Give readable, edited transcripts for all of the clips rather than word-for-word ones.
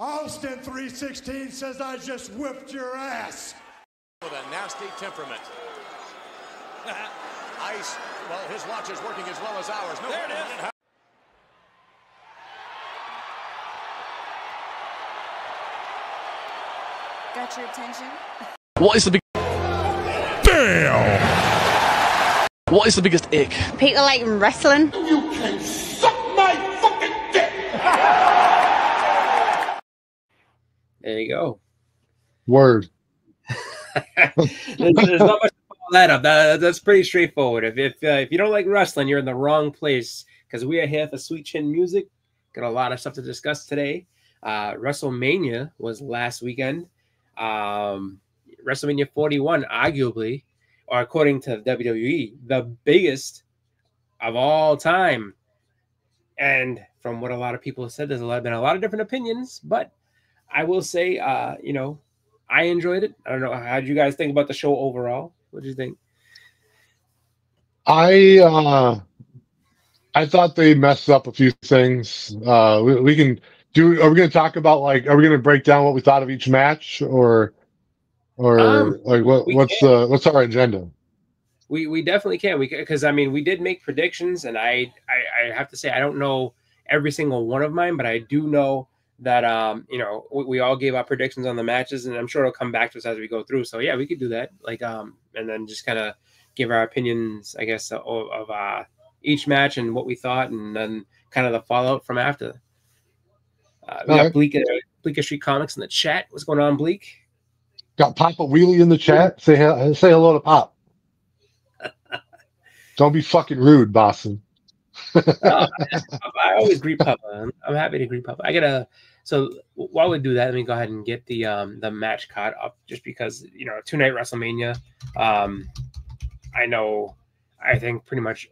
Austin 316 says I just whipped your ass. With a nasty temperament. Ice, well, his watch is working as well as ours. No, there it is. Got your attention? What is the big... Damn! What is the biggest ick? People like wrestling. You can suck my fucking dick! There you go. Word. There's not much to follow that up. That's pretty straightforward. If you don't like wrestling, you're in the wrong place, because we are here for Sweet Chin Music. Got a lot of stuff to discuss today. WrestleMania was last weekend. WrestleMania 41, arguably, or according to WWE, the biggest of all time. And from what a lot of people have said, there's been a lot of different opinions, but I will say, I enjoyed it. I don't know. How did you guys think about the show overall? What did you think? I thought they messed up a few things. We can do. Are we going to talk about, like, are we going to break down what we thought of each match, or like what's our agenda? We definitely can. Because I mean, we did make predictions, and I have to say I don't know every single one of mine, but I do know that we all gave our predictions on the matches, and I'm sure it'll come back to us as we go through. So yeah, we could do that. And then just kind of give our opinions, I guess, of each match and what we thought, and then kind of the fallout from after. We got Bleecker Street Comics in the chat. What's going on, Bleak? Got Papa Wheelie in the chat. Say hello to Pop. Don't be fucking rude, Boston. I always greet Papa. I'm happy to greet Papa. So while we do that, let me go ahead and get the match card up, just because, 2-night WrestleMania. I think pretty much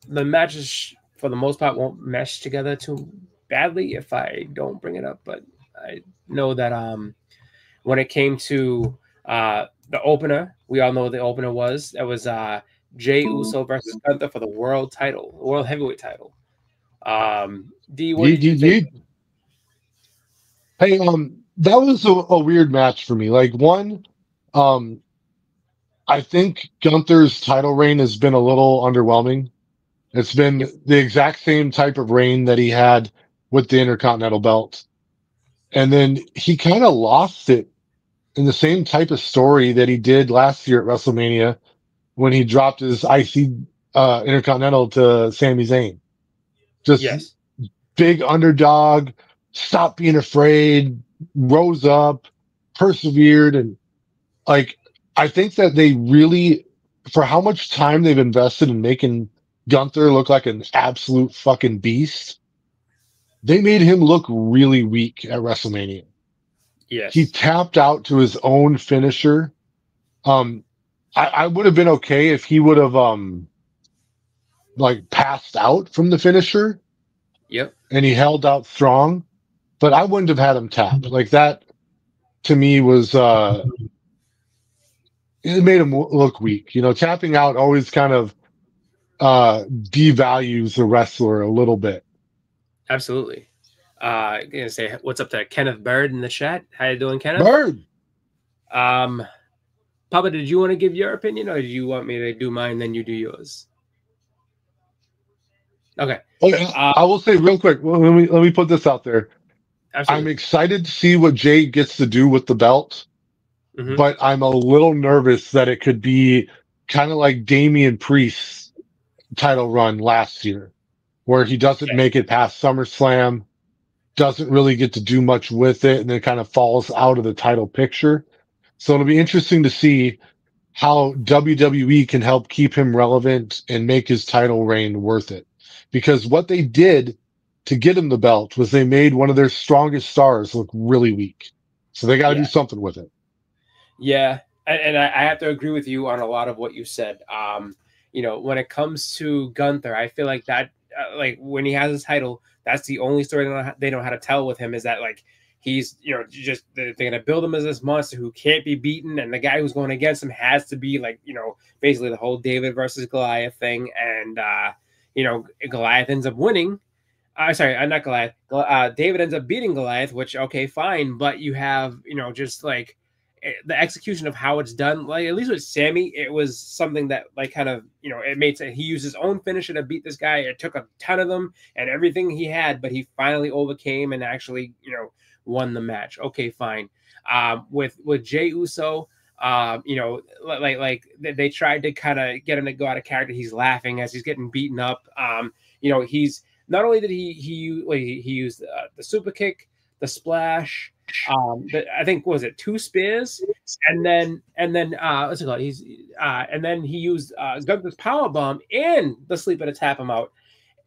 the matches for the most part won't mesh together too badly if I don't bring it up, but I know that when it came to the opener, we all know what the opener was. That was Jey Uso versus Gunther for the world heavyweight title. D, what did you think? Hey, that was a weird match for me. Like, one, I think Gunther's title reign has been a little underwhelming. It's been the exact same type of reign that he had with the Intercontinental belt. And then he kind of lost it in the same type of story that he did last year at WrestleMania when he dropped his IC Intercontinental to Sami Zayn. Just big underdog, stopped being afraid, rose up, persevered. And like, I think that they really, for how much time they've invested in making Gunther look like an absolute fucking beast, they made him look really weak at WrestleMania. Yes. He tapped out to his own finisher. I would have been okay if he would have passed out from the finisher. Yep. And he held out strong, but I wouldn't have had him tap. Like, that to me was it made him look weak. Tapping out always kind of devalues the wrestler a little bit. Absolutely. I'm gonna say what's up to Kenneth Bird in the chat. How you doing, Kenneth? Bird. Papa, did you want to give your opinion, or do you want me to do mine, then you do yours? Okay. I will say real quick. Let me put this out there. Absolutely. I'm excited to see what Jey gets to do with the belt, but I'm a little nervous that it could be kind of like Damian Priest's title run last year, where he doesn't make it past SummerSlam, doesn't really get to do much with it, and then kind of falls out of the title picture. So it'll be interesting to see how WWE can help keep him relevant and make his title reign worth it. Because what they did to get him the belt was they made one of their strongest stars look really weak. So they got to do something with it. Yeah. And I have to agree with you on a lot of what you said. When it comes to Gunther, I feel like that, when he has his title, that's the only story they know how to tell with him, is that, like, he's, just they're going to build him as this monster who can't be beaten. And the guy who's going against him has to be, like, basically the whole David versus Goliath thing. And, Goliath ends up winning. Sorry, not Goliath. David ends up beating Goliath, which okay, fine, but you have just like the execution of how it's done. Like at least with Sammy, it was something that like kind of it made sense. He used his own finisher to beat this guy. It took a ton of them and everything he had, but he finally overcame and actually won the match. Okay, fine. With Jey Uso. Like they tried to kind of get him to go out of character. He's laughing as he's getting beaten up. He's not only did he used the super kick, the splash, I think what was it 2 spears, and then what's it called? And then he used Gunther's power bomb and the sleeper to tap him out.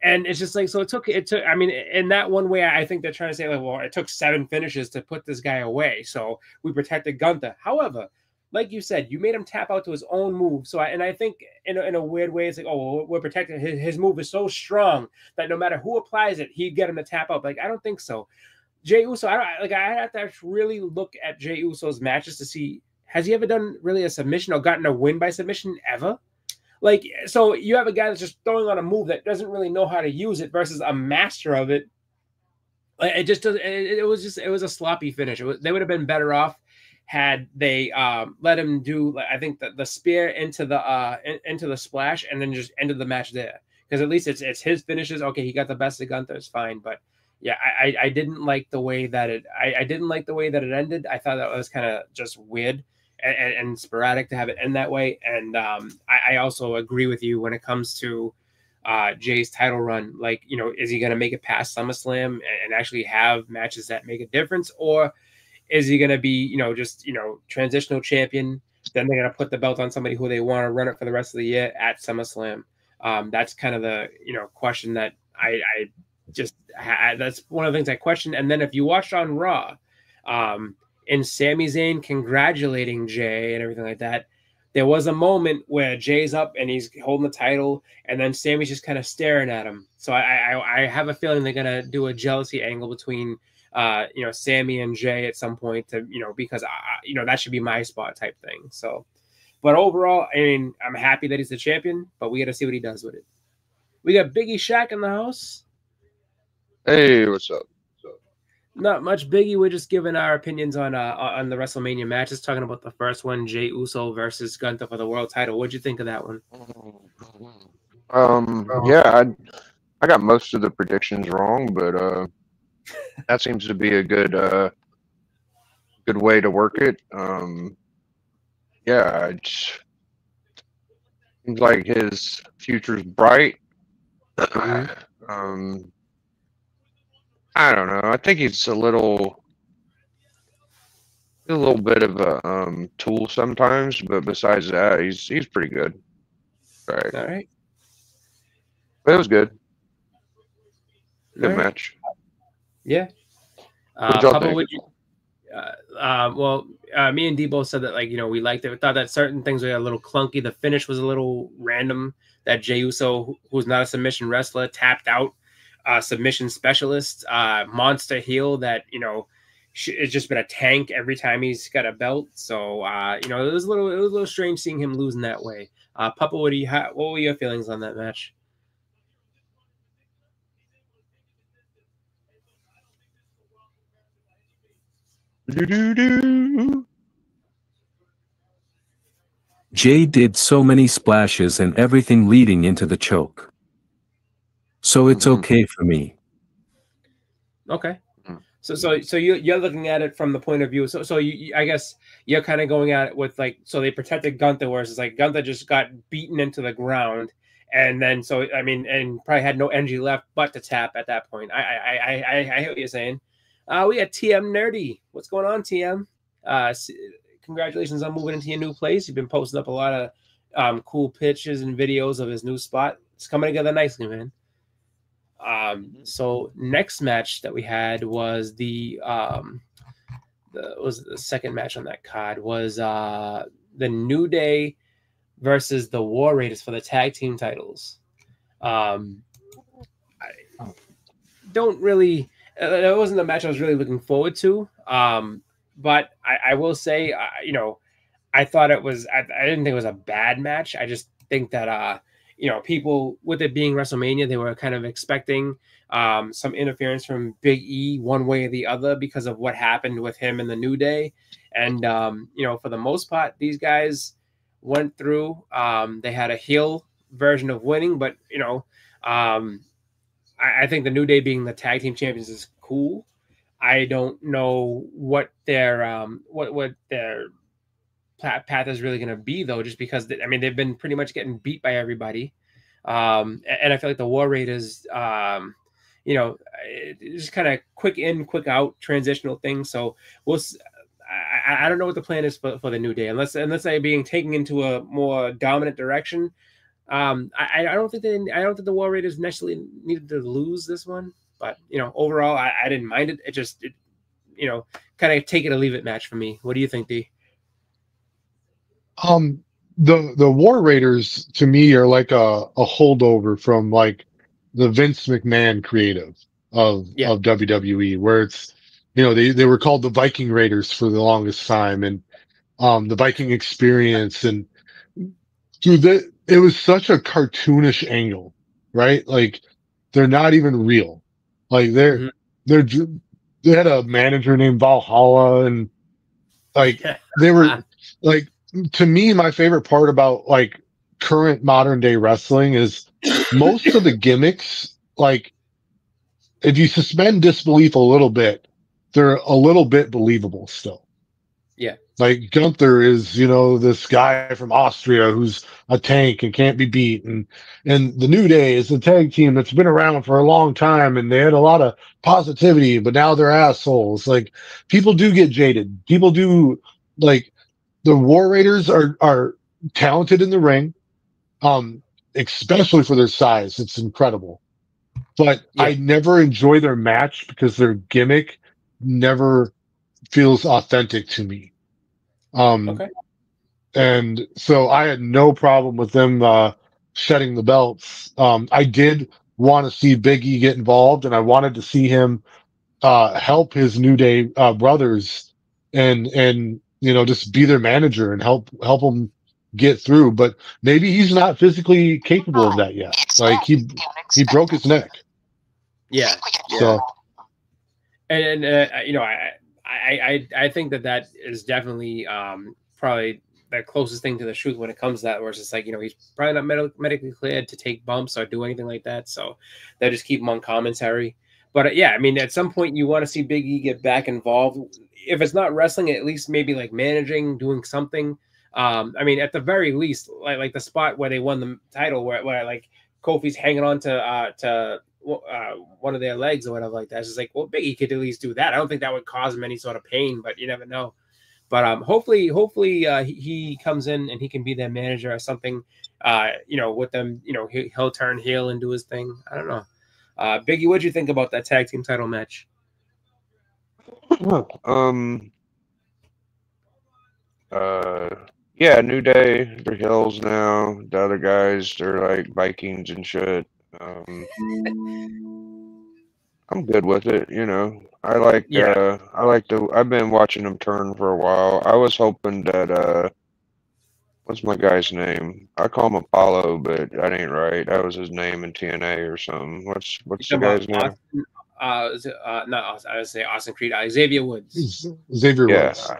And it's just like, so it took, I mean, in that one way, I think they're trying to say, like, well, it took 7 finishes to put this guy away. So we protected Gunther. However, like you said, you made him tap out to his own move. So, I think in a weird way, it's like, oh, well, we're protecting his move is so strong that no matter who applies it, he'd get him to tap out. Like, I don't think so. Jey Uso, I have to really look at Jey Uso's matches to see, has he ever done really a submission or gotten a win by submission ever? Like, so you have a guy that's just throwing on a move that doesn't really know how to use it versus a master of it. It just doesn't. It was a sloppy finish. They would have been better off had they let him do, I think, the spear into the splash and then just ended the match there. Because at least it's his finishes. Okay, he got the best of Gunther. It's fine, but yeah, I didn't like the way that it. I didn't like the way that it ended. I thought that was kind of just weird and sporadic to have it end that way. And I also agree with you when it comes to Jay's title run. Like, is he going to make it past SummerSlam and actually have matches that make a difference, or is he going to be, just transitional champion? Then they're going to put the belt on somebody who they want to run it for the rest of the year at SummerSlam. That's kind of the question that I just had. That's one of the things I question. And then if you watched on Raw, and Sami Zayn congratulating Jay and everything like that, there was a moment where Jay's up and he's holding the title, and then Sami's just kind of staring at him. So I have a feeling they're gonna do a jealousy angle between Sami and Jay at some point to because that should be my spot type thing. So, but overall, I mean, I'm happy that he's the champion, but we got to see what he does with it. We got Biggie Shaq in the house. Hey, what's up? Not much, Biggie. We're just giving our opinions on the WrestleMania matches, talking about the first one, Jey Uso versus Gunther for the world title. What'd you think of that one? Yeah, I got most of the predictions wrong, but that seems to be a good way to work it. Yeah, it seems like his future's bright. I don't know. I think he's a little bit of a tool sometimes, but besides that, he's pretty good. Right. All right. But it was good. Good Right. match. Yeah. What y'all Papa, think? would you, me and Debo said that, we liked it. We thought that certain things were a little clunky. The finish was a little random. That Jey Uso, who's not a submission wrestler, tapped out submission specialist, monster heel that, it's just been a tank every time he's got a belt. So, it was a little strange seeing him lose in that way. Papa, what were your feelings on that match? Jay did so many splashes and everything leading into the choke. So it's okay for me. Okay. So you're looking at it from the point of view. So I guess you're kind of going at it with so they protected Gunther, whereas it's like Gunther just got beaten into the ground, and then and probably had no energy left but to tap at that point. I hear what you're saying. We got TM Nerdy. What's going on, TM? Congratulations on moving into your new place. You've been posting up a lot of cool pictures and videos of his new spot. It's coming together nicely, man. So next match that we had was the second match on that card was the New Day versus the War Raiders for the tag team titles. I don't really. That wasn't the match I was really looking forward to. But I will say, I thought it was. I didn't think it was a bad match. I just think that people with it being WrestleMania, they were kind of expecting some interference from Big E one way or the other because of what happened with him in the New Day. And, for the most part, these guys went through. They had a heel version of winning, but, I think the New Day being the tag team champions is cool. I don't know what their what their path is really going to be, though, just because they've been pretty much getting beat by everybody, and I feel like the War Raiders, it's kind of quick in, quick out transitional thing. So I don't know what the plan is for the New Day, unless they're being taken into a more dominant direction. I don't think the War Raiders necessarily needed to lose this one, but overall, I didn't mind it. It just kind of take it or leave it match for me. What do you think, D? The War Raiders to me are like a holdover from like the Vince McMahon creative of WWE, where it's they were called the Viking Raiders for the longest time, and the Viking Experience, and dude, it was such a cartoonish angle, right? Like they're not even real. Like they had a manager named Valhalla, and like they were like, to me, my favorite part about like current modern day wrestling is most of the gimmicks, like if you suspend disbelief a little bit, they're a little bit believable still. Yeah. Like Gunther is, this guy from Austria who's a tank and can't be beat. And the New Day is a tag team that's been around for a long time, and they had a lot of positivity, but now they're assholes. Like people do get jaded. People do, like, the War Raiders are talented in the ring, especially for their size. It's incredible. But I never enjoy their match because their gimmick never feels authentic to me. Okay. And so I had no problem with them shedding the belts. I did want to see Big E get involved, and I wanted to see him help his New Day brothers and just be their manager and help them get through. But maybe he's not physically capable of that yet. Like he broke his neck. Yeah. So, and I think that is definitely probably the closest thing to the truth when it comes to that, where it's just like, he's probably not medically cleared to take bumps or do anything like that. So they'll just keep him on commentary. But at some point you want to see Big E get back involved. If it's not wrestling, at least maybe like managing, doing something. At the very least, like the spot where they won the title, where like Kofi's hanging on to one of their legs or whatever like that. It's just like, well, Big E could at least do that. I don't think that would cause him any sort of pain, but you never know. But hopefully he comes in and he can be their manager or something. With them, he'll turn heel and do his thing. I don't know. Biggie, what'd you think about that tag team title match? New Day, they're heels now. The other guys, they're like Vikings and shit. I'm good with it, I've been watching them turn for a while. I was hoping that what's my guy's name? I call him Apollo, but that ain't right. That was his name in TNA or something. What's the guy's name? Not Austin. I would say Austin Creed. Xavier Woods. Xavier Woods.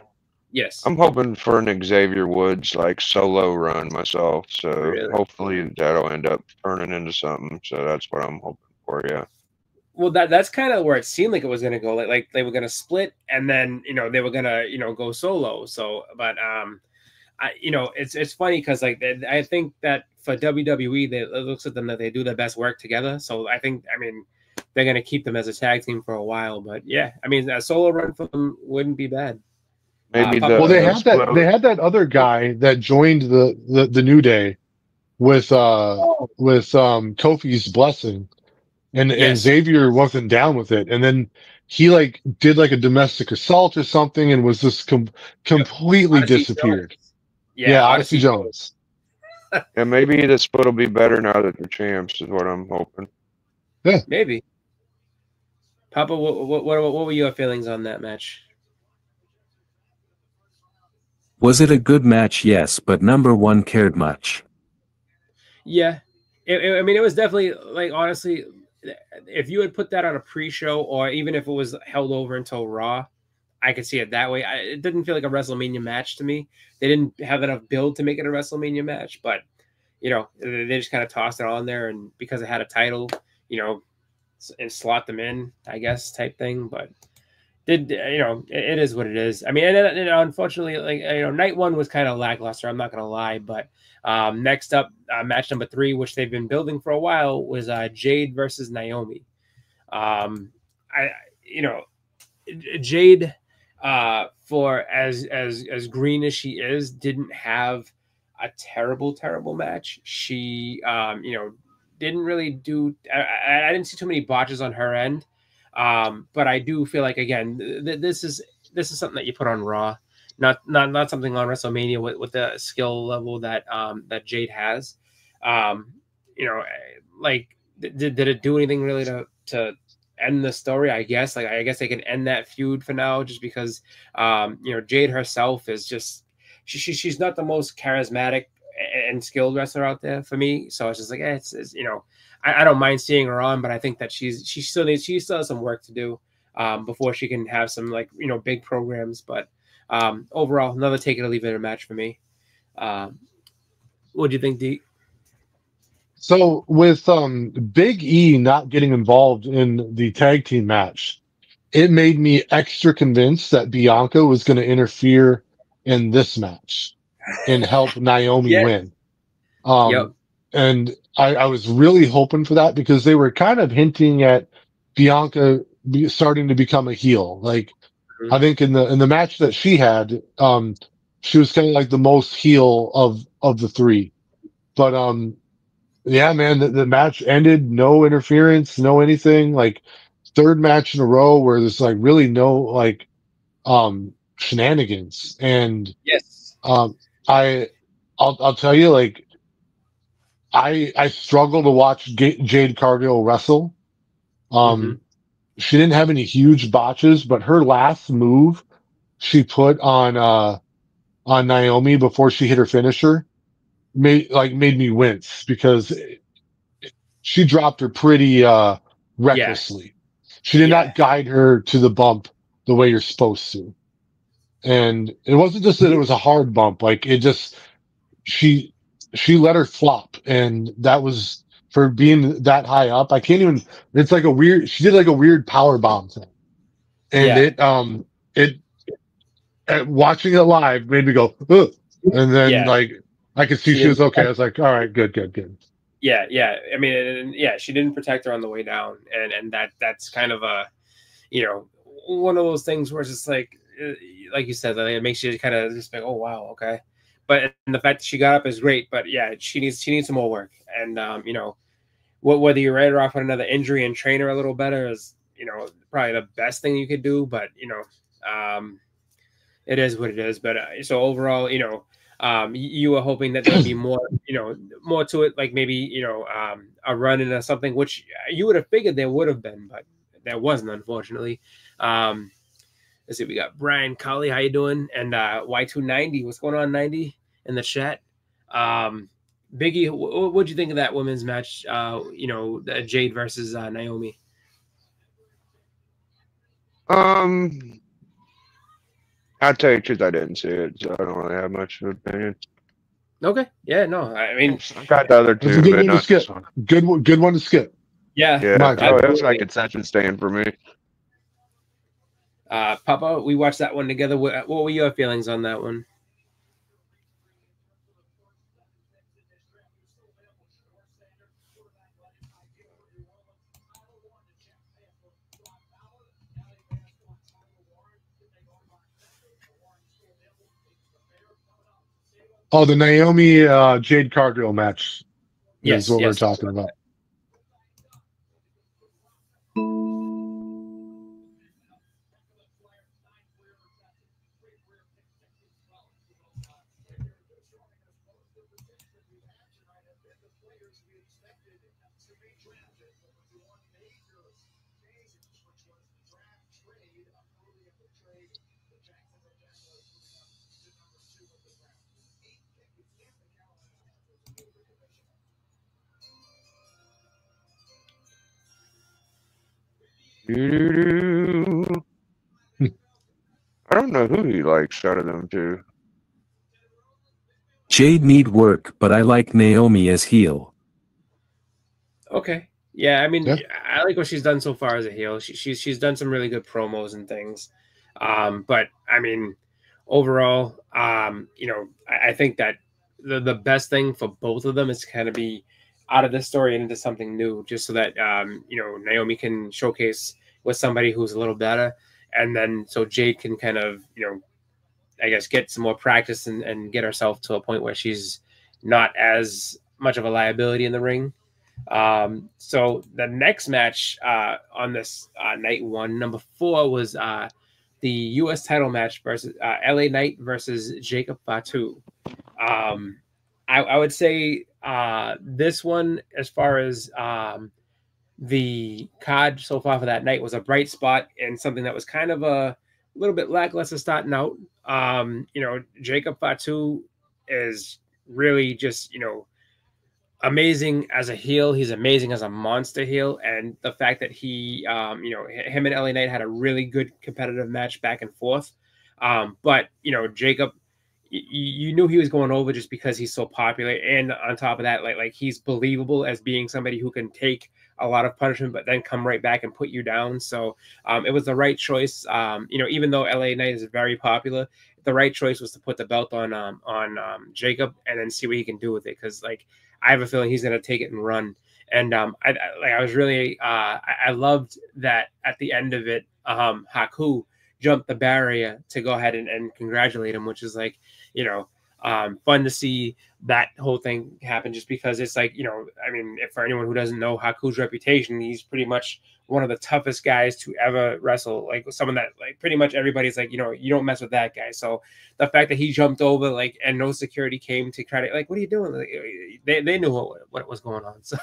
Yes. I'm hoping for an Xavier Woods like solo run myself. So hopefully that'll end up turning into something. So that's what I'm hoping for. Yeah. Well, that's kind of where it seemed like it was going to go. Like they were going to split, and then they were going to go solo. So, but it's funny because like I think that for WWE, it looks at them that they do their best work together. So I think they're going to keep them as a tag team for a while. But yeah, a solo run for them wouldn't be bad. Maybe they had that other guy that joined the New Day with Kofi's blessing, and Xavier wasn't down with it, and then he like did like a domestic assault or something and was just completely disappeared. Jones. Yeah, Odyssey Jones. And maybe the split will be better now that they're champs, is what I'm hoping. Yeah, maybe. Papa, what were your feelings on that match? Was it a good match? Yes, but number one cared much. Yeah, I mean, it was definitely like honestly, if you had put that on a pre-show or even if it was held over until Raw, I could see it that way. It didn't feel like a WrestleMania match to me. They didn't have enough build to make it a WrestleMania match, but you know, they just kind of tossed it on there, and because it had a title, you know, and slot them in, I guess, type thing. But it is what it is. I mean, and unfortunately, like night one was kind of lackluster. I'm not gonna lie, but next up, match number 3, which they've been building for a while, was Jade versus Naomi. I you know Jade, for as green as she is, didn't have a terrible match. She didn't really do. I didn't see too many botches on her end. But I do feel like again, this is something that you put on Raw, not something on WrestleMania with the skill level that that Jade has. Like did it do anything really to end the story? I guess I guess they can end that feud for now, just because Jade herself is just she's not the most charismatic and skilled wrestler out there for me. So it's just like it's I don't mind seeing her on, but I think that she still has some work to do before she can have some big programs. But overall, another take it or leave it match for me. What do you think, Deke? So with Big E not getting involved in the tag team match, it made me extra convinced that Bianca was going to interfere in this match and help Naomi win. Yep. And I was really hoping for that because they were kind of hinting at Bianca starting to become a heel. Like, I think in the match that she had, she was kind of like the most heel of the 3. But yeah, man, the match ended, no interference, no anything. Like, 3rd match in a row where there's like really no like shenanigans. And yes, I'll tell you, like, I struggle to watch Jade Cargill wrestle. She didn't have any huge botches, but her last move she put on Naomi before she hit her finisher made me wince because she dropped her pretty recklessly. She did not guide her to the bump the way you're supposed to. And it wasn't just that it was a hard bump, like it just she let her flop, and that was for being that high up. I can't even. It's like she did like a weird power bomb thing, and watching it live made me go, ugh. And then like I could see she was okay. I was like, all right, good. Yeah. I mean, she didn't protect her on the way down, and that's kind of a one of those things where it's just like you said, that it makes you kind of just like, oh wow, okay. But the fact that she got up is great. But yeah, she needs some more work. And whether you write her off with another injury and train her a little better is probably the best thing you could do. But it is what it is. But so overall, you were hoping that there would be more, more to it, like maybe a run into something, which you would have figured there would have been, but there wasn't, unfortunately. Let's see, we got Brian Colley, how you doing? And Y290, what's going on, 90 in the chat? Biggie, what'd you think of that women's match? Jade versus Naomi. I'll tell you the truth, I didn't see it, so I don't really have much of an opinion. Okay, yeah, no, I mean, I got the other 2, it's a good but one not to skip. this one. Good one to skip. Yeah. It was like concession stand for me. Papa, we watched that one together. What were your feelings on that one? Oh, the Naomi Jade Cargill match is what we're talking about. Doo-doo-doo. I don't know who he likes out of them two. Jade need work, but I like Naomi as heel. Okay. Yeah, I mean, Yeah. I like what she's done so far as a heel. She's done some really good promos and things. But I mean, overall, you know, I think that the best thing for both of them is to kind of be out of this story and into something new, just so that you know, Naomi can showcase with somebody who's a little better, and then so Jade can kind of, you know, I guess get some more practice and get herself to a point where she's not as much of a liability in the ring. So the next match on this night one, number 4, was the U.S. title match versus LA Knight versus Jacob Fatu. I would say this one, as far as the card so far for that night, was a bright spot and something that was kind of a little bit lackluster starting out. You know, Jacob Fatu is really just, you know, amazing as a heel. He's amazing as a monster heel. And the fact that he, you know, him and LA Knight had a really good competitive match back and forth. But, you know, Jacob, you knew he was going over just because he's so popular. And on top of that, like he's believable as being somebody who can take a lot of punishment, but then come right back and put you down. So it was the right choice. You know, even though LA Knight is very popular, the right choice was to put the belt on Jacob and then see what he can do with it. Because, like, I have a feeling he's going to take it and run. And I was really, I loved that at the end of it, Haku jumped the barrier to go ahead and congratulate him, which is, like, you know, fun to see that whole thing happen, just because it's like, you know, I mean, if for anyone who doesn't know Haku's reputation, he's pretty much one of the toughest guys to ever wrestle. Like, someone that, like, pretty much everybody's like, you know, you don't mess with that guy. So the fact that he jumped over, like, and no security came to try to, like, what are you doing? Like, they knew what was going on. So,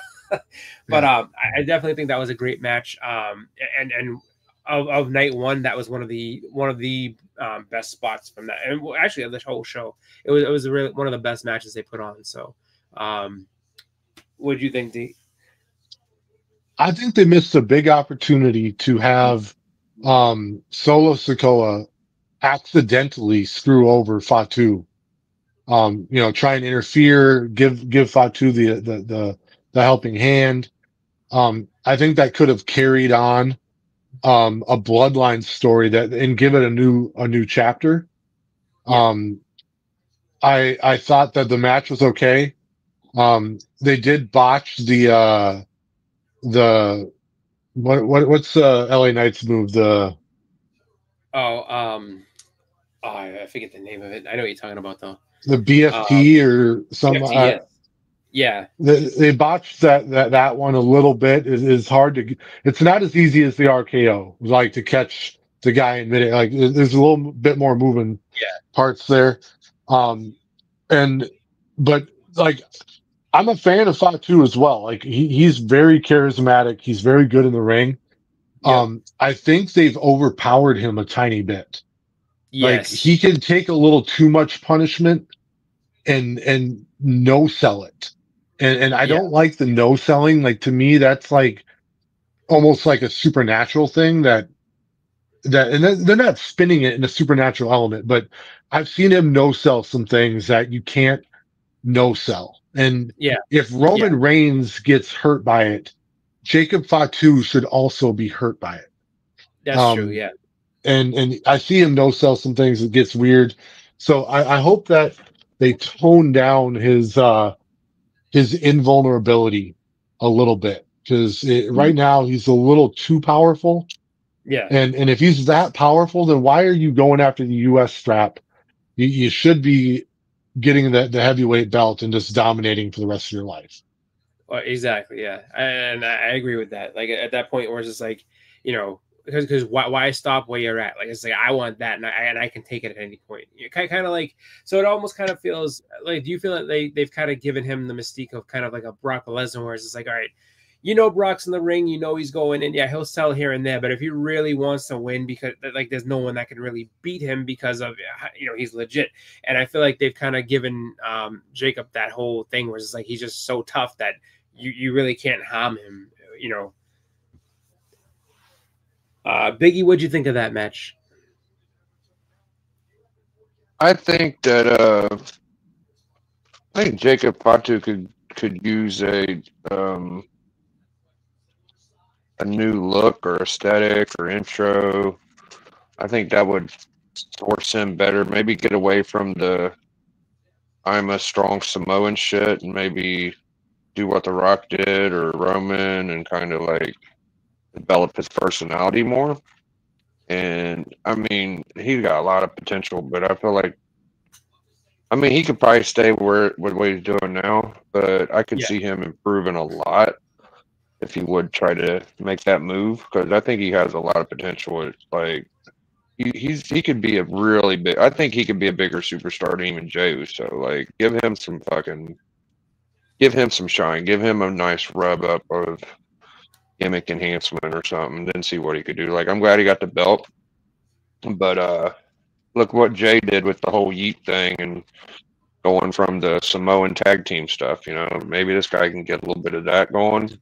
but I definitely think that was a great match. And of night one, that was one of the best spots from that, and actually of the whole show. It was really one of the best matches they put on. So, what do you think, D? I think they missed a big opportunity to have Solo Sikoa accidentally screw over Fatu. You know, try and interfere, give Fatu the helping hand. I think that could have carried on a bloodline story and give it a new chapter. Yeah. I thought that the match was okay. They did botch what's LA Knight's move? I forget the name of it. I know what you're talking about though. The BFT or something. BFT, yeah. They botched that one a little bit. It is hard to. It's not as easy as the RKO, like to catch the guy in mid. Like, there's a little bit more moving parts there. But like, I'm a fan of Fatu as well. Like, he's very charismatic. He's very good in the ring. Yeah. I think they've overpowered him a tiny bit. Yes. Like, he can take a little too much punishment and no sell it. And I don't like the no selling. Like, to me, that's like almost like a supernatural thing and they're not spinning it in a supernatural element, but I've seen him no sell some things that you can't no sell. And if Roman Reigns gets hurt by it, Jacob Fatu should also be hurt by it. That's true. Yeah. And I see him no sell some things that gets weird. So I hope that they tone down his invulnerability a little bit, because right now he's a little too powerful. Yeah. And if he's that powerful, then why are you going after the US strap? You should be getting the heavyweight belt and just dominating for the rest of your life. Well, exactly. Yeah. And I agree with that. Like, at that point where it's just like, you know, because why stop where you're at? Like, it's like, I want that, and I can take it at any point. You kind of like, so it almost kind of feels like, do you feel that they've kind of given him the mystique of kind of like a Brock Lesnar, where it's just like, all right, you know, Brock's in the ring, you know, he's going in, he'll sell here and there, but if he really wants to win, because like there's no one that can really beat him because of, you know, he's legit. And I feel like they've kind of given Jacob that whole thing where it's like, he's just so tough that you really can't harm him, you know. Biggie, what'd you think of that match? I think that I think Jacob Fatu could use a new look or aesthetic or intro. I think that would force him better. Maybe get away from the I'm a strong Samoan shit and maybe do what The Rock did or Roman and kind of like develop his personality more. And I mean, he's got a lot of potential, but I feel like, I mean, he could probably stay with what he's doing now, but I could see him improving a lot if he would try to make that move, because I think he has a lot of potential. Like he could be a really big. I think he could be a bigger superstar than even Jey. So like, give him some shine, give him a nice rub up of gimmick enhancement or something, then see what he could do. Like, I'm glad he got the belt, but look what Jey did with the whole Yeet thing and going from the Samoan tag team stuff. You know, maybe this guy can get a little bit of that going,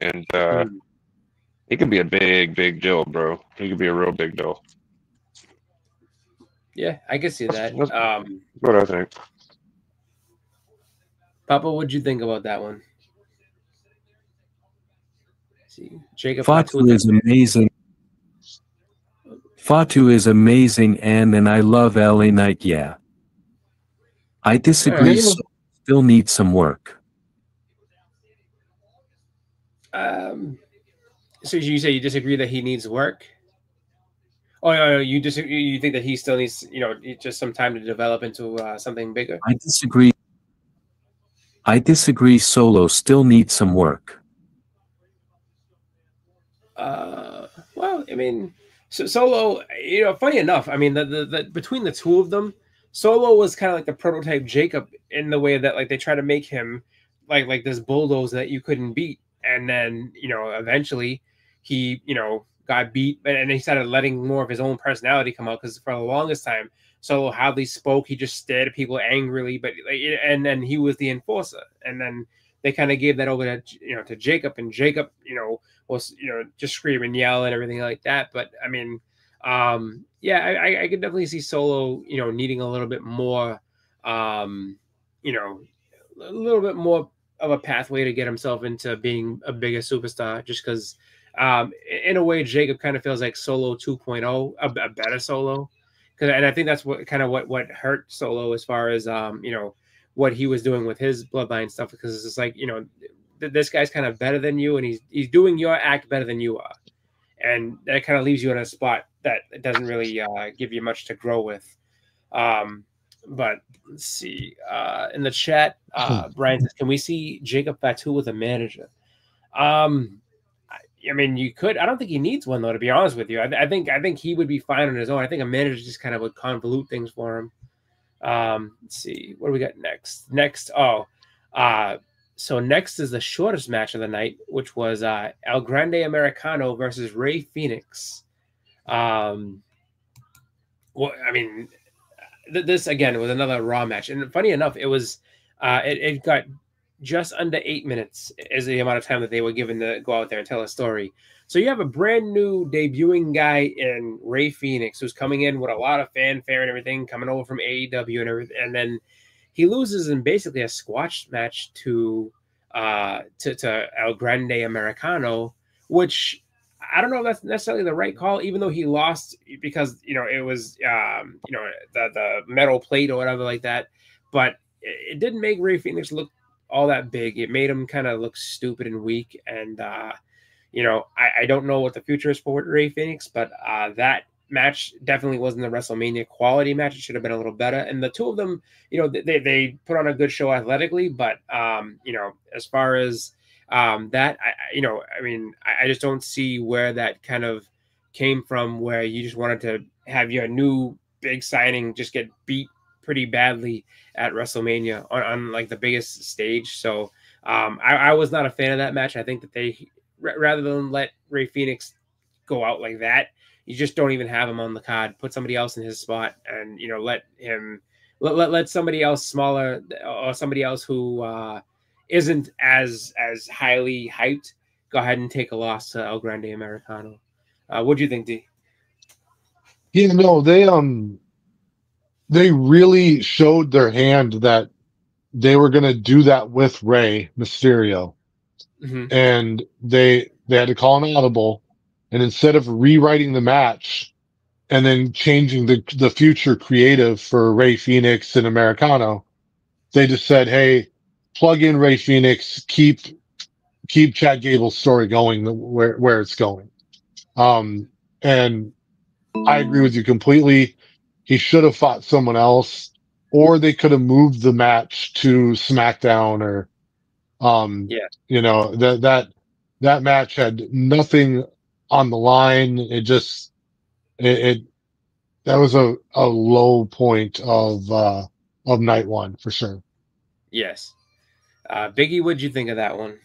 and he could be a big deal, bro. He could be a real big deal. Yeah, I can see that. That's what I think. Papa, what'd you think about that one? See, Jacob Fatu is amazing. Fatu is amazing, and I love LA Knight. Yeah, I disagree. Right. So still needs some work. So you say you disagree that he needs work? Oh, no, you disagree. You think that he still needs, just some time to develop into something bigger? I disagree. Solo still needs some work. Well, I mean, Solo, funny enough, I mean, the between the two of them, Solo was kind of like the prototype Jacob in the way that like they try to make him like this bulldozer that you couldn't beat, and then eventually he got beat, and he started letting more of his own personality come out, because for the longest time Solo hardly spoke. He just stared at people angrily, but and then he was the enforcer, and then they kind of gave that over to to Jacob, and Jacob was just scream and yell and everything like that. But I mean, I could definitely see Solo needing a little bit more a little bit more of a pathway to get himself into being a bigger superstar, just because in a way Jacob kind of feels like Solo 2.0, a better Solo, and I think that's what hurt Solo as far as what he was doing with his bloodline stuff, because it's like this guy's kind of better than you, and he's doing your act better than you are, and that kind of leaves you in a spot that doesn't really give you much to grow with. But let's see, in the chat, Brian says, can we see Jacob Fatu with a manager? I mean, you could. I don't think he needs one, though, to be honest with you. I think he would be fine on his own. I think a manager just kind of would convolute things for him. Let's see, what do we got next? So next is the shortest match of the night, which was El Grande Americano versus Rey Fenix. Well, I mean, this again was another Raw match, and funny enough, it was it got just under 8 minutes is the amount of time that they were given to go out there and tell a story. So you have a brand new debuting guy in Rey Fenix, who's coming in with a lot of fanfare and everything, coming over from AEW and everything, and then he loses in basically a squash match to El Grande Americano, which I don't know if that's necessarily the right call, even though he lost because it was the metal plate or whatever like that, but it didn't make Rey Fenix look all that big. It made him kind of look stupid and weak, and I don't know what the future is for Rey Fenix, but that match definitely wasn't a WrestleMania quality match. It should have been a little better, and the two of them, they put on a good show athletically, but as far as that, I just don't see where that kind of came from, where you just wanted to have your new big signing just get beat pretty badly at WrestleMania on like the biggest stage. So I was not a fan of that match. I think that they, rather than let Rey Fenix go out like that, you just don't even have him on the card. Put somebody else in his spot, and let him let somebody else smaller, or somebody else who isn't as highly hyped, go ahead and take a loss to El Grande Americano. What do you think, D? Yeah, no, they really showed their hand that they were going to do that with Rey Mysterio, and they had to call an audible, and instead of rewriting the match and then changing the future creative for Rey Fenix and Americano, they just said, "Hey, plug in Rey Fenix, keep Chad Gable's story going where it's going." And I agree with you completely. He should have fought someone else, or they could have moved the match to SmackDown, or you know, that match had nothing on the line. It that was a low point of night one for sure. Yes. Biggie, what'd you think of that one?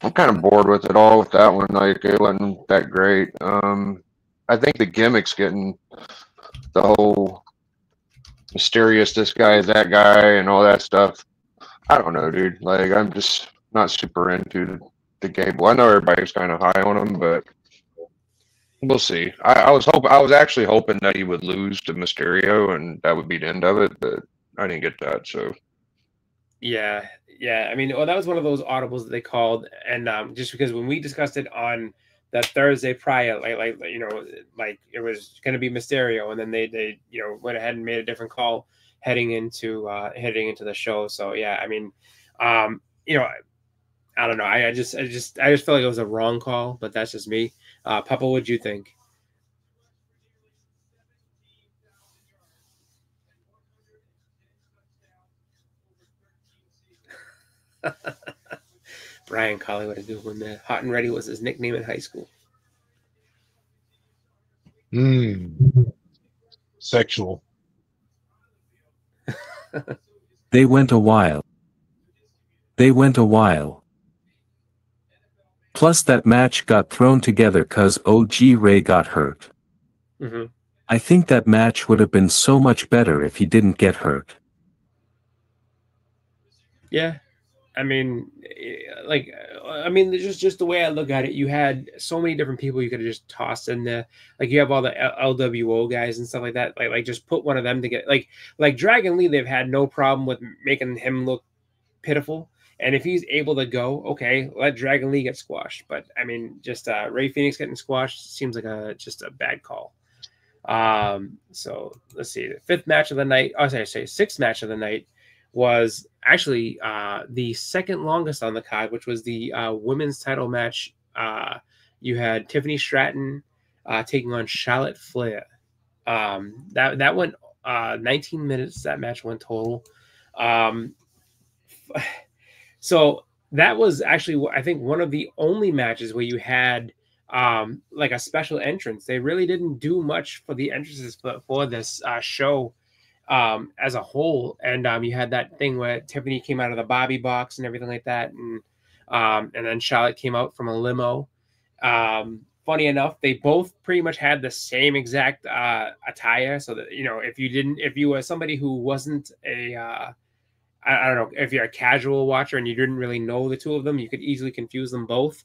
I'm kind of bored with it all with that one. Like, it wasn't that great. I think the gimmick's getting the whole mysterious, this guy, that guy, and all that stuff. I don't know, dude. Like, I'm just not super into the Gable. I know everybody's kind of high on him, but we'll see. I was actually hoping that he would lose to Mysterio, and that would be the end of it, but I didn't get that. So yeah. I mean, that was one of those audibles that they called, and just because when we discussed it on the Thursday prior, like you know, like it was going to be Mysterio, and then they you know went ahead and made a different call heading into the show. So yeah, I mean, you know, I don't know. I just feel like it was a wrong call, but that's just me. Papa, what'd you think? Brian Colley would have do when the Hot and Ready was his nickname in high school. Sexual. They went a while. Plus that match got thrown together cause OG Ray got hurt. I think that match would have been so much better if he didn't get hurt. Yeah. I mean, just the way I look at it, you had so many different people you could have just tossed in there. Like you have all the LWO guys and stuff like that. Like just put one of them to get like Dragon Lee. They've had no problem with making him look pitiful. And if he's able to go, okay, let Dragon Lee get squashed. But I mean, just Rey Fenix getting squashed seems like just a bad call. So let's see. The sixth match of the night was actually the second longest on the card, which was the women's title match. You had Tiffany Stratton taking on Charlotte Flair. That went 19 minutes. That match went total. So that was actually, I think, one of the only matches where you had like a special entrance. They really didn't do much for the entrances for this show as a whole. And you had that thing where Tiffany came out of the Bobby box and everything like that. And then Charlotte came out from a limo. Funny enough, they both pretty much had the same exact attire. So that, you know, if you were somebody who wasn't I don't know, if you're a casual watcher and you didn't really know the two of them, you could easily confuse them both.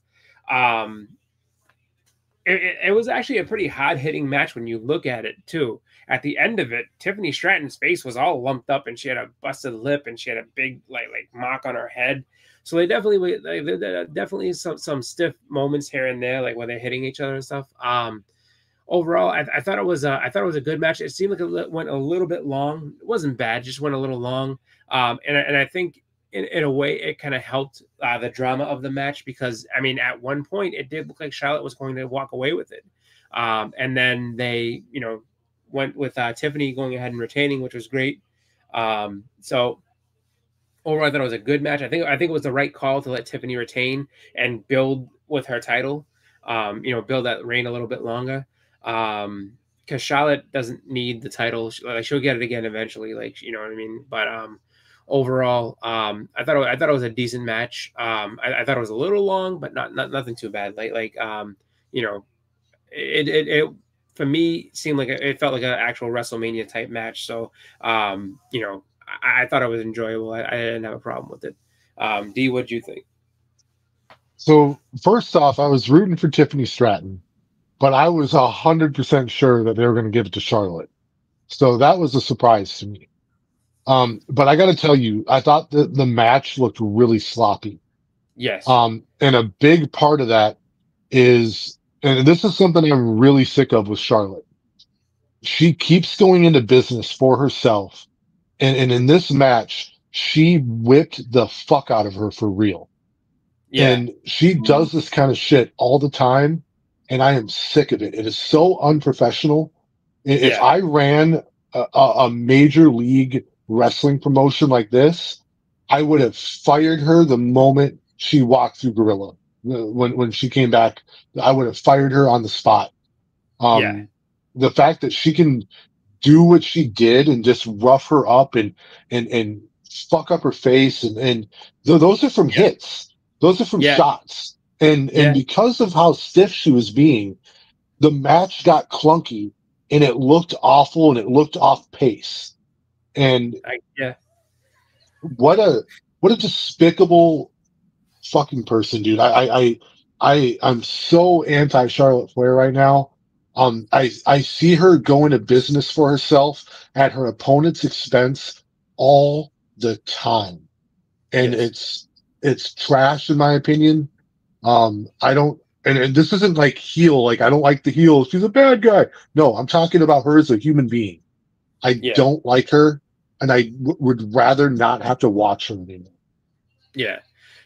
It was actually a pretty hard-hitting match when you look at it, too. At the end of it, Tiffany Stratton's face was all lumped up, and she had a busted lip, and she had a big like mark on her head. So there definitely some stiff moments here and there, like where they're hitting each other and stuff. Overall, I thought it was a good match. It seemed like it went a little bit long. It wasn't bad, just went a little long. And I think in a way it kind of helped the drama of the match, because I mean at one point it did look like Charlotte was going to walk away with it, and then they went with Tiffany going ahead and retaining, which was great. So overall, I thought it was a good match. I think it was the right call to let Tiffany retain and build with her title. Build that reign a little bit longer. Because Charlotte doesn't need the title. She'll get it again eventually. You know what I mean? But overall, I thought it was a decent match. I thought it was a little long, but nothing too bad. It for me seemed like it felt like an actual WrestleMania type match. So I thought it was enjoyable. I didn't have a problem with it. D, what'd you think? So first off, I was rooting for Tiffany Stratton, but I was 100% sure that they were going to give it to Charlotte. So that was a surprise to me. But I got to tell you, I thought that the match looked really sloppy. Yes. And a big part of that is, and this is something I'm really sick of with Charlotte. She keeps going into business for herself. And in this match, she whipped the fuck out of her for real. Yeah. And she does this kind of shit all the time. And I am sick of it. It is so unprofessional. If I ran a major league wrestling promotion like this, I would have fired her the moment she walked through Gorilla. When she came back, I would have fired her on the spot. The fact that she can do what she did and just rough her up and fuck up her face and those are from hits. Those are from shots. And because of how stiff she was being, the match got clunky and it looked awful and it looked off pace. And what a despicable fucking person, dude. I'm so anti Charlotte Flair right now. I see her going to business for herself at her opponent's expense all the time. And it's trash in my opinion. I don't, and this isn't like heel, like I don't like the heel. She's a bad guy. No, I'm talking about her as a human being. I don't like her, and I would rather not have to watch her anymore. Yeah.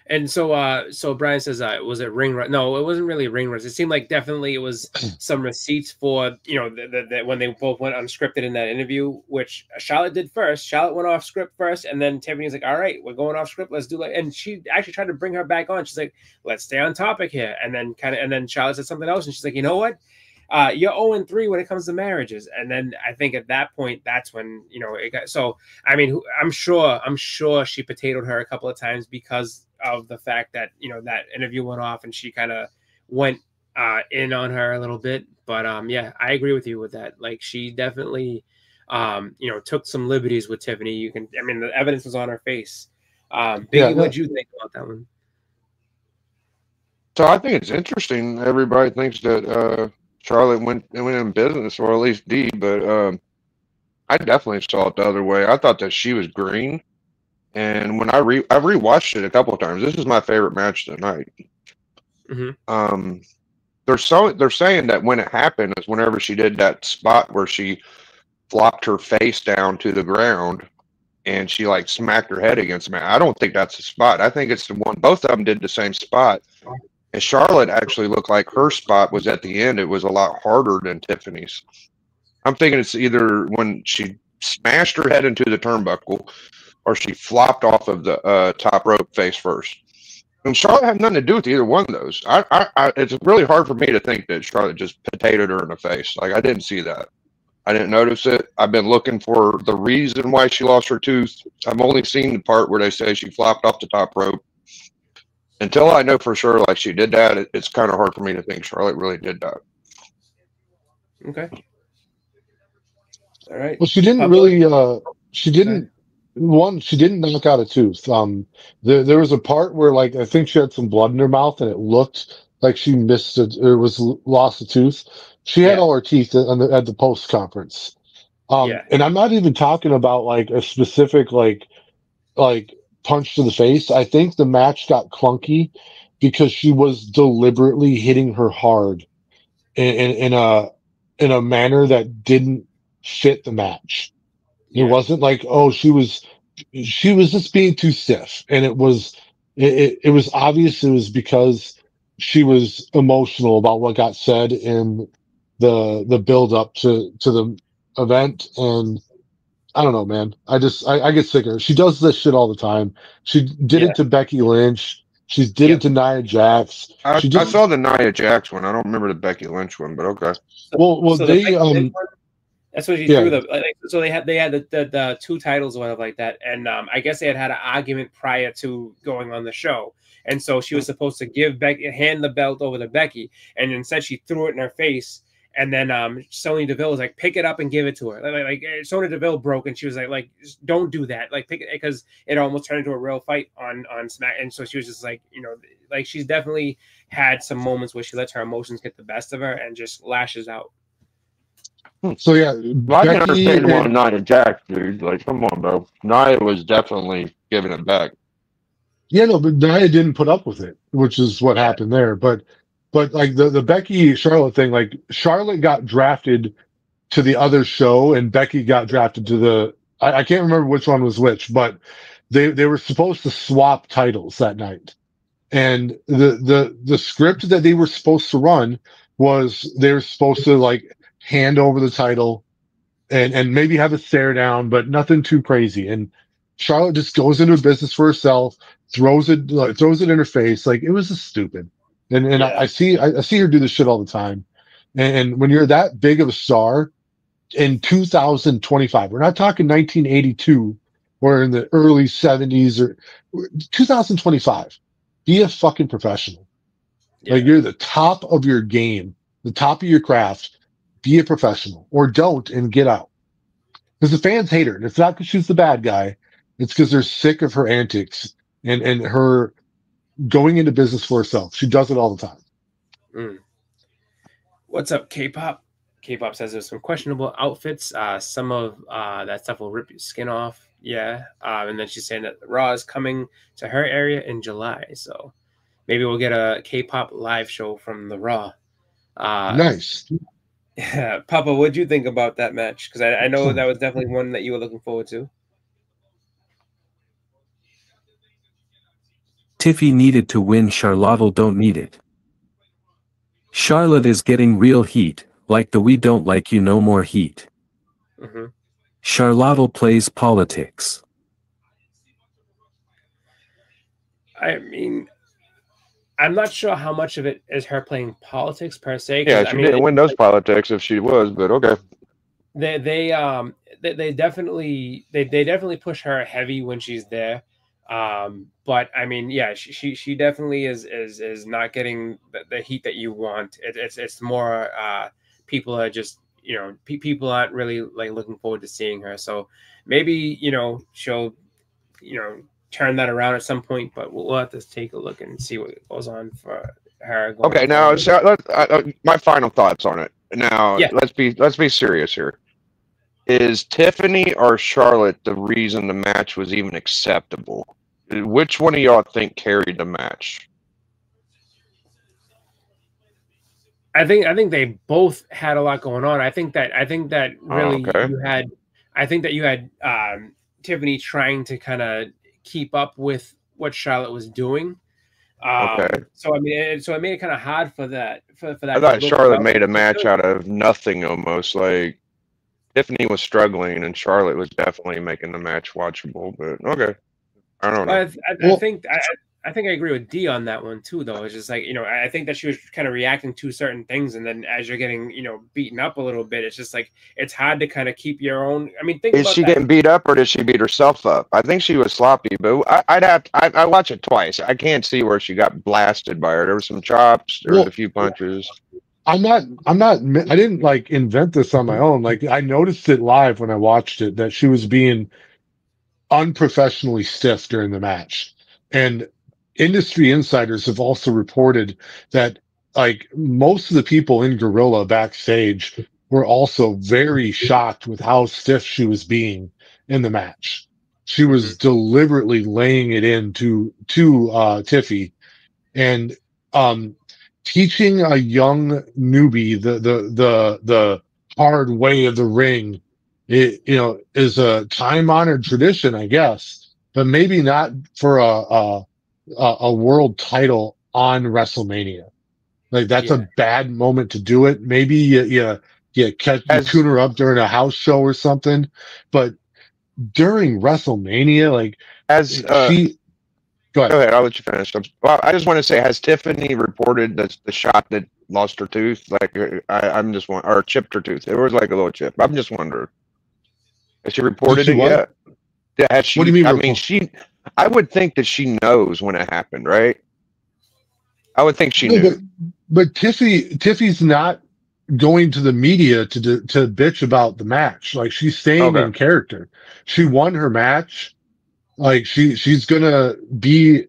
And so Brian says, was it ring rust? No, it wasn't really ring rust. It seemed like definitely it was some receipts for, when they both went unscripted in that interview, which Charlotte did first. Charlotte went off script first, and then Tiffany's like, all right, we're going off script. Let's do it. And she actually tried to bring her back on. She's like, let's stay on topic here. And then Charlotte said something else, and she's like, you know what? You're 0-3 when it comes to marriages. And then I think at that point, that's when, it got, so, I mean, I'm sure she potatoed her a couple of times because of the fact that, that interview went off and she kind of went in on her a little bit. But I agree with you with that. Like she definitely, took some liberties with Tiffany. The evidence was on her face. Biggie, what'd you think about that one? So I think it's interesting. Everybody thinks that, Charlotte went in business, or at least D, but I definitely saw it the other way. I thought that she was green, and when I've rewatched it a couple of times. This is my favorite match tonight. Mm-hmm. They're saying that when it happened is whenever she did that spot where she flopped her face down to the ground and she like smacked her head against me. I don't think that's the spot. I think it's the one. Both of them did the same spot. And Charlotte actually looked like her spot was at the end. It was a lot harder than Tiffany's. I'm thinking it's either when she smashed her head into the turnbuckle or she flopped off of the top rope face first. And Charlotte had nothing to do with either one of those. It's really hard for me to think that Charlotte just potatoed her in the face. Like, I didn't see that. I didn't notice it. I've been looking for the reason why she lost her tooth. I've only seen the part where they say she flopped off the top rope. Until I know for sure, like she did that, it's kind of hard for me to think Charlotte really did that. Okay. All right. Well, she didn't really. She didn't. One, she didn't knock out a tooth. There was a part where, like, I think she had some blood in her mouth, and it looked like she missed it or lost a tooth. She had all her teeth at the post conference. And I'm not even talking about like a specific like punch to the face. I think the match got clunky because she was deliberately hitting her hard in a manner that didn't fit the match. It wasn't like, oh, she was just being too stiff, and it was obvious it was because she was emotional about what got said in the build up to the event. And I don't know, man. I get sick of her. She does this shit all the time. She did it to Becky Lynch. She did it to Nia Jax. I saw the Nia Jax one. I don't remember the Becky Lynch one, but okay. Well, so they that's what she threw them. So they had the two titles or whatever like that, and I guess they had an argument prior to going on the show, and so she was supposed to hand the belt over to Becky, and instead she threw it in her face. And then Sonya Deville was like, pick it up and give it to her. Like Sonya Deville broke, and she was like, just don't do that. Like pick it, because it almost turned into a real fight on Smack. And so she was just like, like she's definitely had some moments where she lets her emotions get the best of her and just lashes out. So yeah, I can understand one Nia Jax, dude. Like, come on, bro. Nia was definitely giving it back. Yeah, no, but Nia didn't put up with it, which is what happened there. But like the Becky Charlotte thing, like Charlotte got drafted to the other show, and Becky got drafted to the I can't remember which one was which, but they were supposed to swap titles that night. And the script that they were supposed to run was they were supposed to like hand over the title and maybe have a stare down, but nothing too crazy. And Charlotte just goes into a business for herself, throws it in her face. Like, it was just stupid. And yeah. I see her do this shit all the time. And when you're that big of a star in 2025, we're not talking 1982 or in the early 70s or 2025, be a fucking professional. Yeah. Like, you're the top of your game, the top of your craft. Be a professional, or don't, and get out. Because the fans hate her, and it's not because she's the bad guy. It's because they're sick of her antics and her going into business for herself. She does it all the time. Mm. What's up, K-pop? K-pop says there's some questionable outfits. Some of that stuff will rip your skin off. Yeah. And then she's saying that Raw is coming to her area in July, so maybe we'll get a K-pop live show from the Raw. Nice. Yeah, Papa, what'd you think about that match? Because I know that was definitely one that you were looking forward to. Tiffy needed to win. Charlotte don't need it. Charlotte is getting real heat, like the "we don't like you no more" heat. Mm-hmm. Charlotte plays politics. I mean, I'm not sure how much of it is her playing politics per se. Yeah, she didn't win those politics if she was, but okay. They definitely push her heavy when she's there. But I mean, yeah, she definitely is not getting the heat that you want. It's more people are just, people aren't really like looking forward to seeing her. So maybe she'll turn that around at some point, but we'll have to take a look and see what goes on for her. Okay, now so my final thoughts on it. Now, yeah. let's be serious here. Is Tiffany or Charlotte the reason the match was even acceptable? Which one of y'all think carried the match? I think they both had a lot going on. I think that really you had Tiffany trying to kind of keep up with what Charlotte was doing. So I mean, it made it kind of hard for that. For that, I thought Charlotte made a match out of nothing almost. Like, Tiffany was struggling, and Charlotte was definitely making the match watchable. But okay, I don't know. I think I agree with D on that one too, though. It's just like, I think that she was kind of reacting to certain things, and then as you're getting, beaten up a little bit, it's just like it's hard to kind of keep your own. I mean, is she getting beat up, or did she beat herself up? I think she was sloppy, but I watched it twice. I can't see where she got blasted by her. There were some chops, there was a few punches. I didn't like invent this on my own. Like, I noticed it live when I watched it that she was being unprofessionally stiff during the match, and industry insiders have also reported that like most of the people in Gorilla backstage were also very shocked with how stiff she was being in the match. She was deliberately laying it into Tiffy, and teaching a young newbie the hard way of the ring. It is a time-honored tradition, I guess, but maybe not for a world title on WrestleMania. Like, that's a bad moment to do it. Maybe you tune her up during a house show or something, but during WrestleMania, like, go ahead. I'll let you finish. Well, I just want to say, has Tiffany reported the shot that lost her tooth? Like, I'm just wondering, or chipped her tooth. It was like a little chip. I'm just wondering. Has she reported it yet? Yeah, has she? What do you mean? I would think that she knows when it happened, right? I would think she knew. But Tiffy's not going to the media to bitch about the match. Like, she's staying in character. She won her match. Like, she's gonna be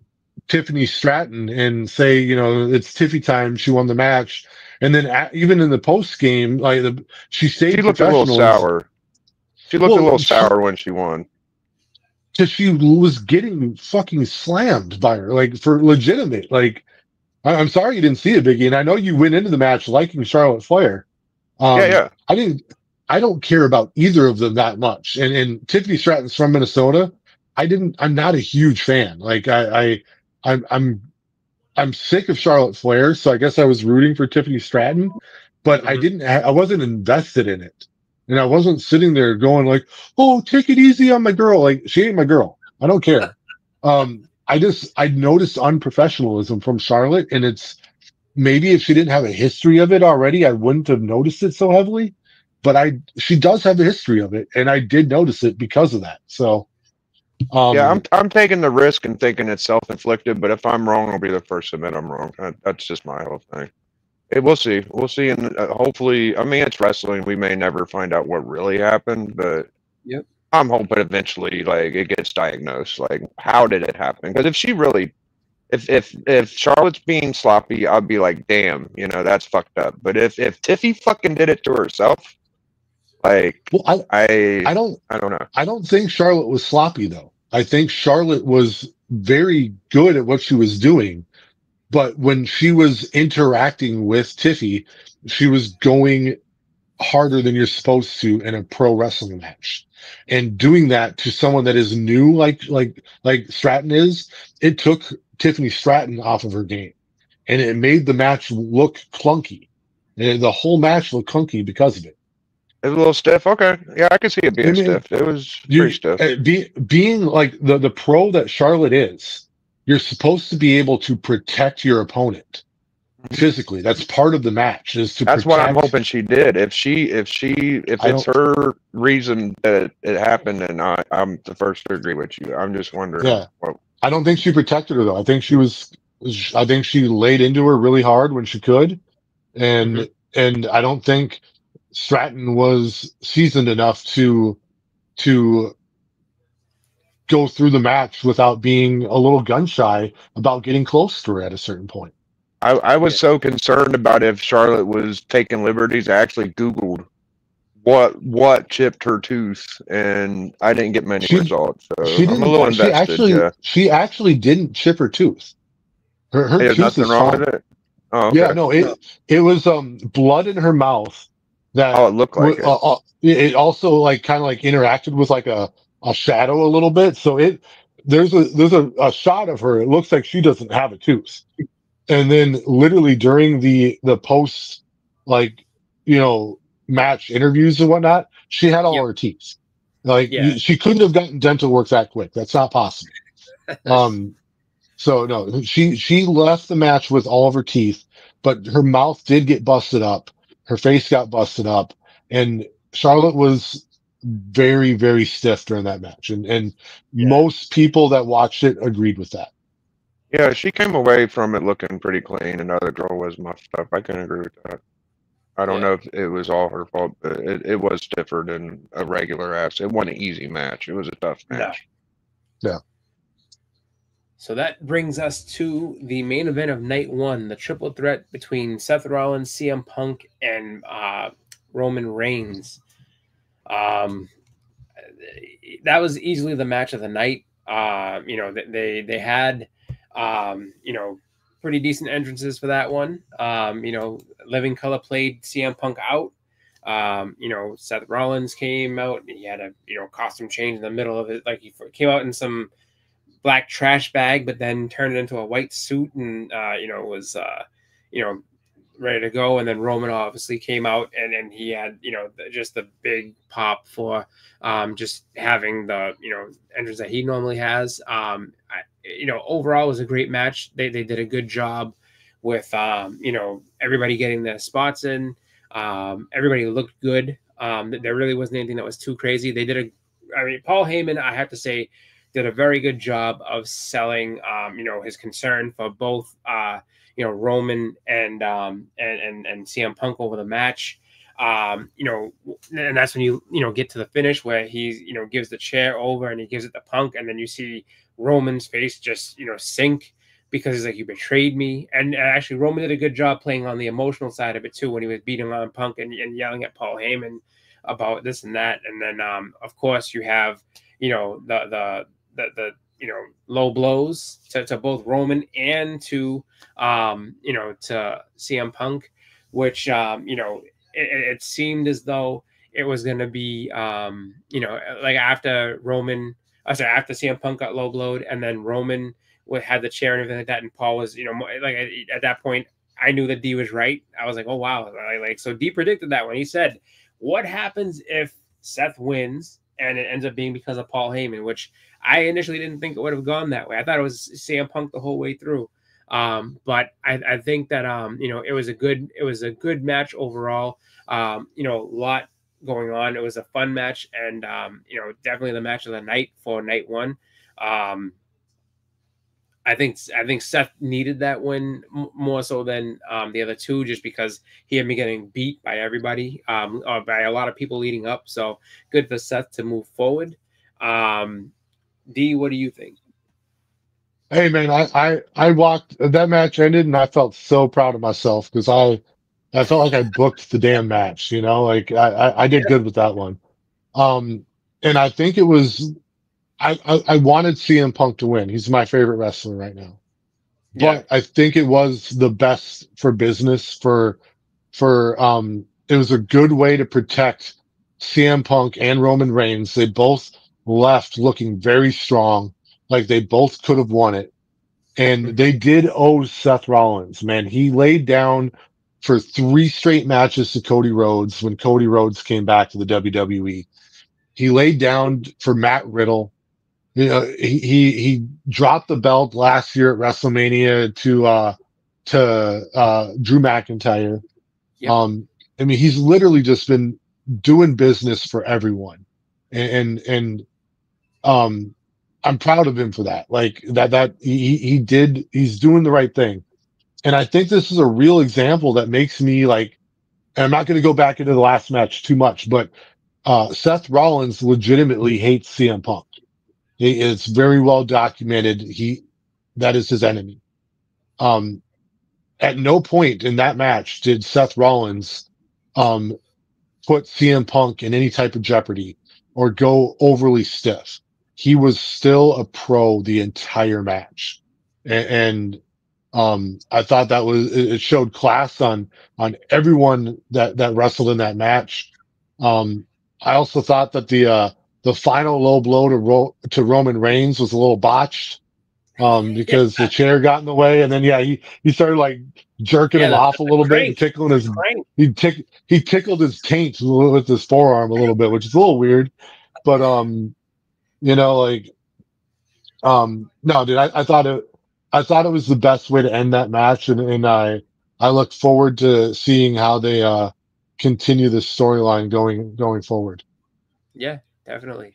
Tiffany Stratton and say, you know, it's Tiffy time. She won the match. And then even in the post game, like she stayed. She looked a little sour. She looked a little sour when she won. Because she was getting fucking slammed by her, like, for legitimate. Like, I'm sorry you didn't see it, Biggie, and I know you went into the match liking Charlotte Flair. Yeah. I don't care about either of them that much. And Tiffany Stratton's from Minnesota. I'm not a huge fan. Like, I'm sick of Charlotte Flair, so I guess I was rooting for Tiffany Stratton, but I wasn't invested in it. And I wasn't sitting there going like, oh, take it easy on my girl. Like, she ain't my girl. I don't care. I noticed unprofessionalism from Charlotte, and it's maybe if she didn't have a history of it already, I wouldn't have noticed it so heavily, but she does have a history of it. And I did notice it because of that. So, yeah, I'm taking the risk and thinking it's self-inflicted, but if I'm wrong, I'll be the first to admit I'm wrong. That's just my whole thing. We'll see. We'll see. And hopefully, I mean, it's wrestling. We may never find out what really happened, but I'm hoping eventually, like, it gets diagnosed. Like, how did it happen? Because if she really, if Charlotte's being sloppy, I'd be like, damn, you know, that's fucked up. But if Tiffy fucking did it to herself, like, well, I don't know. I don't think Charlotte was sloppy though. I think Charlotte was very good at what she was doing. But when she was interacting with Tiffy, she was going harder than you're supposed to in a pro wrestling match. And doing that to someone that is new, like Stratton is, it took Tiffany Stratton off of her game. And it made the match look clunky. And the whole match looked clunky because of it. It was a little stiff. Okay. Yeah, I could see it being stiff. It was pretty stiff. Being like the pro that Charlotte is, you're supposed to be able to protect your opponent physically. That's part of the match. That's what I'm hoping she did. If it's her reason that it happened, and I'm the first to agree with you. I'm just wondering. Yeah. I don't think she protected her though. I think she laid into her really hard when she could, and I don't think Stratton was seasoned enough to go through the match without being a little gun shy about getting close to her at a certain point. I was so concerned about if Charlotte was taking liberties. I actually Googled what chipped her tooth, and I didn't get many results. So I'm a little invested. She actually didn't chip her tooth. Her tooth nothing is wrong fine. with it. Oh, okay. Yeah, no, it was blood in her mouth. It looked like it. It also like kind of like interacted with like a shadow a little bit. So there's a shot of her. It looks like she doesn't have a tooth. And then literally during the post, like, you know, match interviews and whatnot, she had all her teeth. Like, she couldn't have gotten dental work that quick. That's not possible. So no, she left the match with all of her teeth, but her mouth did get busted up. Her face got busted up, and Charlotte was very, very stiff during that match. And most people that watched it agreed with that. Yeah, she came away from it looking pretty clean. Another girl was muffed up. I can agree with that. I don't know if it was all her fault, but it was stiffer than a regular ass. It wasn't an easy match. It was a tough match. Yeah. So that brings us to the main event of night one, the triple threat between Seth Rollins, CM Punk, and Roman Reigns. That was easily the match of the night. You know, they had you know, pretty decent entrances for that one. You know, Living Color played CM Punk out. You know, Seth Rollins came out. He had a, you know, costume change in the middle of it. Like, he came out in some black trash bag, but then turned it into a white suit and, you know, was, you know, ready to go. And then Roman obviously came out and he had, you know, just the big pop for just having the, you know, entrance that he normally has. You know, overall it was a great match. They did a good job with, you know, everybody getting their spots in. Everybody looked good. There really wasn't anything that was too crazy. They did I mean, Paul Heyman, I have to say, did a very good job of selling, you know, his concern for both, Roman and CM Punk over the match. And that's when you get to the finish where he gives the chair over and he gives it to Punk, and then you see Roman's face just sink because he's like, you betrayed me. And actually Roman did a good job playing on the emotional side of it too, when he was beating on Punk and yelling at Paul Heyman about this and that. And then of course you have the low blows to both Roman and to to CM Punk, which it seemed as though it was going to be like after after CM Punk got low blowed and then Roman had the chair and everything like that, and Paul was like at that point I knew that D was right. I was like, oh wow, so D predicted that when he said, what happens if Seth wins and it ends up being because of Paul Heyman, which I initially didn't think it would have gone that way. I thought it was CM Punk the whole way through. But I think that it was a good match overall. A lot going on. It was a fun match, and definitely the match of the night for night one. I think Seth needed that win more so than the other two, just because he had been getting beat by everybody, or by a lot of people leading up. So good for Seth to move forward. D, what do you think? Hey man, I walked, that match ended and I felt so proud of myself because I felt like I booked the damn match, like I did good with that one. And I think it was, I wanted CM Punk to win. He's my favorite wrestler right now. But I think it was the best for business it was a good way to protect CM Punk and Roman Reigns. They both left looking very strong, like they both could have won it. And they did owe Seth Rollins, man. He laid down for 3 straight matches to Cody Rhodes when Cody Rhodes came back to the WWE. He laid down for Matt Riddle. He dropped the belt last year at WrestleMania to Drew McIntyre. Yep. He's literally just been doing business for everyone. And I'm proud of him for that. Like he's doing the right thing. And I think this is a real example that makes me like, and I'm not going to go back into the last match too much, but Seth Rollins legitimately hates CM Punk. It's very well documented. That is his enemy. At no point in that match did Seth Rollins put CM Punk in any type of jeopardy or go overly stiff. He was still a pro the entire match. And I thought it showed class on everyone that wrestled in that match. I also thought that the final low blow to Roman Reigns was a little botched, because the chair got in the way, and then he started like jerking him off a little bit and tickling his he tickled his taint with his forearm a little bit, which is a little weird, but no, dude, I thought it was the best way to end that match, and I look forward to seeing how they continue this storyline going forward. Yeah, definitely.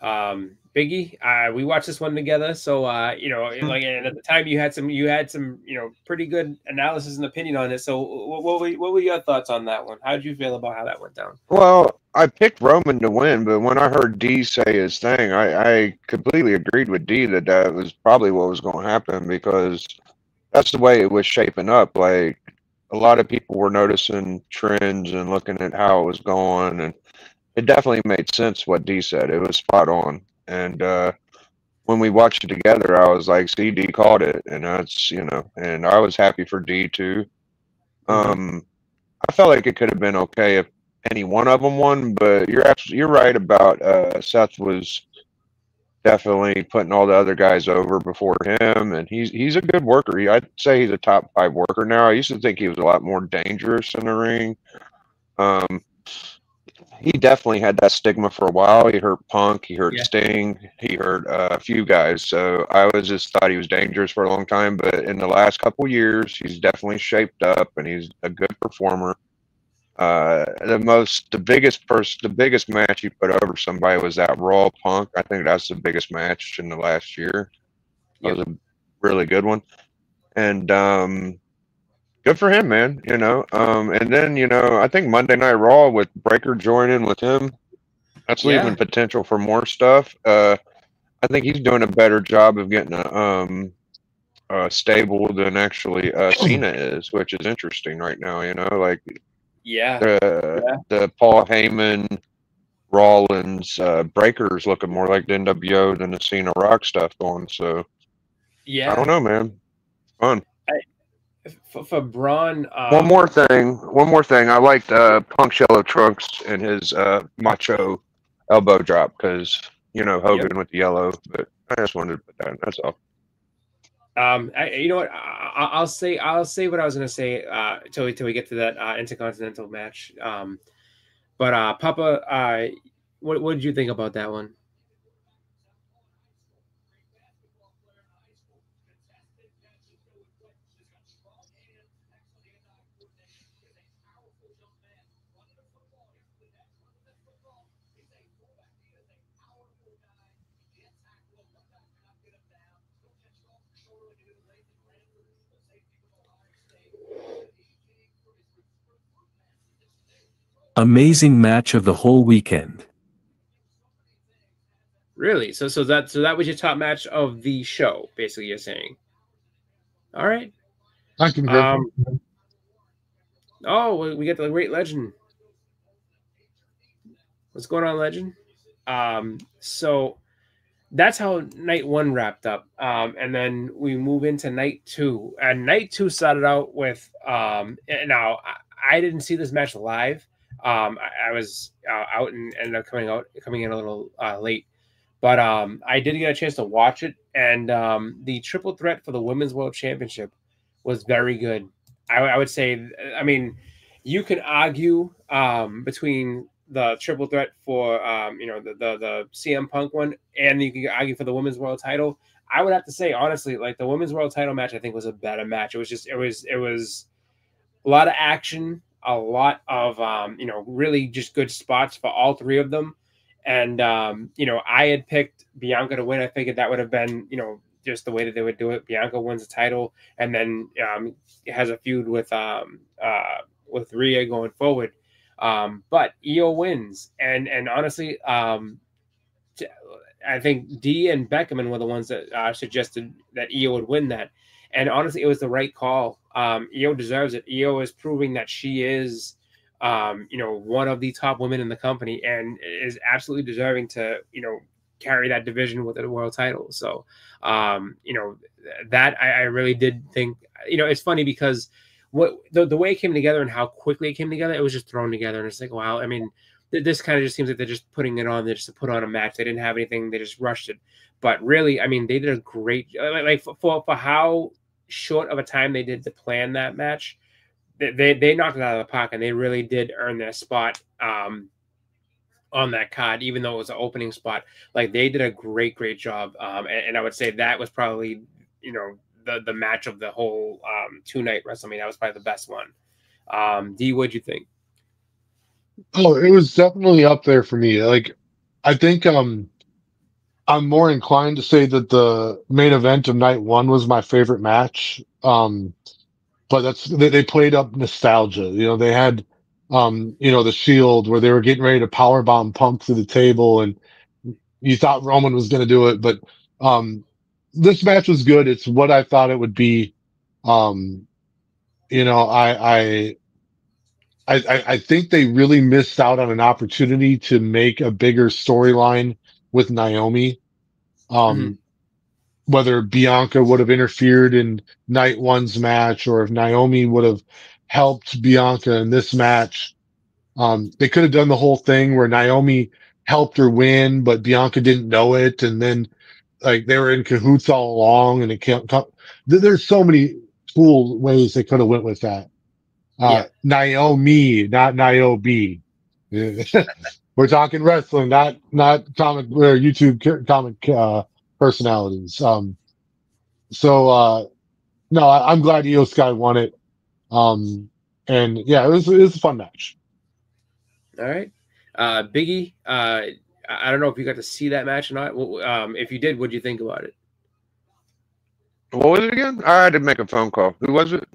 Biggie, we watched this one together, so like, and at the time you had some pretty good analysis and opinion on it. So what were your thoughts on that one? How did you feel about how that went down? Well, I picked Roman to win, but when I heard D say his thing, I completely agreed with D that was probably what was going to happen, because that's the way it was shaping up. Like, a lot of people were noticing trends and looking at how it was going, and it definitely made sense what D said. It was spot on. And when we watched it together, I was like, see, D called it. And that's, and I was happy for D too. I felt like it could have been okay if any one of them won, but you're right about Seth was definitely putting all the other guys over before him, and he's a good worker. I'd say he's a top 5 worker now. I used to think he was a lot more dangerous in the ring. He definitely had that stigma for a while. He hurt Punk, he hurt Sting, he hurt a few guys. So I just thought he was dangerous for a long time. But in the last couple years, he's definitely shaped up, and he's a good performer. The biggest match he put over somebody was that Raw Punk. I think that's the biggest match in the last year. That was a really good one. And good for him, man. You know, and then I think Monday Night Raw with Breaker joining with him, that's leaving potential for more stuff. I think he's doing a better job of getting a stable than actually Cena is, which is interesting right now. Like the Paul Heyman, Rollins, Breaker's looking more like the NWO than the Cena Rock stuff going. So I don't know, man. Fun. For Braun, one more thing. I liked Punk's yellow trunks and his macho elbow drop because Hogan with the yellow. But I just wanted to put that in. That's all. You know what? I'll say what I was gonna say till we get to that Intercontinental match. But Papa, what did you think about that one? Amazing match of the whole weekend. Really? So that was your top match of the show, basically. You're saying. All right. I concur. Oh, we got the Great Legend. What's going on, Legend? So that's how night one wrapped up. And then we move into night two. And night two started out with now I didn't see this match live. I was out and ended up coming in a little late. But I did get a chance to watch it, and the triple threat for the Women's World Championship was very good. I would say, I mean, you can argue between the triple threat for the CM Punk one, and you can argue for the Women's World title. I would have to say, honestly, like the Women's World title match, I think was a better match. It was a lot of action, a lot of really just good spots for all three of them. And, I had picked Bianca to win. I figured that would have been, just the way that they would do it. Bianca wins the title and then has a feud with Rhea going forward. But Io wins. And honestly, I think Dee and Beckerman were the ones that suggested that Io would win that. And honestly, it was the right call. Io deserves it. Io is proving that she is one of the top women in the company and is absolutely deserving to, carry that division with the world title. So, that I really did think, it's funny because what the way it came together and how quickly it came together, it was just thrown together. And it's like, wow, I mean, this kind of just seems like they're just putting it on. They're just to put on a match. They didn't have anything. They just rushed it. But really, I mean, they did a great, like for how short of a time they did to plan that match. They knocked it out of the park, and they really did earn their spot on that card, even though it was an opening spot. Like they did a great job, and I would say that was probably the match of the whole 2-night WrestleMania. That was probably the best one. D, what'd you think? Oh, it was definitely up there for me. Like, I think I'm more inclined to say that the main event of night one was my favorite match. But they played up nostalgia. They had, the Shield where they were getting ready to powerbomb Punk through the table, and you thought Roman was going to do it. But this match was good. It's what I thought it would be. I think they really missed out on an opportunity to make a bigger storyline with Naomi. Whether Bianca would have interfered in night one's match or if Naomi would have helped Bianca in this match. They could have done the whole thing where Naomi helped her win, but Bianca didn't know it. And then like they were in cahoots all along, and it can't come. There's so many cool ways they could have went with that. Naomi, not Niobe. We're talking wrestling, not comic or YouTube comic personalities. No, I'm glad Io Sky won it. And yeah, it was a fun match. All right. Biggie, I don't know if you got to see that match or not. If you did, what'd you think about it? What was it again? I had to make a phone call. Who was it?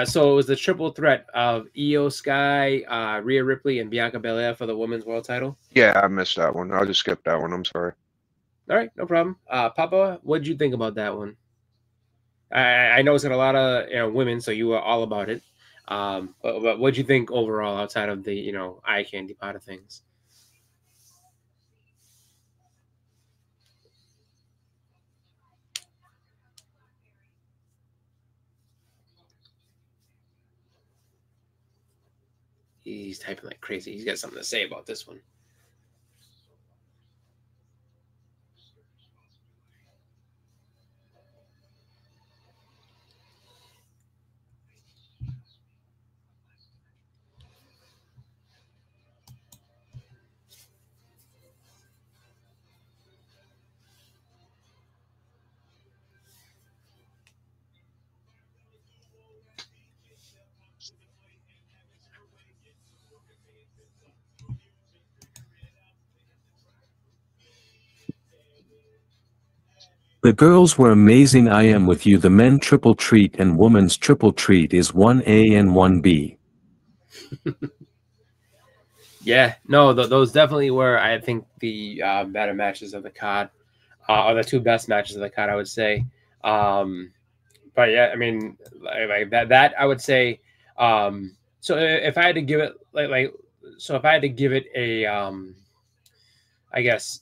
So it was the triple threat of Io Sky, Rhea Ripley, and Bianca Belair for the women's world title. Yeah, I missed that one. I'll just skip that one. I'm sorry. All right, no problem. Papa, what did you think about that one? I know it's got a lot of women, so you were all about it. But what did you think overall outside of the eye candy part of things? He's typing like crazy. He's got something to say about this one. The girls were amazing. I am with you. The men triple treat and women's triple treat is 1A and 1B. Yeah, no, those definitely were, I think, the better matches of the card, or the two best matches of the card, I would say. But yeah, I mean, like that I would say. So if I had to give it if I had to give it a, I guess,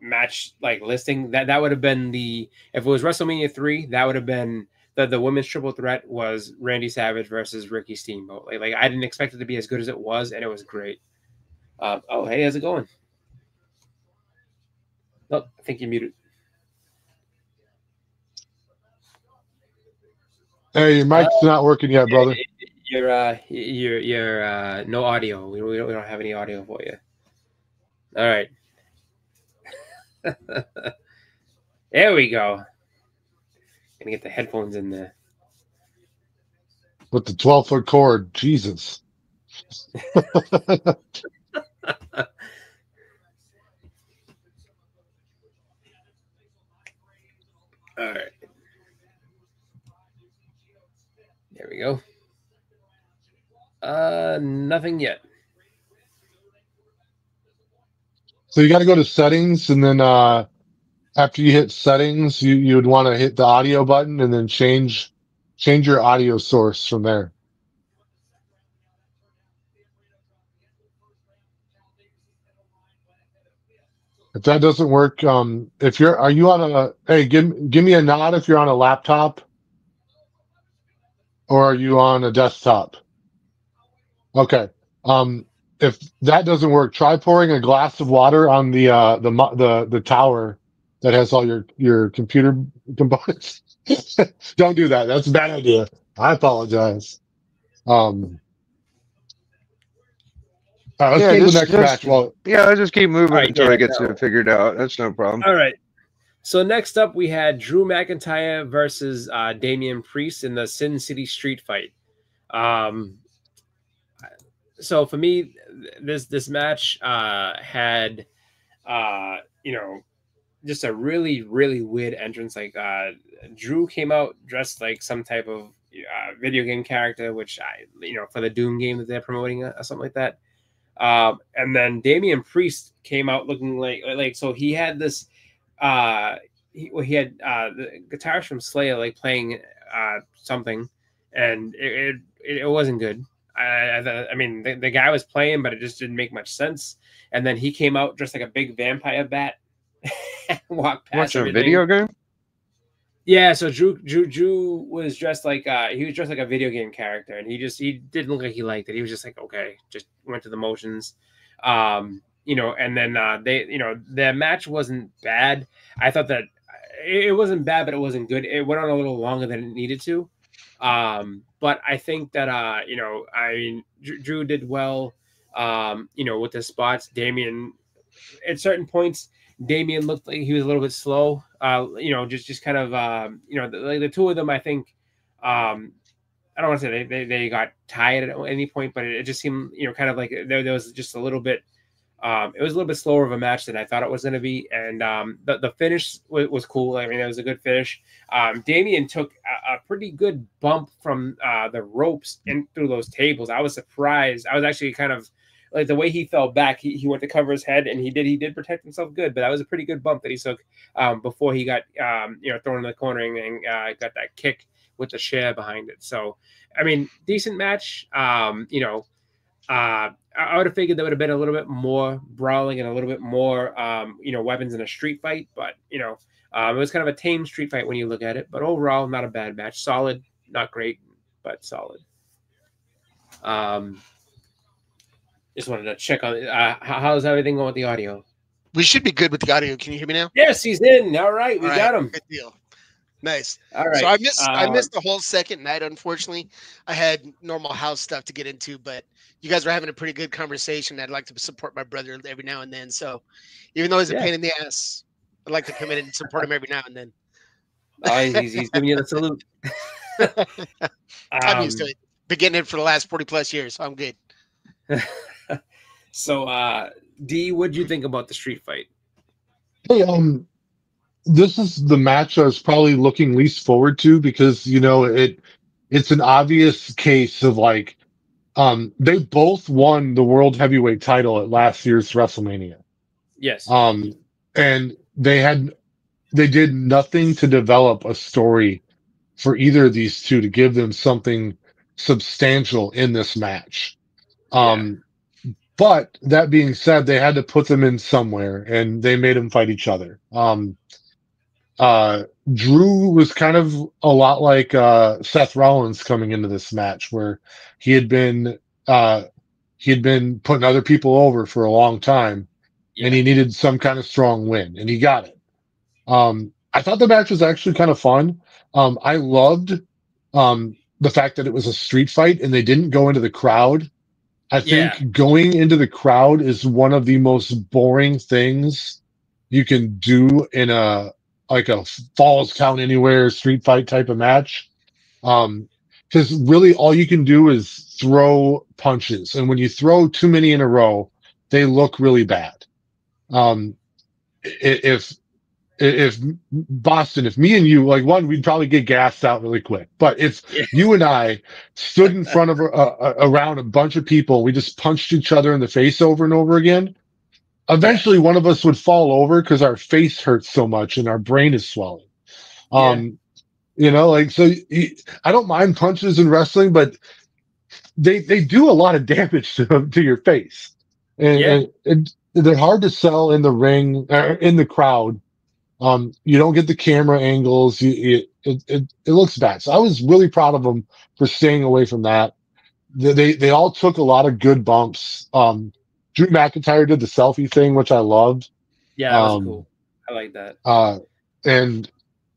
match listing, that would have been if it was WrestleMania 3, that would have been the women's triple threat was Randy Savage versus Ricky Steamboat. Like I didn't expect it to be as good as it was, and it was great. Oh, hey, how's it going? Oh, I think you're muted. Hey, your mic's not working yet, brother. You're no audio. We don't have any audio for you. All right. There we go. Gonna get the headphones in there. With the 12-foot cord. Jesus. All right. There we go. Nothing yet. So you got to go to settings, and then after you hit settings, you would want to hit the audio button and then change your audio source from there. If that doesn't work, are you on hey, give me a nod if you're on a laptop, or are you on a desktop? Okay. If that doesn't work, try pouring a glass of water on the tower that has all your computer components. Don't do that. That's a bad idea. I apologize. Let's go to the next match. Let's just keep moving until it gets it figured out. That's no problem. All right. So next up, we had Drew McIntyre versus Damian Priest in the Sin City Street Fight. So for me, this match had just a really, really weird entrance. Like Drew came out dressed like some type of video game character, which for the Doom game that they're promoting or something like that. And then Damian Priest came out looking like so he had this he had the guitarist from Slayer playing something, and it wasn't good. I mean the guy was playing, but it just didn't make much sense. And then he came out dressed like a big vampire bat, walked past everything. A video game. Yeah, so Drew was dressed like a video game character, and he didn't look like he liked it. He was just like, okay, just went through the motions, and then their match wasn't bad. I thought that it wasn't bad, but it wasn't good. It went on a little longer than it needed to, but I think that Drew did well, with the spots. Damian, at certain points, Damian looked like he was a little bit slow. Just kind of, the two of them, I think, I don't want to say they got tired at any point, but it just seemed, kind of like there was just a little bit, It was a little bit slower of a match than I thought it was going to be, and the finish was cool. I mean, it was a good finish. Damian took a pretty good bump from the ropes in through those tables. I was surprised. I was actually kind of like the way he fell back. He went to cover his head, and he did protect himself good. But that was a pretty good bump that he took before he got thrown in the corner and got that kick with the chair behind it. So, I mean, decent match. I would have figured there would have been a little bit more brawling and a little bit more, weapons in a street fight. But, it was kind of a tame street fight when you look at it. But overall, not a bad match. Solid, not great, but solid. Just wanted to check on how's everything going with the audio? We should be good with the audio. Can you hear me now? Yes, he's in. All right, we got him. Good deal. Nice. All right. So I missed the whole second night, unfortunately. I had normal house stuff to get into, but you guys were having a pretty good conversation. I'd like to support my brother every now and then. So even though he's a pain in the ass, I'd like to come in and support him every now and then. He's giving you the salute. I'm used to it. Been getting it for the last 40 plus years, so I'm good. So D, what did you think about the street fight? Hey, this is the match I was probably looking least forward to because it's an obvious case of like they both won the world heavyweight title at last year's WrestleMania. Yes. And they did nothing to develop a story for either of these two to give them something substantial in this match. But that being said, they had to put them in somewhere and they made them fight each other. Drew was kind of a lot like Seth Rollins coming into this match, where he had been putting other people over for a long time, and he needed some kind of strong win, and he got it. I thought the match was actually kind of fun. I loved the fact that it was a street fight and they didn't go into the crowd. I think going into the crowd is one of the most boring things you can do in a Falls Count Anywhere street fight type of match. Because really all you can do is throw punches. And when you throw too many in a row, they look really bad. If Boston, if me and you, we'd probably get gassed out really quick. But if you and I stood in front of around a bunch of people, we just punched each other in the face over and over again, eventually one of us would fall over because our face hurts so much and our brain is swelling. I don't mind punches in wrestling, but they do a lot of damage to your face. And they're hard to sell in the ring, in the crowd. You don't get the camera angles. It looks bad. So I was really proud of them for staying away from that. They all took a lot of good bumps. Drew McIntyre did the selfie thing, which I loved. Yeah, that was cool. I like that. And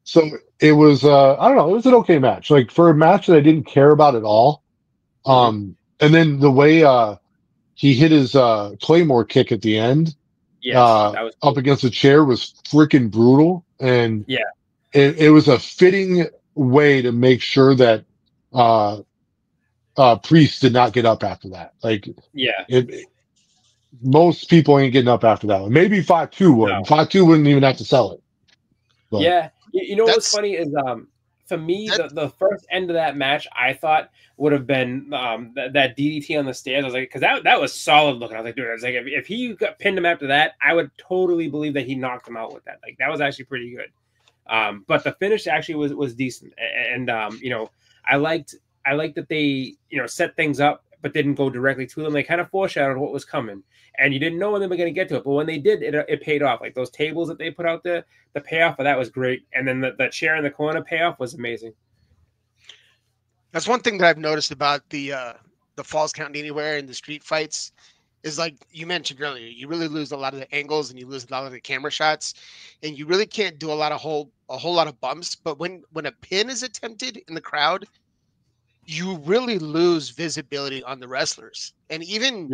so it was, I don't know, it was an okay match. Like for a match that I didn't care about at all. And then the way he hit his Claymore kick at the end, that was cool. up against the chair was freaking brutal. And it was a fitting way to make sure that Priest did not get up after that. Most people ain't getting up after that one. Maybe Fatu would. No. Fatu wouldn't even have to sell it. But. Yeah. What's funny is for me, the first end of that match, I thought would have been that DDT on the stairs. I was like, because that was solid looking. I was like, dude, if he got pinned him after that, I would totally believe that he knocked him out with that. Like that was actually pretty good. But the finish actually was decent, and I liked that they set things up but didn't go directly to them. They kind of foreshadowed what was coming, and you didn't know when they were going to get to it. But when they did, it paid off. Like those tables that they put out there, the payoff of that was great, and then the chair in the corner payoff was amazing. That's one thing that I've noticed about the Falls Count Anywhere and the street fights is, like you mentioned earlier, you really lose a lot of the angles and you lose a lot of the camera shots, and you really can't do a whole lot of bumps. But when a pin is attempted in the crowd, you really lose visibility on the wrestlers. And even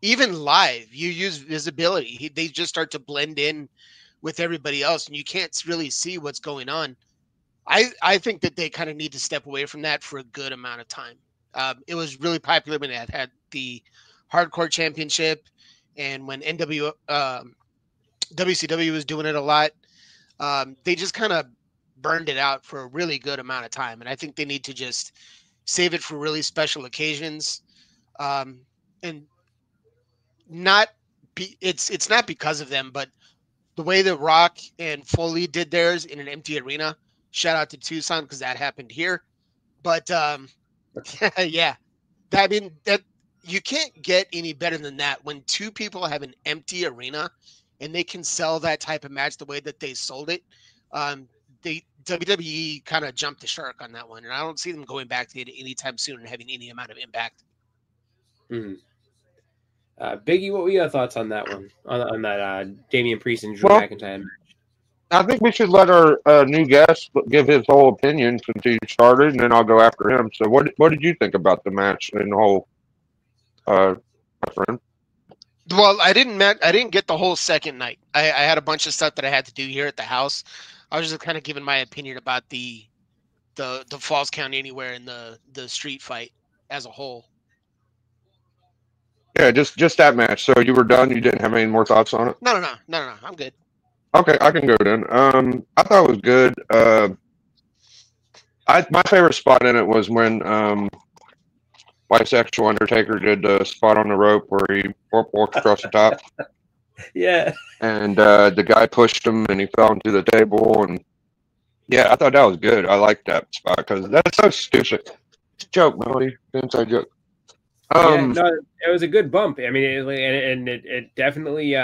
live, you use visibility. They just start to blend in with everybody else, and you can't really see what's going on. I think that they kind of need to step away from that for a good amount of time. It was really popular when it had the Hardcore Championship, and when WCW was doing it a lot, they just kind of burned it out for a really good amount of time. And I think they need to just save it for really special occasions. And not be, it's not because of them, but the way that Rock and Foley did theirs in an empty arena, shout out to Tucson, because that happened here. But yeah, I mean, that you can't get any better than that when two people have an empty arena and they can sell that type of match the way that they sold it. WWE kind of jumped the shark on that one, and I don't see them going back to it anytime soon and having any amount of impact. Biggie, what were your thoughts on that one? On that Damian Priest and Drew McIntyre match? I think we should let our new guest give his whole opinion since he started, and then I'll go after him. So, what did you think about the match and the whole, my friend? Well, I didn't get the whole second night. I had a bunch of stuff that I had to do here at the house. I was just kind of giving my opinion about the Falls Count Anywhere and the street fight as a whole. Yeah, just that match. So you were done. You didn't have any more thoughts on it? No. I'm good. Okay, I can go then. I thought it was good. My favorite spot in it was when Bisexual Undertaker did the spot on the rope where he walked across the top. Yeah. And the guy pushed him and he fell into the table. And yeah, I thought that was good. I liked that spot because that's so stupid. It's a joke, Melody. Inside joke. No, it was a good bump. I mean, it definitely,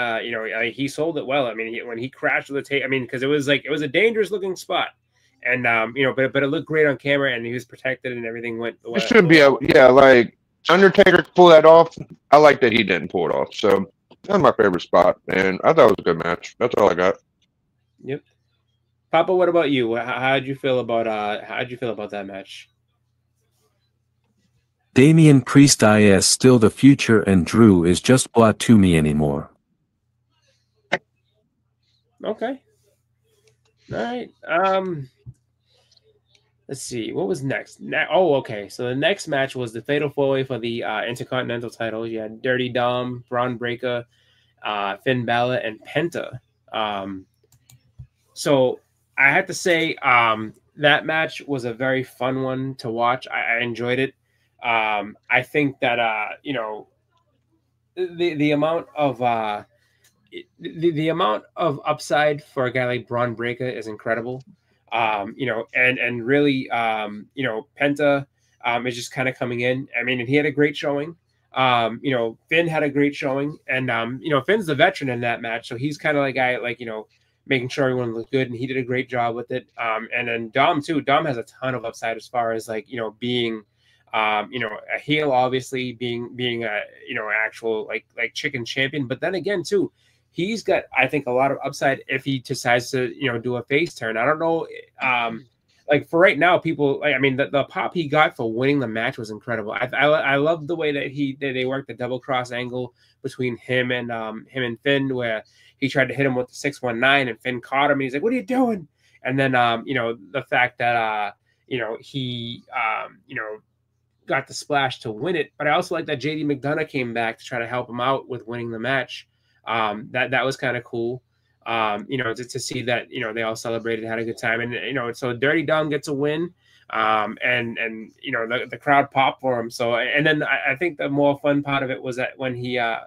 he sold it well. I mean, when he crashed with the tape, I mean, because it was a dangerous looking spot, and but it looked great on camera, and he was protected, and everything went. It should be like Undertaker could pull that off. I like that he didn't pull it off. So that's my favorite spot, and I thought it was a good match. That's all I got. Yep. Papa, what about you? How'd you feel about that match? Damian Priest is still the future and Drew is just blah to me anymore. Okay. All right. Let's see. What was next? Okay. So the next match was the Fatal 4-Way for the Intercontinental title. You had Dirty Dom, Braun Breaker, Finn Balor, and Penta. So I have to say that match was a very fun one to watch. I enjoyed it. I think that the amount of the amount of upside for a guy like Braun Breaker is incredible. And really Penta is just kind of coming in. I mean, and he had a great showing. Finn had a great showing, and Finn's the veteran in that match, so he's kind of like guy making sure everyone looked good, and he did a great job with it. And then Dom too. Dom has a ton of upside as far as being a heel, obviously being a actual like chicken champion, but then again too, he's got, I think, a lot of upside if he decides to do a face turn. I don't know, like for right now, people the pop he got for winning the match was incredible. I love the way that they worked the double cross angle between him and Finn, where he tried to hit him with the 619 and Finn caught him and he's like, "What are you doing?" And then the fact that he got the splash to win it. But I also like that JD McDonough came back to try to help him out with winning the match. That was kind of cool. To see that they all celebrated, had a good time, and so Dirty Dom gets a win, and the crowd popped for him. So and then I think the more fun part of it was that when he I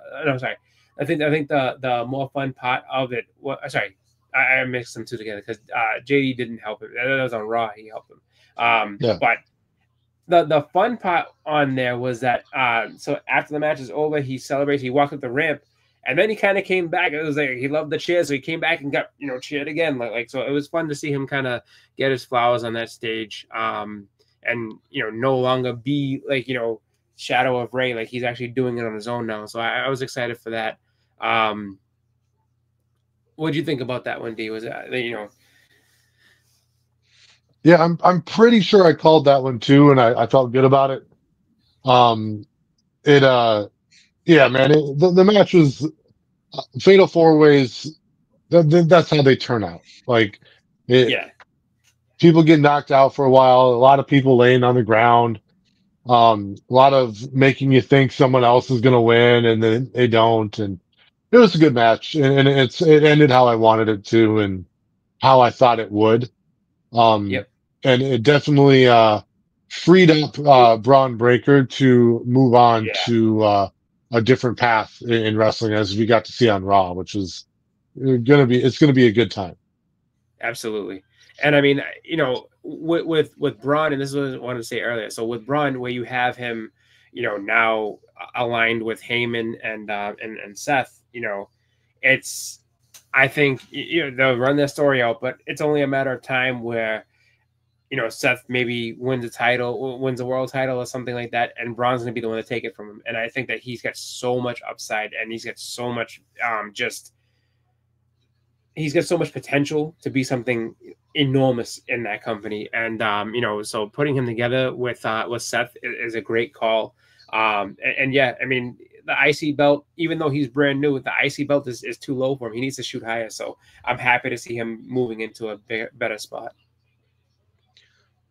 think the more fun part of it I mixed them two together because JD didn't help him. That was on Raw. He helped him. But the fun part on there was that so after the match is over, he celebrates. He walked up the ramp, and then he kind of came back. It was like he loved the cheer, so he came back and got cheered again. So it was fun to see him kind of get his flowers on that stage, and no longer be Shadow of Rey. Like he's actually doing it on his own now. So I was excited for that. What did you think about that one, D? Was it Yeah, I'm pretty sure I called that one too, and I felt good about it. Yeah, man, the match was Fatal 4-Ways. That's how they turn out. People get knocked out for a while. A lot of people laying on the ground. A lot of making you think someone else is going to win, and then they don't. And it was a good match, and it ended how I wanted it to, and how I thought it would. Yep. And it definitely freed up Braun Breaker to move on to a different path in wrestling, as we got to see on Raw, which is gonna be a good time. Absolutely. And I mean, you know, with Braun, and this is what I wanted to say earlier. So with Braun, where you have him, you know, now aligned with Heyman and Seth, you know, I think, you know, they'll run their story out, but it's only a matter of time where, you know, Seth maybe wins a world title or something like that, and Braun's going to be the one to take it from him. And I think that he's got so much upside, and he's got so much he's got so much potential to be something enormous in that company. And you know, so putting him together with Seth is a great call. And yeah, I mean, the IC belt, even though he's brand new, the IC belt is too low for him. He needs to shoot higher. So I'm happy to see him moving into a better spot.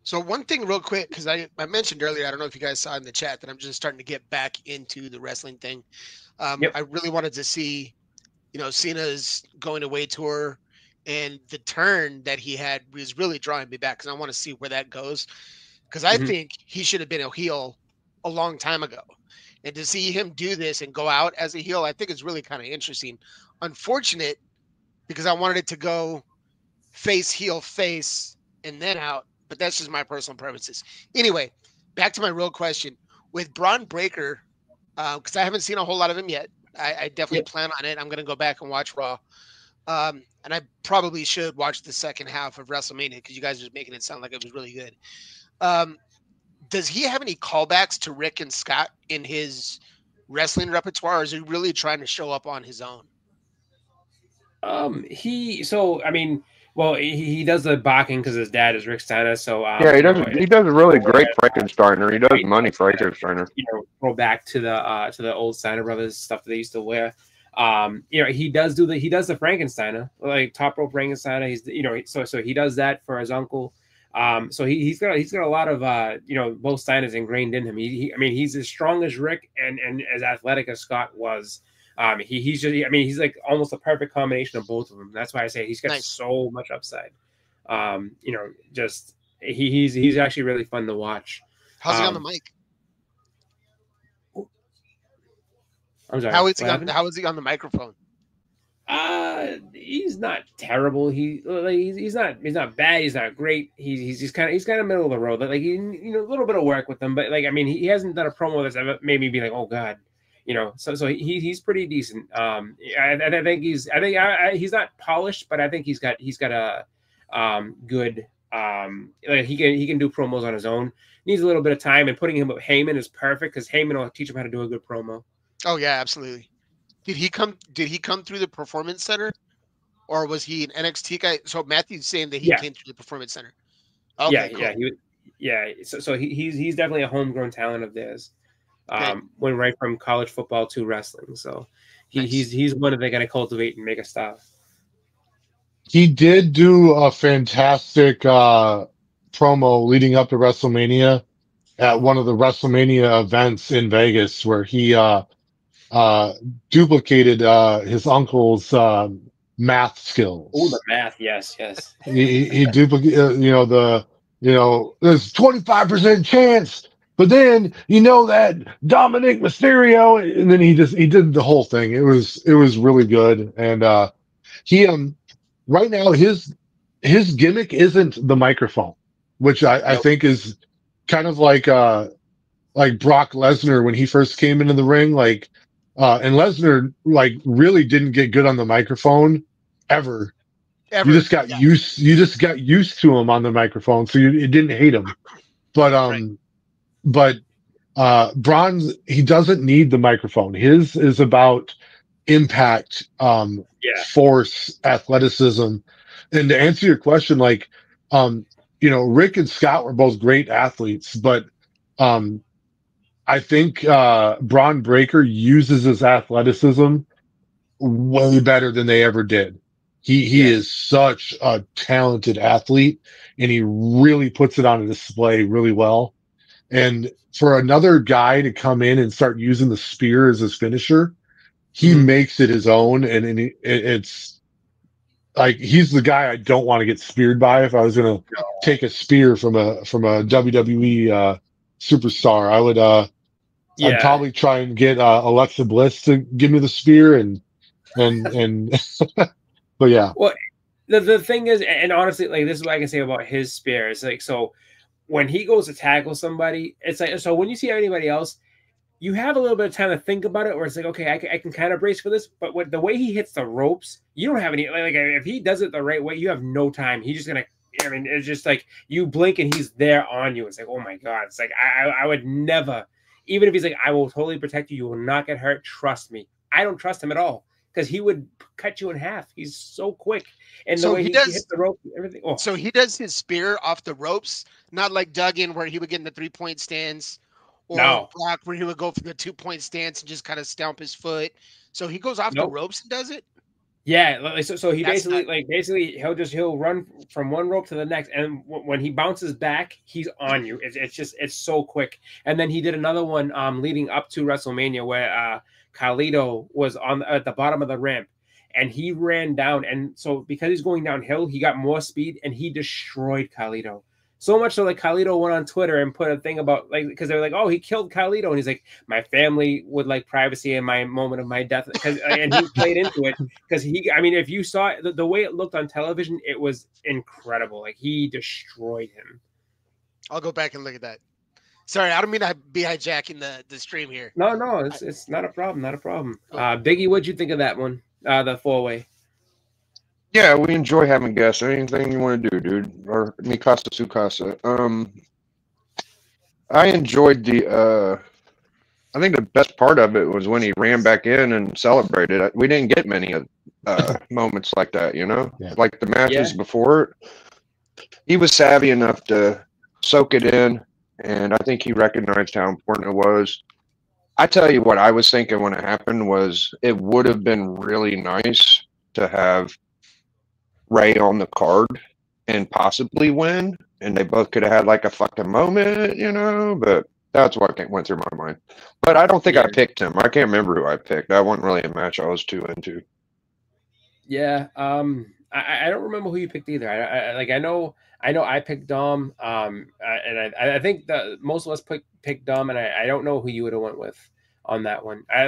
So one thing real quick, because I mentioned earlier, I don't know if you guys saw in the chat, that I'm just starting to get back into the wrestling thing. I really wanted to see, you know, Cena's going away tour, and the turn that he had was really drawing me back, because I want to see where that goes. Because I think he should have been a heel a long time ago. And to see him do this and go out as a heel, I think it's really kind of interesting. Unfortunate, because I wanted it to go face, heel, face, and then out. But that's just my personal preferences. Anyway, back to my real question. With Braun Breaker, because I haven't seen a whole lot of him yet. I definitely plan on it. I'm going to go back and watch Raw. And I probably should watch the second half of WrestleMania, because you guys are just making it sound like it was really good. Does he have any callbacks to Rick and Scott in his wrestling repertoire, or is he really trying to show up on his own? Well, he does the barking because his dad is Rick Steiner. So yeah, he does a really great Frankensteiner. He does money Frankensteiner. You know, go back to the old Steiner Brothers stuff that they used to wear. You know, he does the Frankensteiner, like top rope Frankensteiner. He's, you know, so he does that for his uncle. So he's got a lot of you know, both Steiners ingrained in him. I mean, he's as strong as Rick and as athletic as Scott was. He's like almost a perfect combination of both of them. That's why I say he's got so much upside. You know, just he's actually really fun to watch. How's he on the mic? I'm sorry. How is he on the microphone? He's not terrible. He's not bad. He's not great. He's kind of middle of the road. Like, you know, a little bit of work with him, but like, I mean, he hasn't done a promo that's ever made me be like, oh God. You know, so he's pretty decent. I think he's not polished, but I think he's got a good like he can do promos on his own. Needs a little bit of time, and putting him with Heyman is perfect, because Heyman will teach him how to do a good promo. Oh yeah, absolutely. Did he come through the Performance Center, or was he an NXT guy? So Matthew's saying that he came through the Performance Center. Okay, cool. So he's definitely a homegrown talent of theirs. Went right from college football to wrestling, so he's one that they're going to cultivate and make a star. He did do a fantastic promo leading up to WrestleMania at one of the WrestleMania events in Vegas, where he duplicated his uncle's math skills. Oh, the math, yes. He duplicated, there's 25% chance. But then, you know, that Dominic Mysterio, and then he did the whole thing. It was really good. And he right now his gimmick isn't the microphone, which I think is kind of like Brock Lesnar when he first came into the ring. And Lesnar really didn't get good on the microphone ever. You just got used to him on the microphone, so you didn't hate him. But Braun, he doesn't need the microphone. His is about impact, force, athleticism. And to answer your question, Rick and Scott were both great athletes, but I think Braun Breaker uses his athleticism way better than they ever did. He is such a talented athlete, and he really puts it on a display really well. And for another guy to come in and start using the spear as his finisher, he makes it his own, and it's like he's the guy I don't want to get speared by. If I was gonna take a spear from a WWE superstar, I would I'd probably try and get Alexa Bliss to give me the spear and but yeah. Well, the thing is, and honestly, like this is what I can say about his spear. It's like, so when he goes to tackle somebody, it's like, so when you see anybody else, you have a little bit of time to think about it, where it's like, okay, I can kind of brace for this, but with the way he hits the ropes, you don't have any, like if he does it the right way, you have no time. He's just gonna, I mean, it's just like you blink and he's there on you. It's like, oh my God. It's like, I would never, even if he's like, I will totally protect you, you will not get hurt, trust me. I don't trust him at all, because he would cut you in half. He's so quick. And the way he hits the rope, everything. Oh. So he does his spear off the ropes, not like Duggan where he would get in the 3-point stance, or Brock where he would go for the 2-point stance and just kind of stomp his foot. So he goes off the ropes and does it? Yeah, so he basically he'll run from one rope to the next, and when he bounces back, he's on you. It's so quick. And then he did another one leading up to WrestleMania where Carlito was at the bottom of the ramp, and he ran down, and so because he's going downhill, he got more speed and he destroyed Carlito. So much so, like, Carlito went on Twitter and put a thing about, like, because they were like, oh, he killed Carlito. And he's like, my family would like privacy in my moment of my death. And he played into it because I mean, if you saw it, the way it looked on television, it was incredible. Like, he destroyed him. I'll go back and look at that. Sorry, I don't mean to be hijacking the stream here. No, it's not a problem. Not a problem. Biggie, what'd you think of that one? The 4-way. Yeah, we enjoy having guests. Anything you want to do, dude. Or mi casa, su casa. I enjoyed I think the best part of it was when he ran back in and celebrated. We didn't get many moments like that, you know? Yeah. Like the matches before. He was savvy enough to soak it in, and I think he recognized how important it was. I tell you what I was thinking when it happened was it would have been really nice to have Ray on the card and possibly win, and they both could have had like a fucking moment, you know, but that's what went through my mind. But I don't think I picked him. I can't remember who I picked. That wasn't really a match I was too into. Yeah, I don't remember who you picked either. I know I picked Dom, and I think that most of us picked Dom, and I don't know who you would have went with on that one. I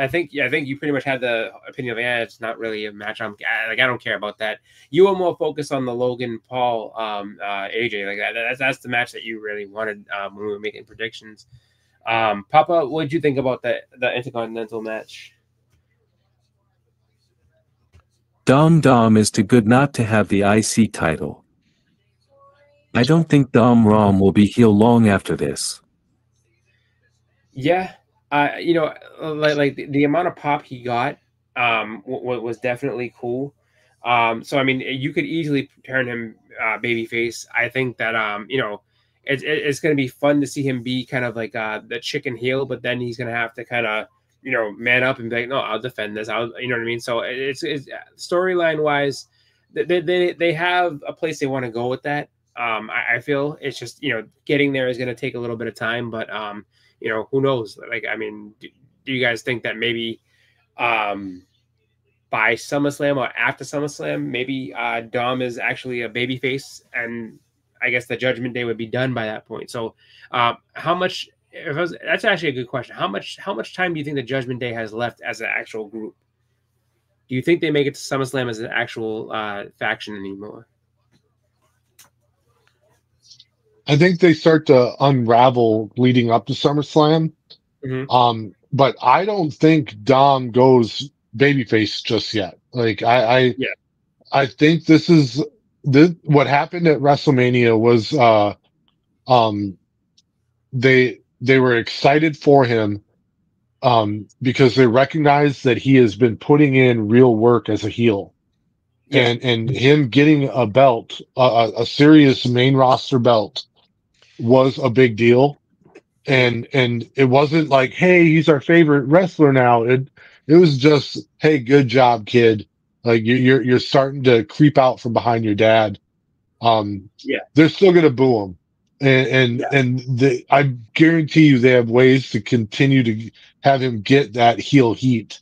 think you pretty much had the opinion of, it's not really a match. I don't care about that. You were more focused on the Logan Paul AJ, like that's the match that you really wanted when we were making predictions. Papa, what did you think about the Intercontinental match? Dom is too good not to have the IC title. I don't think Dom Rom will be heel long after this. Yeah. You know, like the amount of pop he got was definitely cool. So I mean, you could easily turn him babyface. I think that you know, it's going to be fun to see him be kind of like the chicken heel, but then he's going to have to kind of, you know, man up and be like, no, I'll defend this. You know what I mean? So it's storyline wise, they have a place they want to go with that. I feel it's just, you know, getting there is going to take a little bit of time, but you know, who knows? Like, I mean, do you guys think that maybe by SummerSlam or after SummerSlam, maybe Dom is actually a babyface, and I guess the Judgment Day would be done by that point? So how much, that's actually a good question. How much time do you think the Judgment Day has left as an actual group? Do you think they make it to SummerSlam as an actual faction anymore? I think they start to unravel leading up to SummerSlam. Mm-hmm. But I don't think Dom goes babyface just yet. Like I think this is what happened at WrestleMania was they were excited for him because they recognized that he has been putting in real work as a heel. Yeah. And him getting a belt, a serious main roster belt, was a big deal, and it wasn't like, hey, he's our favorite wrestler now. It was just, hey, good job, kid. Like you're starting to creep out from behind your dad. They're still gonna boo him, and I guarantee you they have ways to continue to have him get that heel heat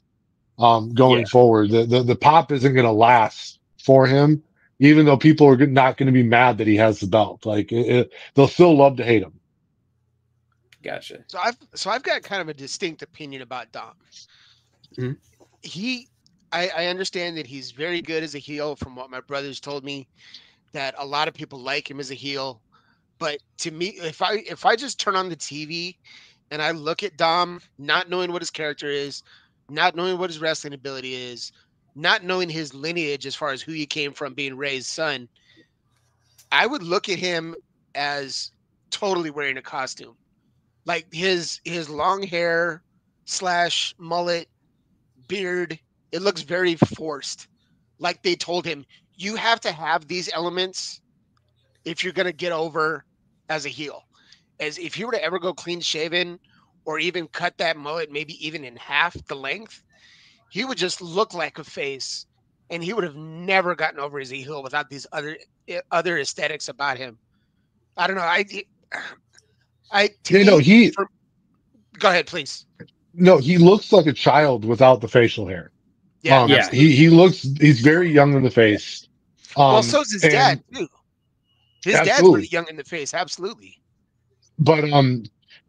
going forward. The pop isn't going to last for him, even though people are not going to be mad that he has the belt. Like they'll still love to hate him. Gotcha. So I've got kind of a distinct opinion about Dom. Mhm. I understand that he's very good as a heel from what my brothers told me, that a lot of people like him as a heel. But to me, if I just turn on the TV and I look at Dom, not knowing what his character is, not knowing what his wrestling ability is, not knowing his lineage as far as who he came from, being Ray's son, I would look at him as totally wearing a costume. Like his long hair / mullet, beard, it looks very forced. Like they told him, you have to have these elements if you're going to get over as a heel. As if you were to ever go clean shaven or even cut that mullet, maybe even in half the length, he would just look like a face, and he would have never gotten over as a heel without these other aesthetics about him. I don't know. Go ahead, please. No, he looks like a child without the facial hair. Yeah, he's very young in the face. Well, so's his dad too. His dad's really young in the face, absolutely. But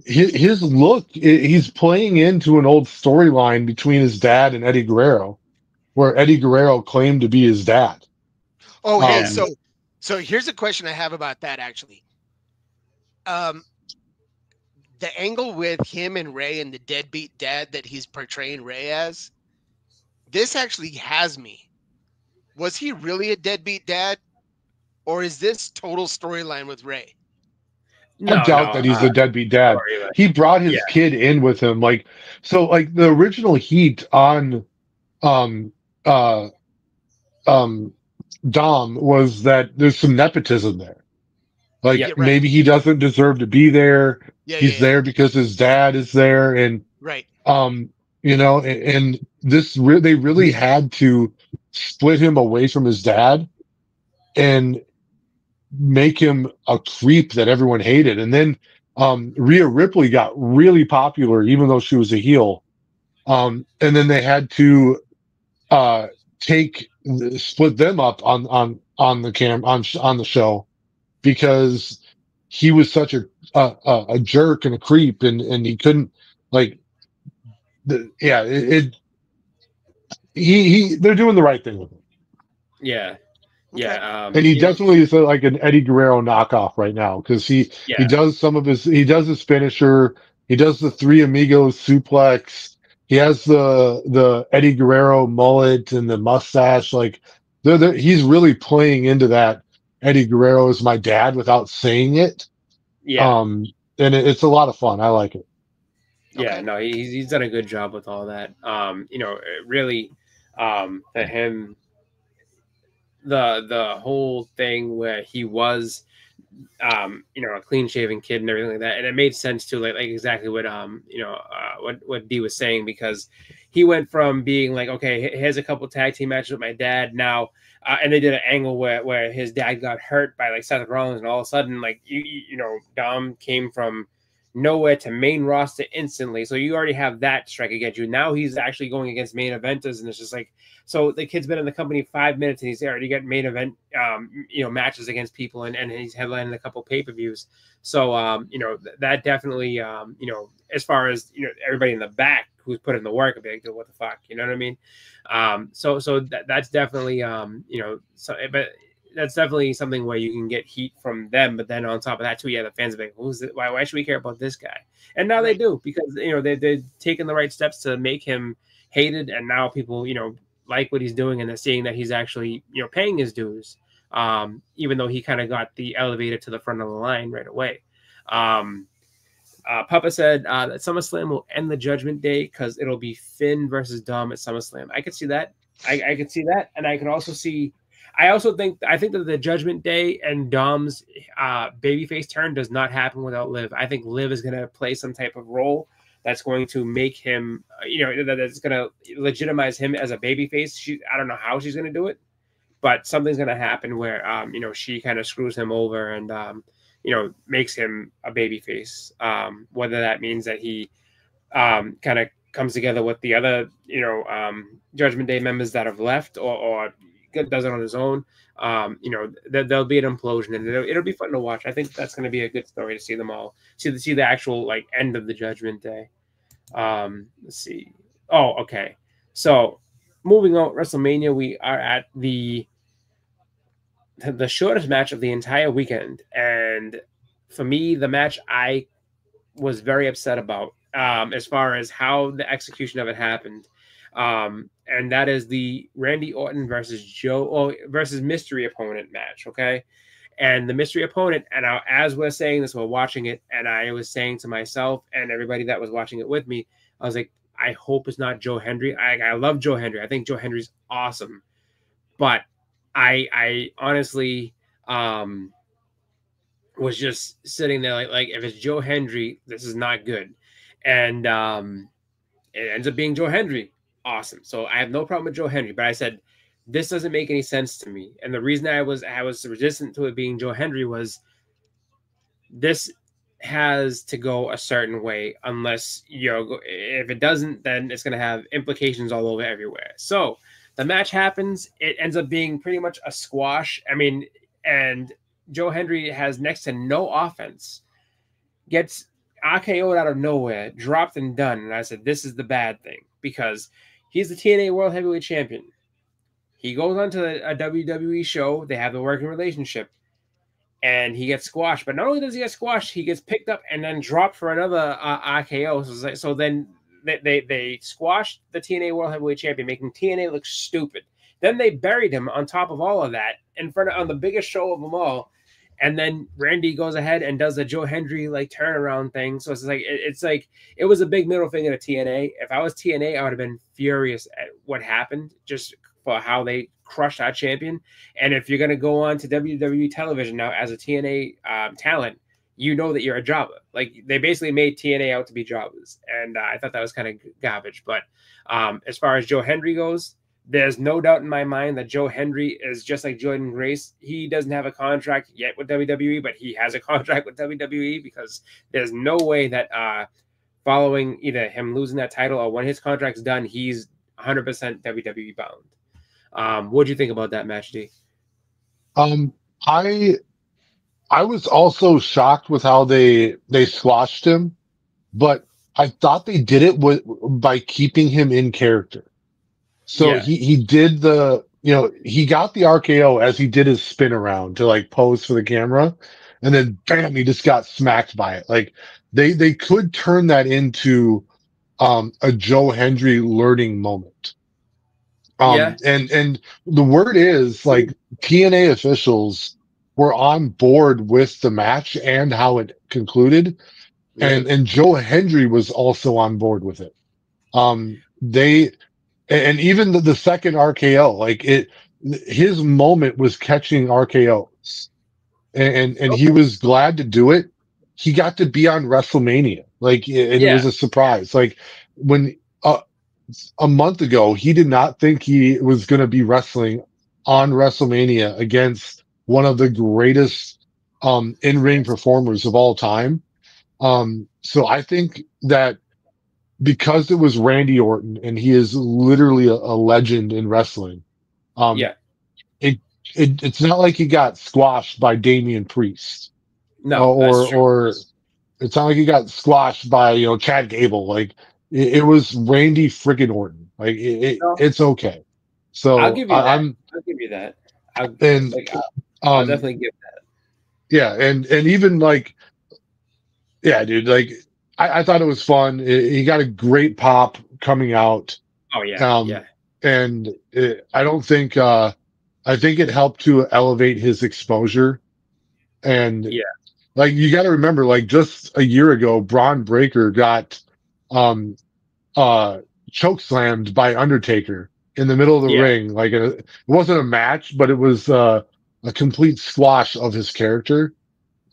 his look, he's playing into an old storyline between his dad and Eddie Guerrero, where Eddie Guerrero claimed to be his dad. Oh, hey, so here's a question I have about that actually. The angle with him and Ray and the deadbeat dad that he's portraying Ray as, this actually has me. Was he really a deadbeat dad, or is this total storyline with Ray? I doubt that he's a deadbeat dad. He brought his kid in with him. Like the original heat on Dom was that there's some nepotism there. Like maybe he doesn't deserve to be there. He's there because his dad is there, and right. You know, and they really had to split him away from his dad and make him a creep that everyone hated. And then Rhea Ripley got really popular, even though she was a heel. And then they had to split them up on the show because he was such a jerk and a creep, and he couldn't they're doing the right thing with him. Yeah. Yeah. And he definitely is like an Eddie Guerrero knockoff right now, because he does his finisher. He does the Three Amigos suplex. He has the Eddie Guerrero mullet and the mustache. Like he's really playing into that Eddie Guerrero is my dad without saying it. Yeah. And it's a lot of fun. I like it. Yeah, no, he's done a good job with all that. You know, really, that him, the whole thing where he was, you know, a clean shaven kid and everything like that, and it made sense too, like exactly what what D was saying, because he went from being like, okay, here's a couple tag team matches with my dad now, and they did an angle where his dad got hurt by like Seth Rollins, and all of a sudden, like you know, Dom came from nowhere to main roster instantly, so you already have that strike against you. Now he's actually going against main eventers, and it's just like, so the kid's been in the company 5 minutes and he's already got main event you know, matches against people, and he's headlining a couple pay-per-views. So you know, that definitely you know, as far as, you know, everybody in the back who's put in the work, a big deal, what the fuck, you know what I mean? So that's definitely you know, so, but that's definitely something where you can get heat from them. But then on top of that too, the fans are like, who's it? Why should we care about this guy? And now they do, because, you know, they're taking the right steps to make him hated, and now people, you know, like what he's doing, and they're seeing that he's actually, you know, paying his dues, even though he kind of got the elevator to the front of the line right away. Papa said that SummerSlam will end the Judgment Day because it'll be Finn versus Dom at SummerSlam. I could see that. I could see that, and I can also see. I think that the Judgment Day and Dom's babyface turn does not happen without Liv. I think Liv is going to play some type of role that's going to make him, you know, that's going to legitimize him as a babyface. I don't know how she's going to do it, but something's going to happen where, you know, she kind of screws him over and, you know, makes him a babyface. Whether that means that he kind of comes together with the other, Judgment Day members that have left, or does it on his own, there'll be an implosion, and it'll be fun to watch. I think that's going to be a good story to see them all, see the actual like end of the Judgment Day. Let's see. Oh, okay. So moving on, WrestleMania, we are at the shortest match of the entire weekend, and for me, the match I was very upset about, as far as how the execution of it happened, and that is the Randy Orton versus mystery opponent match. Okay, and the mystery opponent, and as we're saying this, we're watching it, and I was saying to myself and everybody that was watching it with me, I was like, I hope it's not Joe Hendry. I love Joe Hendry. I think Joe Hendry's awesome, but I honestly was just sitting there like if it's Joe Hendry, this is not good. And it ends up being Joe Hendry. Awesome. So I have no problem with Joe Hendry, but I said, this doesn't make any sense to me. And the reason I was resistant to it being Joe Hendry was this has to go a certain way, unless if it doesn't, then it's going to have implications all over everywhere. So the match happens. It ends up being pretty much a squash. I mean, and Joe Hendry has next to no offense, gets RKO'd out of nowhere, dropped and done. And I said, this is the bad thing, because he's the TNA World Heavyweight Champion. He goes on to a WWE show. They have the working relationship, and he gets squashed. But not only does he get squashed, he gets picked up and then dropped for another RKO. So then they squashed the TNA World Heavyweight Champion, making TNA look stupid. Then they buried him on top of all of that in front of on the biggest show of them all. And then Randy goes ahead and does a Joe Hendry like turnaround thing. So it's like it was a big middle finger to TNA. If I was TNA, I would have been furious at what happened, just for how they crushed our champion. And if you're gonna go on to WWE television now as a TNA talent, you know that you're a jobber. Like, they basically made TNA out to be jobbers, and I thought that was kind of garbage. But as far as Joe Hendry goes, there's no doubt in my mind that Joe Hendry is just like Jordan Grace. He doesn't have a contract yet with WWE, but he has a contract with WWE, because there's no way that following either him losing that title or when his contract's done, he's 100% WWE bound. What do you think about that match, D? I was also shocked with how they squashed him, but I thought they did it by keeping him in character. So Yeah. he did he got the RKO as he did his spin around to like pose for the camera, and then bam, he just got smacked by it. Like, they could turn that into a Joe Hendry learning moment. Yeah. And the word is, like, TNA officials were on board with the match and how it concluded. And Joe Hendry was also on board with it. And even the second RKO, like, his moment was catching RKOs, and he was glad to do it. He got to be on WrestleMania, like, and it was a surprise. Like, when a month ago, he did not think he was going to be wrestling on WrestleMania against one of the greatest in-ring performers of all time. So I think that because it was Randy Orton, and he is literally a legend in wrestling, it's not like he got squashed by Damian Priest. No, or it's not like he got squashed by Chad Gable. Like, it was Randy friggin' Orton. Like, it's okay. So I'll give you that. I'll give you that. I'll definitely give that. Yeah, and even like, yeah, dude, like, I thought it was fun. He got a great pop coming out. Oh yeah, and I think it helped to elevate his exposure. And like, you got to remember, like, just a year ago, Braun Breaker got chokeslammed by Undertaker in the middle of the ring. Like, it wasn't a match, but it was a complete squash of his character.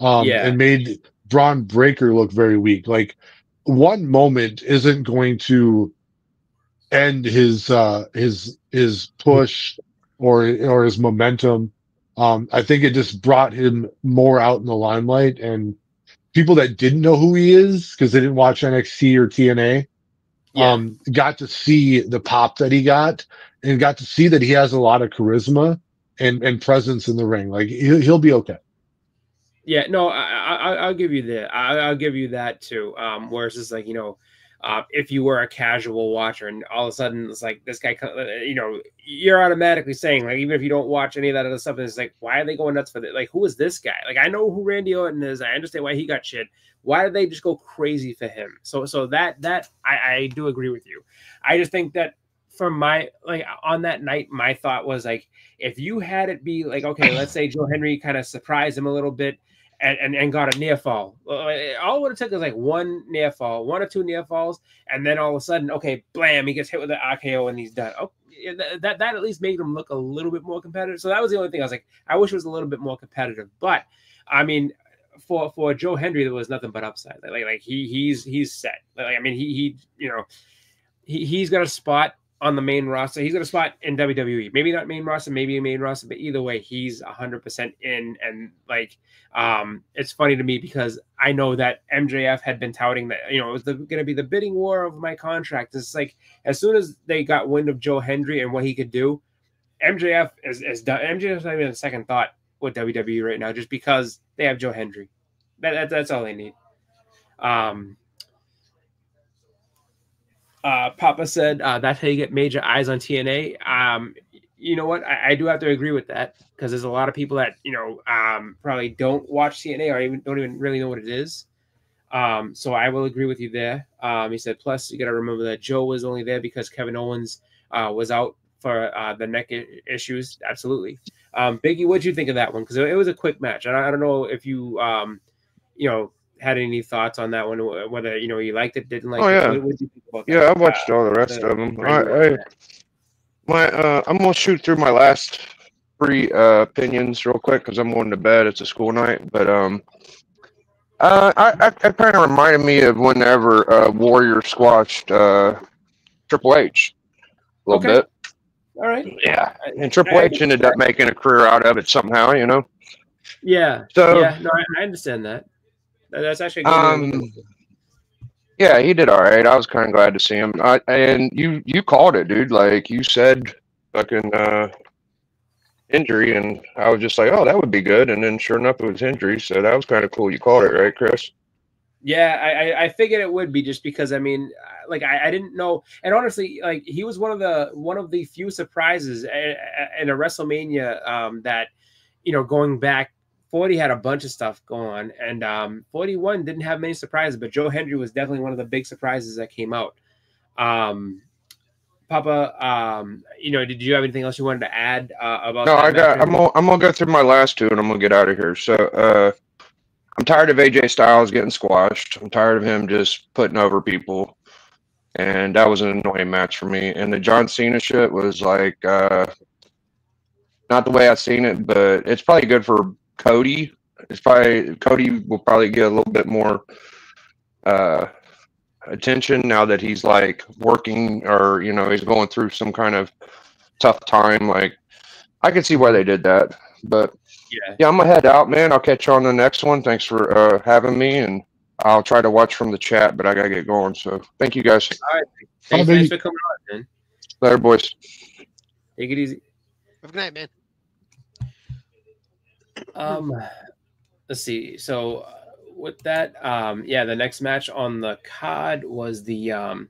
And made Braun Breaker look very weak. Like, one moment isn't going to end his push or his momentum. I think it just brought him more out in the limelight, and people that didn't know who he is because they didn't watch NXT or TNA, Yeah. got to see the pop that he got and got to see that he has a lot of charisma and presence in the ring. Like he'll be okay. Yeah, no, I'll give you that. I'll give you that too. Where it's just like, if you were a casual watcher and all of a sudden it's like this guy, you're automatically saying, like, even if you don't watch any of that other stuff, it's like, why are they going nuts for that? Like, who is this guy? Like, I know who Randy Orton is. I understand why he got shit. Why did they just go crazy for him? So that I do agree with you. I just think that from on that night, my thought was like, if you had it be like, okay, let's say Joe Henry kind of surprised him a little bit and got a near fall. All it would have took is like one near fall, one or two near falls, and then all of a sudden, okay, blam, he gets hit with the RKO and he's done. Oh, that at least made him look a little bit more competitive. So that was the only thing I was like, I wish it was a little bit more competitive. But I mean, for Joe Henry, there was nothing but upside. Like he's set. Like, I mean, he's got a spot on the main roster. He's got a spot in WWE. Maybe not main roster, maybe a main roster, but either way, he's 100% in. And like, it's funny to me because I know that MJF had been touting that, it was going to be the bidding war of my contract. It's like, as soon as they got wind of Joe Hendry and what he could do, MJF is done. MJF's not even a second thought with WWE right now, just because they have Joe Hendry. That's all they need. Papa said that's how you get major eyes on TNA. You know what? I do have to agree with that, because there's a lot of people that probably don't watch TNA or don't even really know what it is. So I will agree with you there. He said, plus you got to remember that Joe was only there because Kevin Owens was out for the neck issues. Absolutely. Biggie, what'd you think of that one? Because it was a quick match. I don't know if you had any thoughts on that one, whether you liked it, didn't like it. What did you think about that? Yeah, I watched all the rest of them. I'm gonna shoot through my last three opinions real quick because I'm going to bed. It's a school night, but I kind of reminded me of whenever Warrior squashed Triple H a little bit. All right. Yeah, and Triple H ended up making a career out of it somehow, Yeah. So yeah, no, I understand that. That's actually a good yeah, he did all right. I was kind of glad to see him. And you called it, dude. Like you said, fucking injury, and I was just like, oh, that would be good. And then sure enough, it was injury. So that was kind of cool. You called it, right, Chris? Yeah, I figured it would be, just because I didn't know, and honestly, like, he was one of the few surprises in a WrestleMania that going back. 40 had a bunch of stuff going on, and 41 didn't have many surprises, but Joe Hendry was definitely one of the big surprises that came out. Papa, did you have anything else you wanted to add about? No, I'm gonna go through my last two, and I'm gonna get out of here. So I'm tired of AJ Styles getting squashed. I'm tired of him just putting over people, and that was an annoying match for me. And the John Cena shit was like not the way I've seen it, but it's probably good for Cody. Cody will probably get a little bit more attention now that he's like working, or he's going through some kind of tough time. Like, I can see why they did that, but yeah, I'm gonna head out, man. I'll catch you on the next one. Thanks for having me, and I'll try to watch from the chat, but I gotta get going. So thank you guys. All right, thanks for coming on, man. Later, boys. Take it easy. Have a good night, man. Let's see. So with that, the next match on the card was the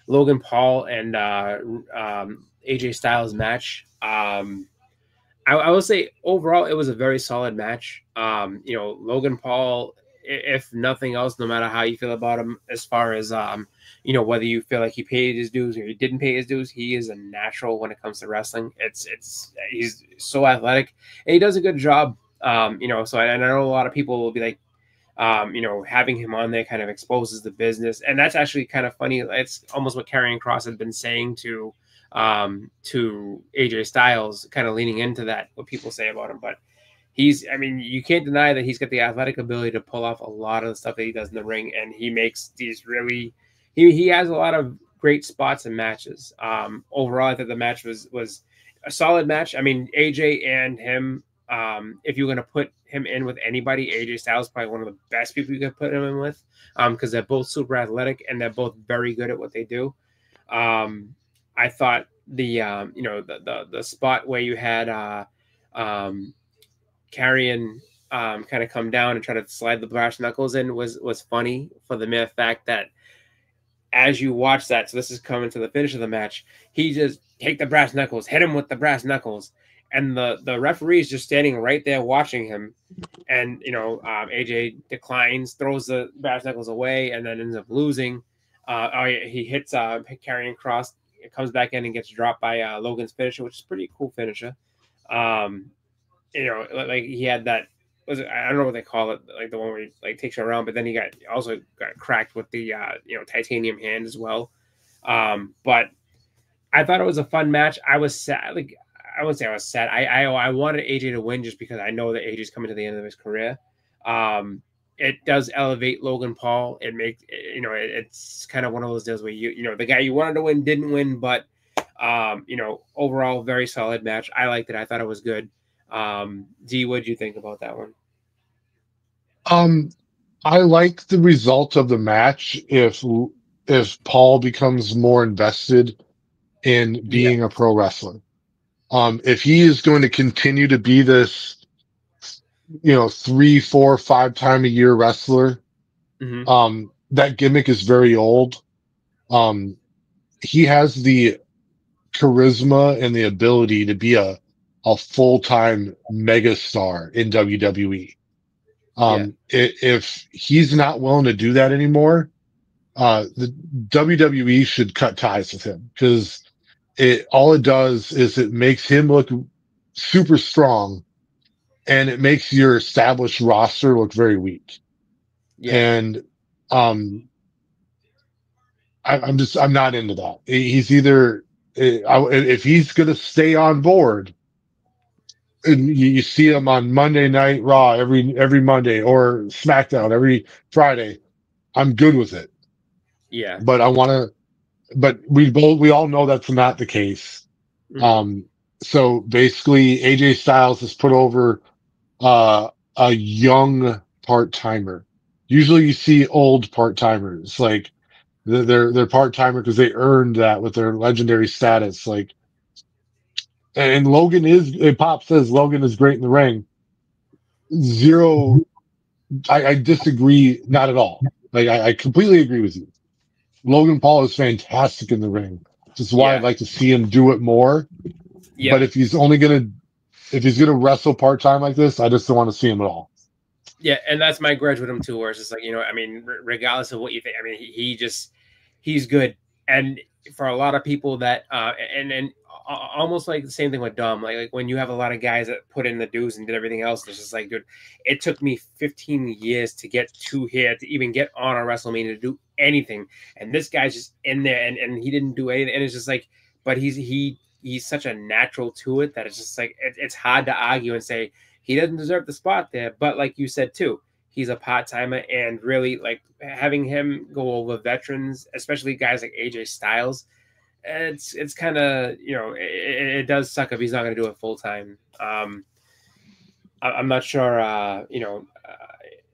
Logan Paul and AJ Styles match. I will say overall it was a very solid match. Logan Paul, if nothing else, no matter how you feel about him, as far as whether you feel like he paid his dues or he didn't pay his dues, he is a natural when it comes to wrestling. He's so athletic and he does a good job. So I know a lot of people will be like, having him on there kind of exposes the business, and that's actually kind of funny. It's almost what Karrion Kross had been saying to AJ Styles, kind of leaning into that, what people say about him. But you can't deny that he's got the athletic ability to pull off a lot of the stuff that he does in the ring, and he makes these really, he has a lot of great spots and matches. Overall, I think the match was a solid match. I mean, AJ and him, if you're going to put him in with anybody, AJ Styles is probably one of the best people you could put him in with, because they're both super athletic and they're both very good at what they do. I thought the spot where you had Karrion kind of come down and try to slide the brass knuckles in was funny, for the mere fact that as you watch that, so this is coming to the finish of the match, he just take the brass knuckles, hit him with the brass knuckles, and the referee is just standing right there watching him, and AJ declines, throws the brass knuckles away, and then ends up losing. He hits Karrion Kross. It comes back in and gets dropped by Logan's finisher, which is a pretty cool finisher. Like he had that. I don't know what they call it, like the one where he like takes you around, but then he also got cracked with the titanium hand as well. But I thought it was a fun match. I was sad. Like, I wouldn't say I was sad. I wanted AJ to win just because I know that AJ's coming to the end of his career. It does elevate Logan Paul. It makes it's kind of one of those deals where the guy you wanted to win didn't win, but overall very solid match. I liked it. I thought it was good. D, what did you think about that one? I like the result of the match if Paul becomes more invested in being a pro wrestler. If he is going to continue to be this, 3, 4, 5 time a year wrestler, that gimmick is very old. He has the charisma and the ability to be a full-time megastar in WWE. If he's not willing to do that anymore, the WWE should cut ties with him, because all it does is it makes him look super strong, and it makes your established roster look very weak. And I'm not into that. He's either if he's going to stay on board, and you see him on Monday Night Raw every Monday, or SmackDown every Friday, I'm good with it. Yeah. But but we all know that's not the case. So basically AJ Styles has put over a young part-timer. Usually you see old part-timers, like they're part-timer because they earned that with their legendary status, like. And Pop says Logan is great in the ring. Zero, I disagree, not at all. Like, I completely agree with you. Logan Paul is fantastic in the ring, which is why I'd like to see him do it more. But if he's gonna wrestle part-time like this, I just don't want to see him at all. Yeah, and that's my grudge with him too, where it's just like, regardless of what you think, he's good. And for a lot of people that, and almost like the same thing with Dom, like when you have a lot of guys that put in the dues and did everything else, it's just like, dude, it took me 15 years to get to here, to even get on a WrestleMania, to do anything. And this guy's just in there and he didn't do anything. And it's just like, but he's such a natural to it that it's just like, it's hard to argue and say he doesn't deserve the spot there. But like you said too, he's a part-timer, and really, like, having him go over veterans, especially guys like AJ Styles, it's kind of, it does suck if he's not going to do it full time. I'm not sure,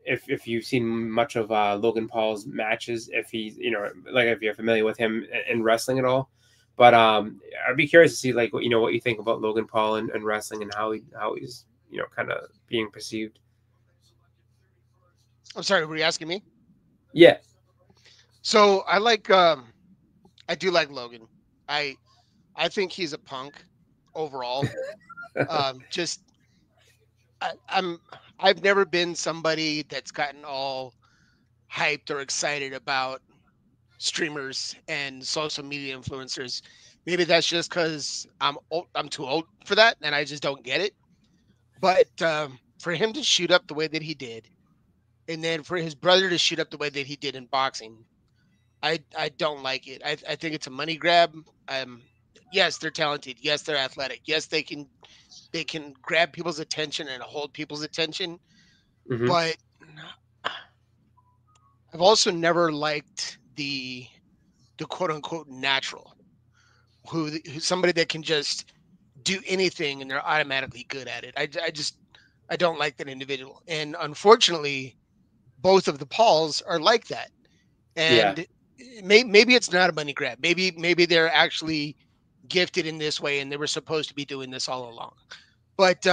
if you've seen much of Logan Paul's matches, if he's, if you're familiar with him in wrestling at all. But I'd be curious to see, like, what you think about Logan Paul and wrestling, and how he's kind of being perceived. I'm sorry, were you asking me? Yeah. So I do like Logan. I think he's a punk overall. I've never been somebody that's gotten all hyped or excited about streamers and social media influencers. Maybe that's just because I'm too old for that and I just don't get it. But for him to shoot up the way that he did, and then for his brother to shoot up the way that he did in boxing, I don't like it. I think it's a money grab. Yes, they're talented. Yes, they're athletic. Yes, they can grab people's attention and hold people's attention. But I've also never liked the quote unquote natural, who's somebody that can just do anything and they're automatically good at it. I just I don't like that individual. And unfortunately, both of the Pauls are like that. And maybe it's not a money grab. Maybe they're actually gifted in this way and they were supposed to be doing this all along. But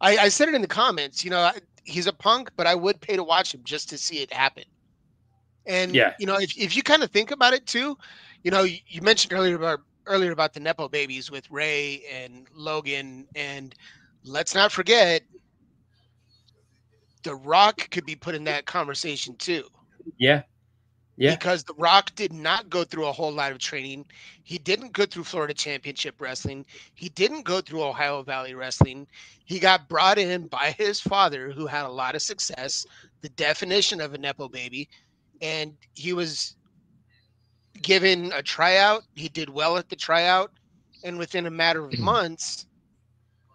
I said it in the comments, he's a punk, but I would pay to watch him just to see it happen. And, if you kind of think about it too, you mentioned earlier about the Nepo babies with Ray and Logan. And let's not forget, The Rock could be put in that conversation too. Yeah. Because The Rock did not go through a whole lot of training. He didn't go through Florida Championship Wrestling. He didn't go through Ohio Valley Wrestling. He got brought in by his father, who had a lot of success, the definition of a Nepo baby. And he was given a tryout. He did well at the tryout. And within a matter of months,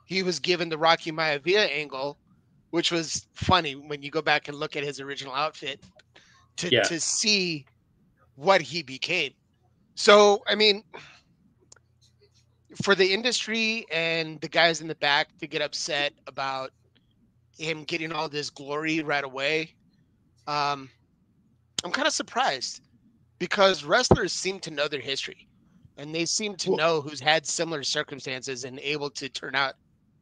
he was given the Rocky Maivia angle, which was funny when you go back and look at his original outfit to see what he became. So, I mean, for the industry and the guys in the back to get upset about him getting all this glory right away, I'm kind of surprised, because wrestlers seem to know their history and they seem to know who's had similar circumstances and able to turn out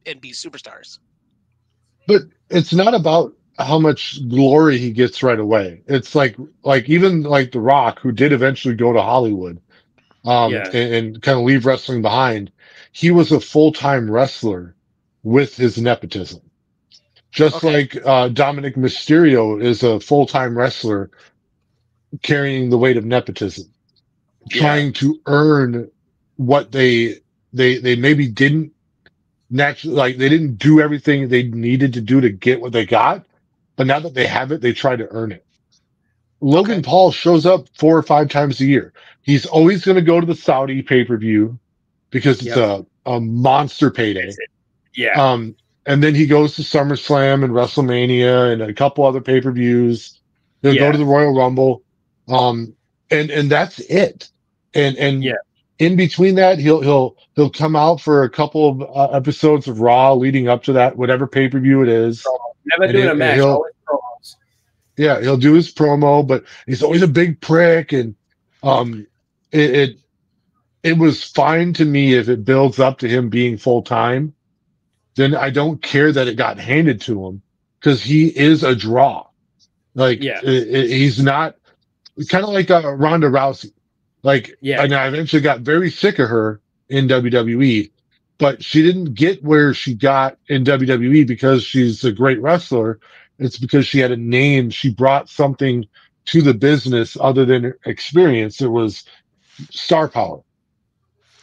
and be superstars. But it's not about how much glory he gets right away. It's like even like The Rock, who did eventually go to Hollywood, and kind of leave wrestling behind. He was a full-time wrestler with his nepotism. Just like Dominic Mysterio is a full-time wrestler carrying the weight of nepotism, trying to earn what they maybe didn't naturally, like they didn't do everything they needed to do to get what they got. But now that they have it, they try to earn it. Logan Paul shows up 4 or 5 times a year. He's always going to go to the Saudi pay-per-view because it's a monster payday. And then he goes to SummerSlam and WrestleMania and a couple other pay-per-views. He'll go to the Royal Rumble. And that's it. And in between that, he'll come out for a couple of episodes of Raw leading up to that, whatever pay-per-view it is. Never doing a match, always promos. Yeah, he'll do his promo, but he's always a big prick. And it was fine to me if it builds up to him being full-time. Then I don't care that it got handed to him, because he is a draw. Like, he's not kind of like Ronda Rousey. Like, and I eventually got very sick of her in WWE, but she didn't get where she got in WWE because she's a great wrestler. It's because she had a name. She brought something to the business other than experience. It was star power,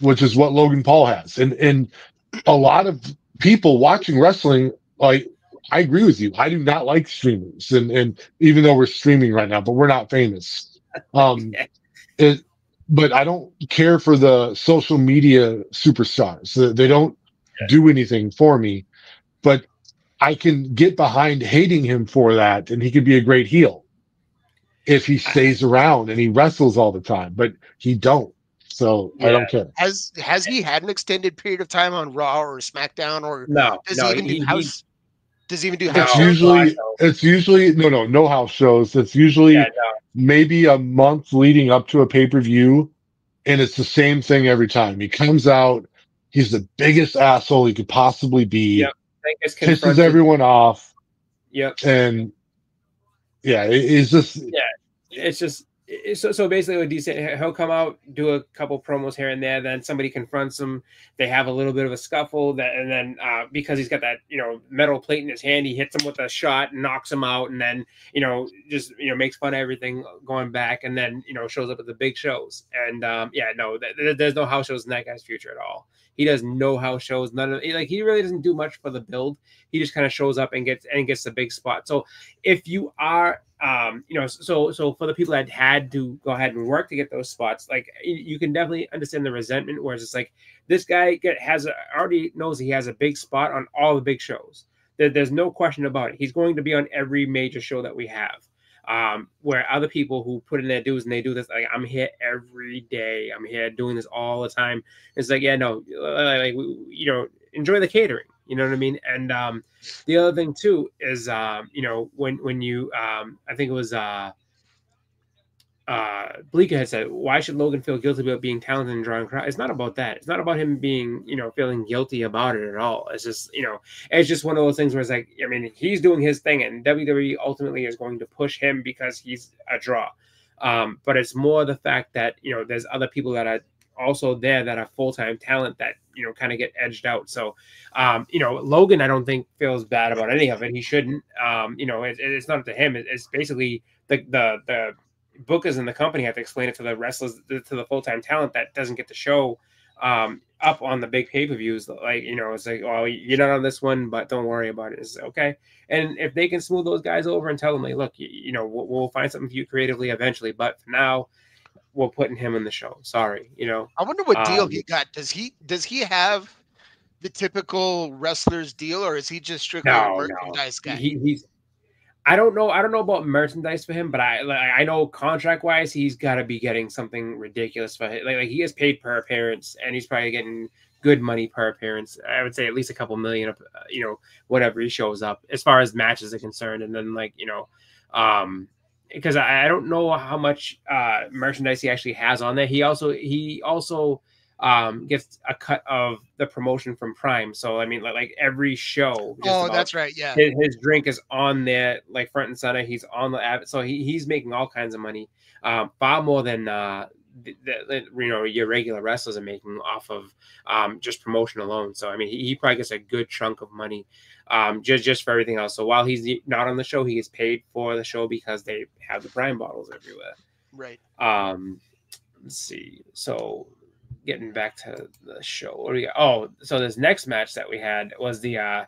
which is what Logan Paul has. And a lot of people watching wrestling, like, I agree with you. I do not like streamers. And even though we're streaming right now, but we're not famous. But I don't care for the social media superstars. They don't do anything for me, but I can get behind hating him for that. And he could be a great heel if he stays around and he wrestles all the time, but he don't. So I don't care. Has he had an extended period of time on Raw or SmackDown, or does he even do house? Does he even do house? It's usually no house shows. It's usually maybe a month leading up to a pay-per-view, and it's the same thing every time. He comes out, he's the biggest asshole he could possibly be. Pisses everyone off. And it's just it's just so basically what he's saying, he'll come out, do a couple promos here and there, then somebody confronts him, they have a little bit of a scuffle, and then because he's got that metal plate in his hand, he hits him with a shot and knocks him out, and then just makes fun of everything going back, and then shows up at the big shows. And there's no house shows in that guy's future at all. He does no house shows, none of he really doesn't do much for the build. He just kind of shows up and gets the big spot. So if you are so for the people that had to go ahead and work to get those spots, like, you can definitely understand the resentment, where it's just like, this guy already knows he has a big spot on all the big shows. There's no question about it. He's going to be on every major show that we have. Where other people who put in their dues and they do this, like, I'm here every day, I'm here doing this all the time. It's like, enjoy the catering. You know what I mean? And the other thing too is you know, when you I think it was Bleeker had said, why should Logan feel guilty about being talented and drawing crowd? It's not about that. It's not about him being, you know, feeling guilty about it at all. It's just, you know, it's just one of those things where it's like, I mean, he's doing his thing, and WWE ultimately is going to push him because he's a draw. But it's more the fact that, you know, there's other people that are also there that are full-time talent that, you know, kind of get edged out. So, you know, Logan, I don't think feels bad about any of it. He shouldn't. You know, it's not to him. It's basically the bookers in the company have to explain it to the wrestlers, to the full-time talent that doesn't get to show up on the big pay-per-views. Like, you know, it's like, oh, you're not on this one, but don't worry about it. It's okay. And if they can smooth those guys over and tell them, like, look, you know, we'll find something for you creatively eventually, but for now, we're putting him in the show. Sorry, you know. I wonder what deal he got. Does he have the typical wrestler's deal, or is he just strictly a merchandise guy? He's I don't know about merchandise for him, but I know contract wise he's got to be getting something ridiculous for him. Like he gets paid per appearance, and he's probably getting good money per appearance. I would say at least a couple million of, you know, whatever he shows up as far as matches are concerned. And then, like, you know, because I don't know how much merchandise he actually has on there. He also gets a cut of the promotion from Prime. So I mean, like every show. Oh, that's right. Yeah, his drink is on there, like front and center. He's on the app, so he's making all kinds of money, far more than you know, your regular wrestlers are making off of just promotion alone. So I mean, he probably gets a good chunk of money just for everything else. So while he's not on the show, he gets paid for the show because they have the Prime bottles everywhere. Right. Let's see. So getting back to the show, what do we got? Oh, so this next match that we had was the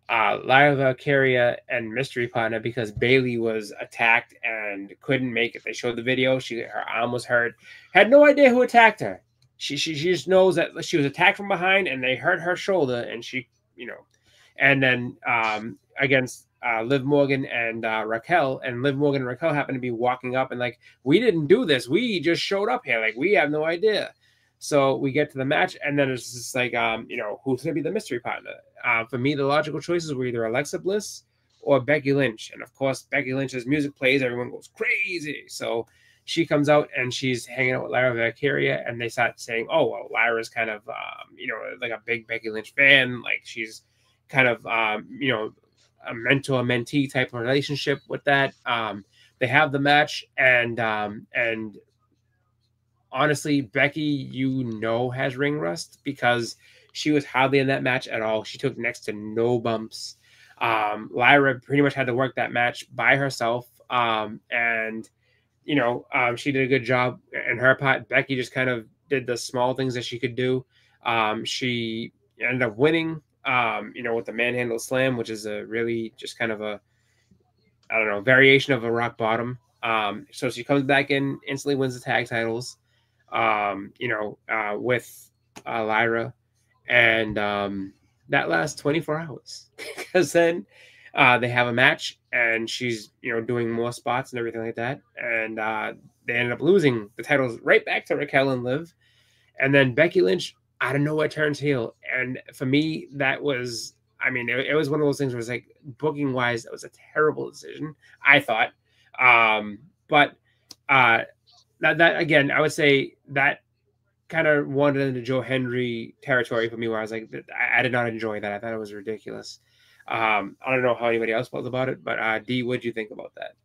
Lyra Valkyria and Mystery Partner, because Bayley was attacked and couldn't make it. They showed the video. Her arm was hurt. Had no idea who attacked her. She just knows that she was attacked from behind and they hurt her shoulder, and she, you know, and then against Liv Morgan and Raquel, and Liv Morgan and Raquel happened to be walking up and like, we didn't do this. We just showed up here. Like, we have no idea. So we get to the match, and then it's just like, you know, who's going to be the mystery partner? For me, the logical choices were either Alexa Bliss or Becky Lynch. And of course, Becky Lynch's music plays, everyone goes crazy. So she comes out and she's hanging out with Lyra Valkyria, and they start saying, oh, well, Lyra's kind of, you know, like a big Becky Lynch fan. Like, she's kind of, you know, a mentor-mentee type of relationship with that. They have the match, and honestly, Becky, you know, has ring rust because she was hardly in that match at all. She took next to no bumps. Lyra pretty much had to work that match by herself. And, you know, she did a good job in her part. Becky just kind of did the small things that she could do. She ended up winning, you know, with the manhandle slam, which is a really just kind of a, I don't know, variation of a rock bottom. So she comes back in, instantly wins the tag titles. You know, with Lyra, and that lasts 24 hours because then they have a match, and she's, you know, doing more spots and everything like that, and they ended up losing the titles right back to Raquel and Liv, and then Becky Lynch out of nowhere turns heel, and for me that was, I mean, it was one of those things where it's like, booking wise, that was a terrible decision, I thought, but that again, I would say that kind of wandered into Joe Hendry territory for me, where I was like, I did not enjoy that. I thought it was ridiculous. I don't know how anybody else felt about it, but D, what do you think about that?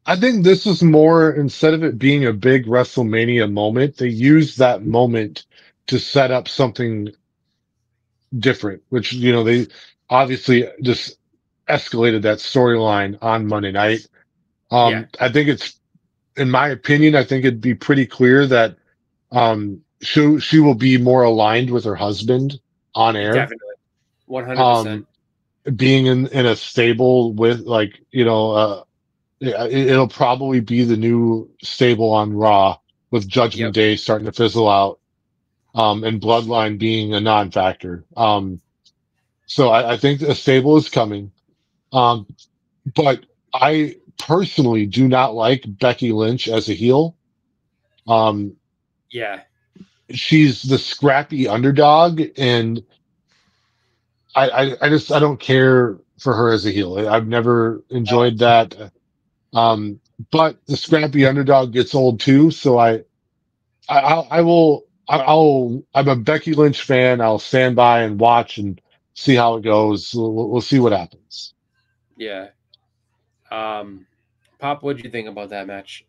I think this is more, instead of it being a big WrestleMania moment, they used that moment to set up something different, which, you know, they obviously just escalated that storyline on Monday night. I think it's, in my opinion, I think it'd be pretty clear that she will be more aligned with her husband on air. Definitely. 100%. Being in a stable with, like, you know, it'll probably be the new stable on Raw, with Judgment Day starting to fizzle out, and Bloodline being a non-factor. So I think a stable is coming. But I personally do not like Becky Lynch as a heel. Yeah. She's the scrappy underdog, and I don't care for her as a heel. I've never enjoyed that. But the scrappy underdog gets old too. So I'm a Becky Lynch fan. I'll stand by and watch and see how it goes. We'll see what happens. Yeah. Pop, what did you think about that match?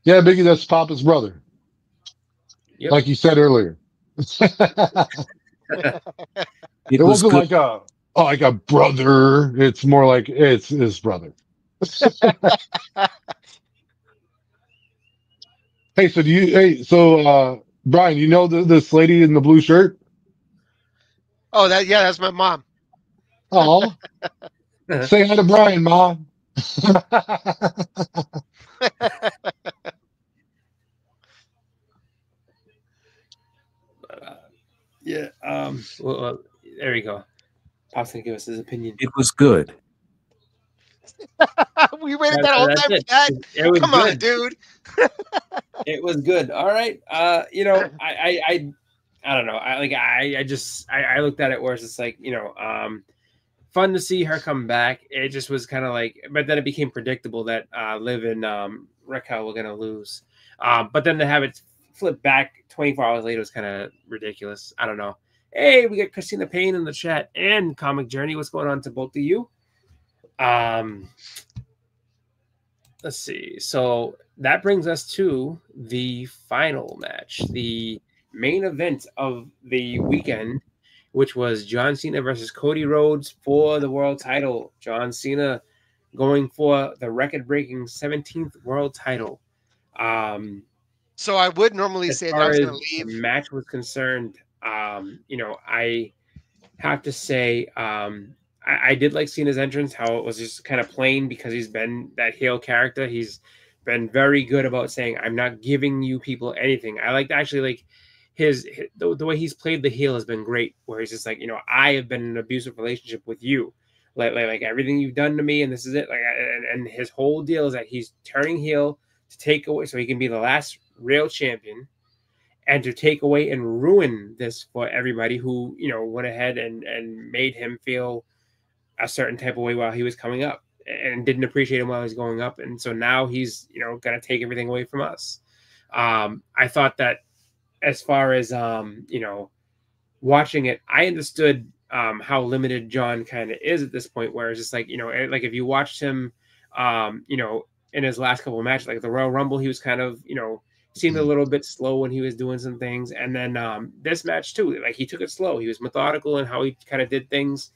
Yeah, Biggie, that's Papa's brother. Yep. Like you said earlier. It wasn't like a brother. It's more like it's his brother. So Brian, you know this lady in the blue shirt? Oh, that's my mom. Oh, say hi to Brian, Mom. Yeah. Well, there we go. Pop's gonna give us his opinion. It was good. We waited that whole time for that. Come on, dude. It was good. All right. You know, I don't know. I looked at it where it's just like, you know, fun to see her come back. It just was kind of like, but then it became predictable that Liv and Raquel were gonna lose. But then to have it flip back 24 hours later was kind of ridiculous. I don't know. Hey, we got Christina Payne in the chat and Comic Journey. What's going on to both of you? Let's see. So that brings us to the final match, the main event of the weekend, which was John Cena versus Cody Rhodes for the world title. John Cena going for the record-breaking 17th world title. So I would normally say that I was going to leave. The match was concerned, you know, I have to say, I did like Cena's entrance, how it was just kind of plain because he's been that heel character. He's been very good about saying, I'm not giving you people anything. I like actually like the way he's played the heel has been great, where he's just like, you know, I have been in an abusive relationship with you. Like everything you've done to me, and this is it. Like, and his whole deal is that he's turning heel to take away so he can be the last real champion and to take away and ruin this for everybody who, you know, went ahead and made him feel a certain type of way while he was coming up and didn't appreciate him while he was going up. And so now he's, you know, going to take everything away from us. I thought that as far as, you know, watching it, I understood how limited John kind of is at this point, where it's just like, you know, like if you watched him, you know, in his last couple of matches, like the Royal Rumble, he was kind of, you know, seemed a little bit slow when he was doing some things. And then this match too, like he took it slow. He was methodical in how he kind of did things.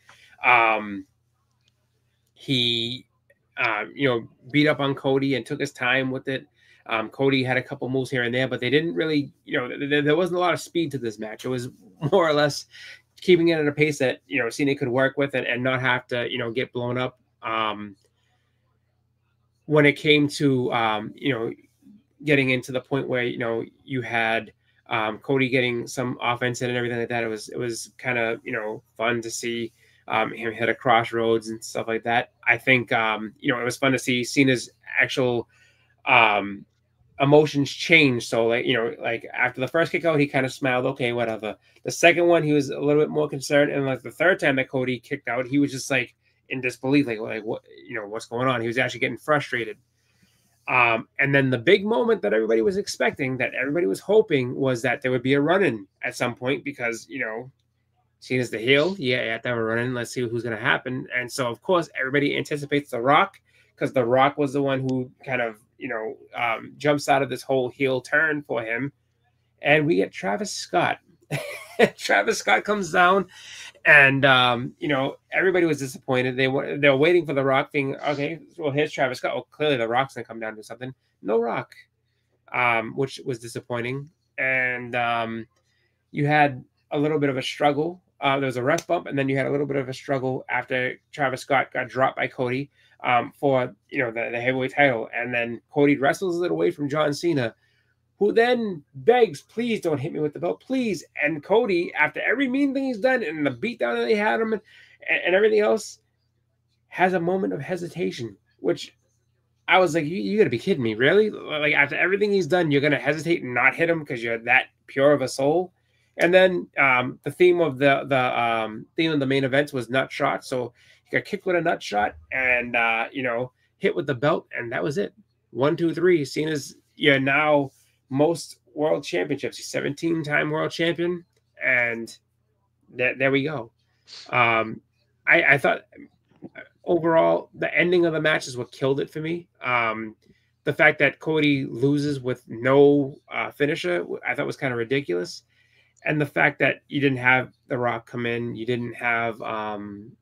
He, you know, beat up on Cody and took his time with it. Cody had a couple moves here and there, but they didn't really, you know, there wasn't a lot of speed to this match. It was more or less keeping it at a pace that, you know, Cena could work with and not have to, you know, get blown up. When it came to, you know, getting into the point where, you know, you had Cody getting some offense in and everything like that, it was kind of, you know, fun to see him hit a crossroads and stuff like that. I think, you know, it was fun to see Cena's actual emotions change. So, like, you know, like after the first kick out, he kind of smiled, okay, whatever. The second one, he was a little bit more concerned. And like the third time that Cody kicked out, he was just like in disbelief, like what, you know, what's going on? He was actually getting frustrated. And then the big moment that everybody was expecting, that everybody was hoping, was that there would be a run-in at some point because, you know, Cena's the heel. Yeah, you have to have a run-in. Let's see who's going to happen. And so, of course, everybody anticipates The Rock because The Rock was the one who kind of, you know, jumps out of this whole heel turn for him. And we get Travis Scott. Travis Scott comes down and, you know, everybody was disappointed. They were waiting for The Rock thing. Okay, well, here's Travis Scott. Oh, clearly The Rock's going to come down and do something. No Rock, which was disappointing. And you had a little bit of a struggle. There was a ref bump, and then you had a little bit of a struggle after Travis Scott got dropped by Cody for, you know, the heavyweight title. And then Cody wrestles it away from John Cena, who then begs, please don't hit me with the belt, please. And Cody, after every mean thing he's done and the beatdown that they had him and everything else, has a moment of hesitation, which I was like, you got to be kidding me, really? Like after everything he's done, you're gonna hesitate and not hit him because you're that pure of a soul. And then the theme of the main event was nut shot, so he got kicked with a nut shot and hit with the belt, and that was it. 1, 2, 3. Cena's now most world championships. He's 17-time world champion, and there we go. I thought overall the ending of the match is what killed it for me. The fact that Cody loses with no finisher, I thought was kind of ridiculous. And the fact that you didn't have The Rock come in, you didn't have,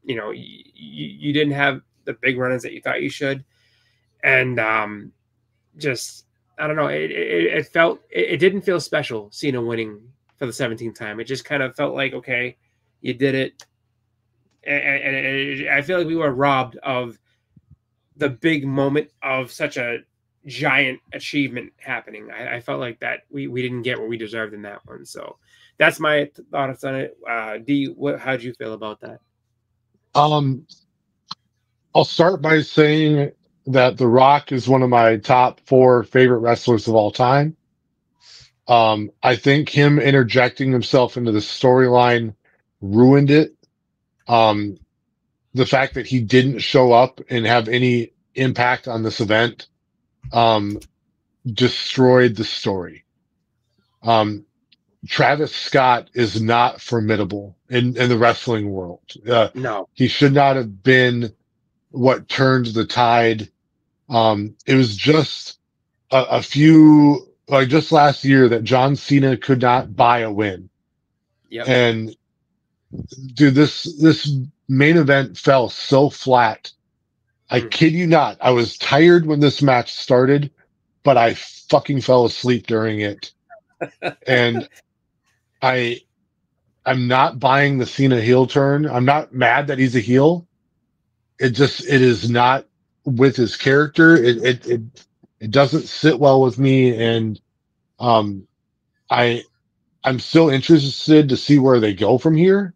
you didn't have the big run-ins that you thought you should. And just, I don't know, it didn't feel special, Cena winning for the 17th time. It just kind of felt like, okay, you did it. And I feel like we were robbed of the big moment of such a giant achievement happening. I felt like that we didn't get what we deserved in that one. So that's my thoughts on it. D, how do you feel about that? I'll start by saying that The Rock is one of my top 4 favorite wrestlers of all time. I think him interjecting himself into the storyline ruined it. The fact that he didn't show up and have any impact on this event destroyed the story. Travis Scott is not formidable in the wrestling world. No, he should not have been what turned the tide. It was just a few, like just last year, that John Cena could not buy a win. Yep. And dude, this main event fell so flat. I kid you not. I was tired when this match started, but I fucking fell asleep during it. And I'm not buying the Cena heel turn. I'm not mad that he's a heel. It is not with his character. It doesn't sit well with me. And I'm still interested to see where they go from here.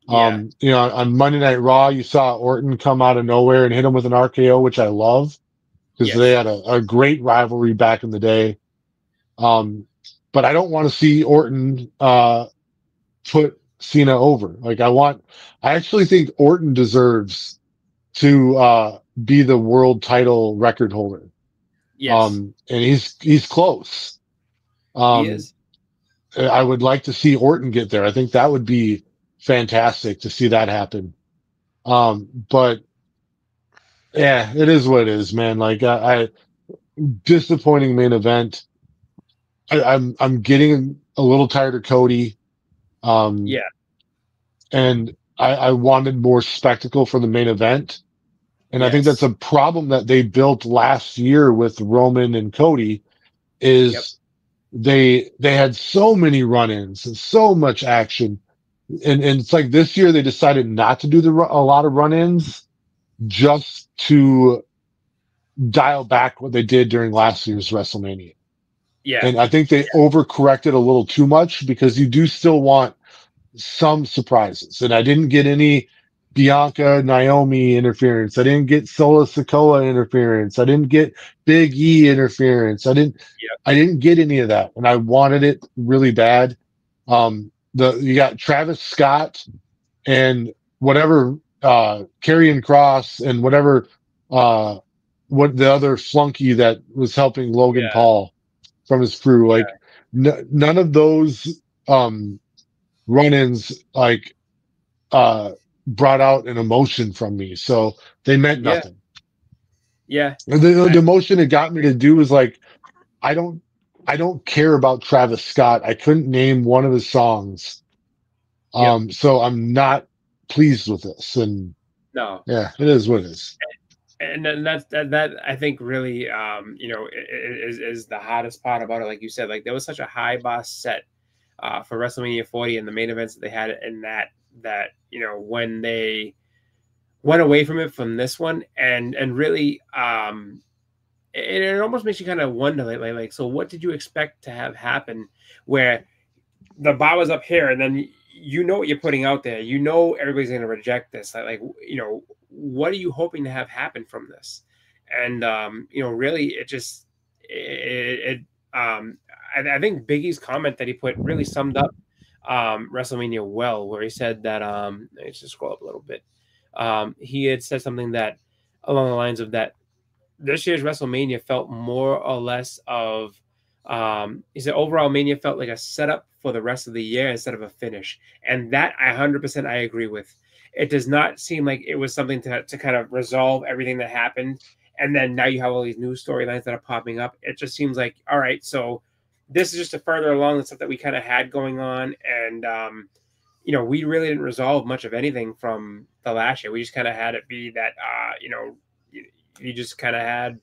Yeah. On Monday Night Raw, you saw Orton come out of nowhere and hit him with an RKO, which I love because they had a great rivalry back in the day. But I don't want to see Orton put Cena over. Like I actually think Orton deserves to be the world title record holder. Yes. And he's close. He is. I would like to see Orton get there. I think that would be fantastic to see that happen. But yeah, it is what it is, man. Like disappointing main event. I'm getting a little tired of Cody. Yeah. And I wanted more spectacle for the main event. And I think that's a problem that they built last year with Roman and Cody is they had so many run-ins and so much action. And it's like this year they decided not to do a lot of run-ins just to dial back what they did during last year's WrestleMania. Yeah. And I think they overcorrected a little too much because you do still want some surprises. And I didn't get any Bianca Naomi interference. I didn't get Solo Sikoa interference. I didn't get Big E interference. I didn't get any of that. And I wanted it really bad. You got Travis Scott and whatever Karrion Kross and whatever what the other flunky that was helping Logan Paul from his crew. Like none of those run-ins brought out an emotion from me. So they meant nothing. Yeah. The emotion it got me to do was like, I don't care about Travis Scott. I couldn't name one of his songs. So I'm not pleased with this. And no, yeah, it is what it is. And that I think really, is the hottest part about it. Like you said, like there was such a high bar set for WrestleMania 40 and the main events that they had in that when they went away from it from this one and really, it almost makes you kind of wonder, like, so what did you expect to have happen where the bar was up here and then what you're putting out there, everybody's going to reject this. what are you hoping to have happen from this? And really, I think Biggie's comment that he put really summed up WrestleMania well, where he said that let's just scroll up a little bit. He had said something that along the lines of that this year's WrestleMania felt more or less of he said overall Mania felt like a setup for the rest of the year instead of a finish. And that 100% I agree with. It does not seem like it was something to kind of resolve everything that happened. And then now you have all these new storylines that are popping up. It just seems like, all right, so this is just a further along the stuff that we kind of had going on. And, we really didn't resolve much of anything from the last year. We just kind of had it be that, you just kind of had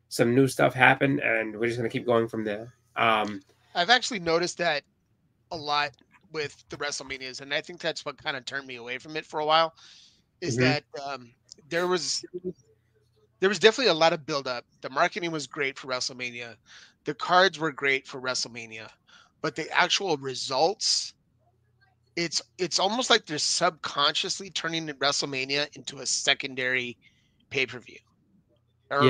some new stuff happen, and we're just going to keep going from there. I've actually noticed that a lot with the WrestleManias, and I think that's what kind of turned me away from it for a while, is that there was definitely a lot of buildup. The marketing was great for WrestleMania. The cards were great for WrestleMania, but the actual results, it's almost like they're subconsciously turning WrestleMania into a secondary pay-per-view or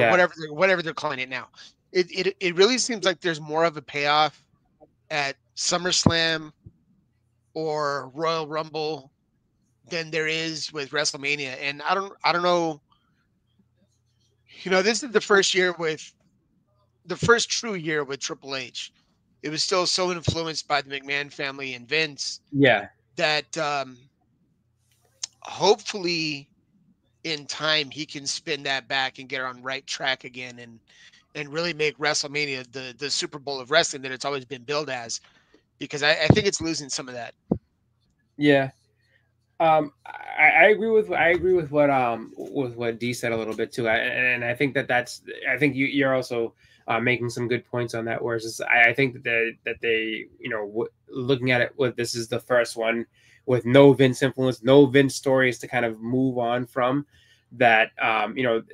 whatever they're calling it now. It really seems like there's more of a payoff at SummerSlam or Royal Rumble than there is with WrestleMania. And I don't know. This is the first true year with Triple H. It was still so influenced by the McMahon family and Vince. Yeah. That hopefully in time he can spin that back and get on right track again and really make WrestleMania the Super Bowl of wrestling that it's always been billed as, because I think it's losing some of that. Yeah. I agree with what D said a little bit too. I think I think you're also making some good points on that. Whereas I think that they looking at it with this is the first one with no Vince influence, no Vince stories to kind of move on from. That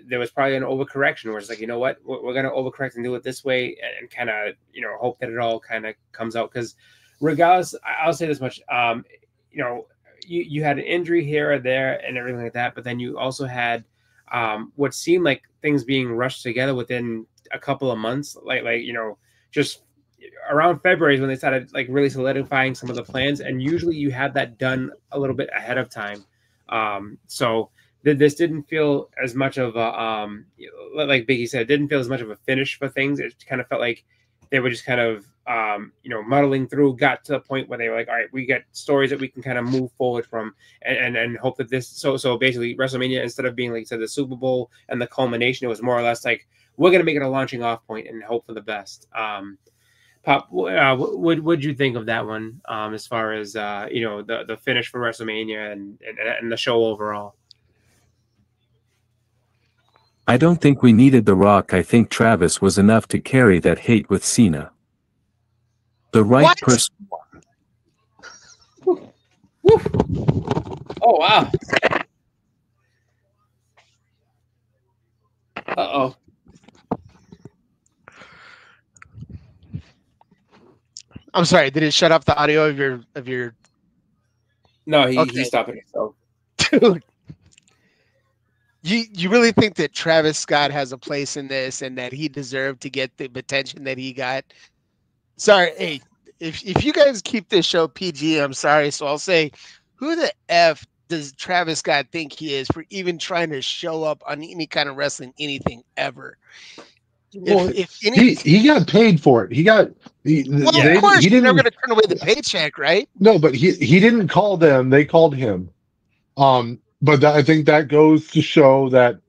there was probably an overcorrection where it's like, you know what, we're going to overcorrect and do it this way and kind of hope that it all kind of comes out, because regardless, I'll say this much, you had an injury here or there and everything like that, but then you also had what seemed like things being rushed together within a couple of months, just around February is when they started like really solidifying some of the plans, and usually you have that done a little bit ahead of time. So this didn't feel as much of a like Biggie said, it didn't feel as much of a finish for things. It kind of felt like they were just kind of muddling through, got to the point where they were like, all right, we got stories that we can kind of move forward from and hope that this so basically WrestleMania, instead of being like said the Super Bowl and the culmination, it was more or less like we're gonna make it a launching off point and hope for the best. Pop, what'd you think of that one as far as the finish for WrestleMania and the show overall? I don't think we needed The Rock. I think Travis was enough to carry that hate with Cena. The right person. Oh, wow. Uh-oh. I'm sorry, did it shut off the audio of your No, he stopped it himself. Dude. You really think that Travis Scott has a place in this and that he deserved to get the attention that he got? Sorry, hey, if you guys keep this show PG, I'm sorry. So I'll say, who the F does Travis Scott think he is for even trying to show up on any kind of wrestling, anything ever? Well, he got paid for it. He got. Of course, you're never going to turn away the paycheck, right? No, but he didn't call them. They called him. But I think that goes to show that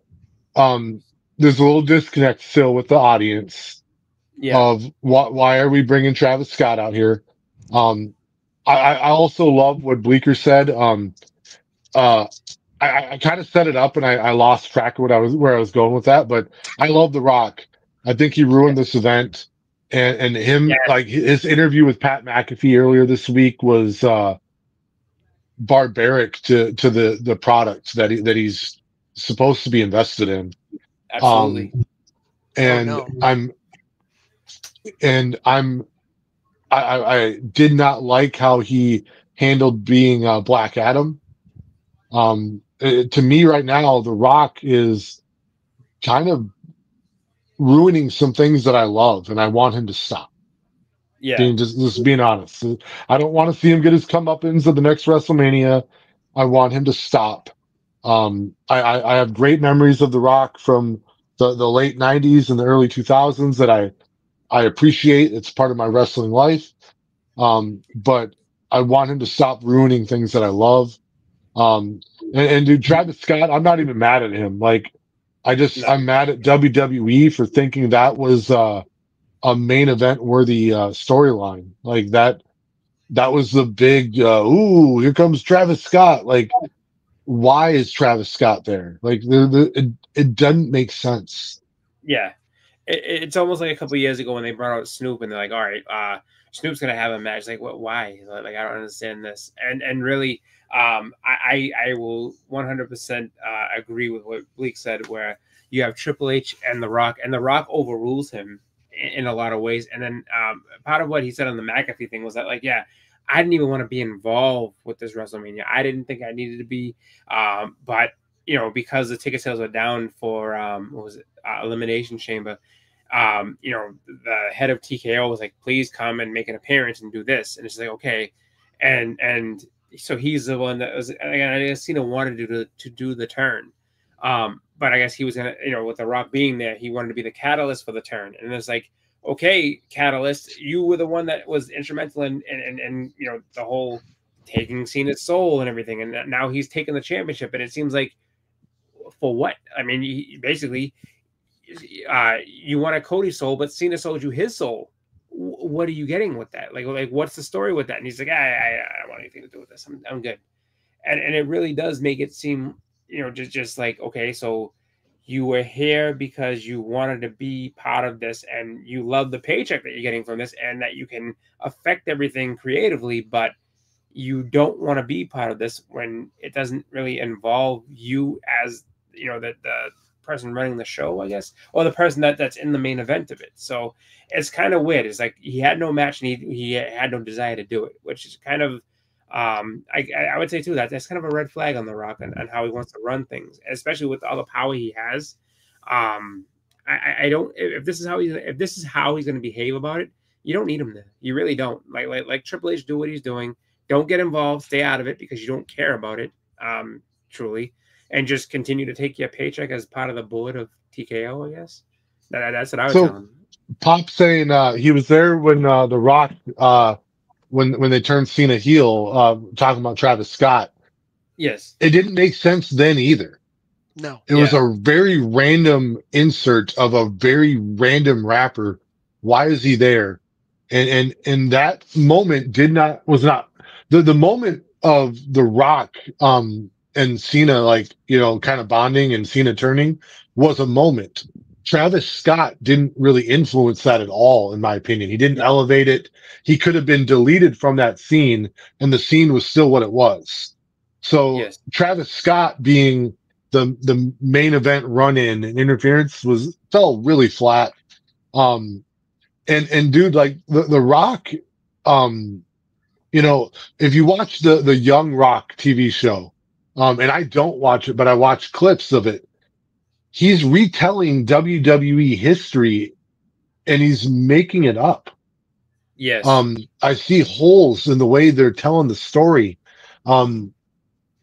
there's a little disconnect still with the audience of why are we bringing Travis Scott out here. I also love what Bleeker said. I kind of set it up and I lost track of where I was going with that, but I love The Rock. I think he ruined this event, and him like his interview with Pat McAfee earlier this week was barbaric to the product that he's supposed to be invested in. Absolutely. I did not like how he handled being Black Adam. to me right now, The Rock is kind of ruining some things that I love, and I want him to stop. Yeah. Just being honest. I don't want to see him get his comeuppance at the next WrestleMania. I want him to stop. I have great memories of The Rock from the late 90s and the early 2000s that I appreciate. It's part of my wrestling life. But I want him to stop ruining things that I love. And dude, Travis Scott, I'm not even mad at him. Like, I'm mad at WWE for thinking that was a main event worthy storyline. Like that was the big ooh, here comes Travis Scott. Like, why is Travis Scott there? Like, it doesn't make sense. Yeah, it's almost like a couple of years ago when they brought out Snoop and they're like, all right, Snoop's gonna have a match. Like, what? Why? Like, I don't understand this. And really, I will 100% agree with what Bleak said, where you have Triple H and The Rock, and The Rock overrules him in a lot of ways. And then part of what he said on the McAfee thing was that, like, yeah, I didn't even want to be involved with this WrestleMania. I didn't think I needed to be, but you know, because the ticket sales were down for what was it, Elimination Chamber. You know, the head of TKO was like, please come and make an appearance and do this. And it's like, okay. And so he's the one that was, again, I guess Cena wanted to do the turn. But I guess he was going to, you know, with The Rock being there, he wanted to be the catalyst for the turn. And it's like, okay, catalyst, you were the one that was instrumental in you know, the whole taking Cena's soul and everything. And now he's taking the championship. And it seems like, for what? I mean, basically, you wanted Cody's soul, but Cena sold you his soul. What are you getting with that? Like what's the story with that? And he's like, I don't want anything to do with this. I'm good. And it really does make it seem, you know, just like, okay, so you were here because you wanted to be part of this and you love the paycheck that you're getting from this and that you can affect everything creatively, but you don't want to be part of this when it doesn't really involve you as, you know, the person running the show, I guess, or the person that's in the main event of it. So it's kind of weird. It's like he had no match and he had no desire to do it, which is kind of, I would say too, that's kind of a red flag on The Rock and how he wants to run things, especially with all the power he has. I don't, if this is how he's going to behave about it, you don't need him there. You really don't. Like Triple H, do what he's doing. Don't get involved. Stay out of it because you don't care about it, truly, and just continue to take your paycheck as part of the board of TKO. I guess that's what I was telling him. Pop saying he was there when The Rock when they turned Cena heel, talking about Travis Scott. Yes, it didn't make sense then either. No, it was a very random insert of a very random rapper. Why is he there? And that moment was not the moment of The Rock and Cena, like, you know, kind of bonding and Cena turning was a moment. Travis Scott didn't really influence that at all, in my opinion. He didn't elevate it. He could have been deleted from that scene and the scene was still what it was. So yes. Travis Scott being the main event run-in and interference fell really flat. And dude, like the Rock, you know, if you watch the Young Rock TV show, and I don't watch it, but I watch clips of it, he's retelling WWE history and he's making it up. Yes. I see holes in the way they're telling the story. And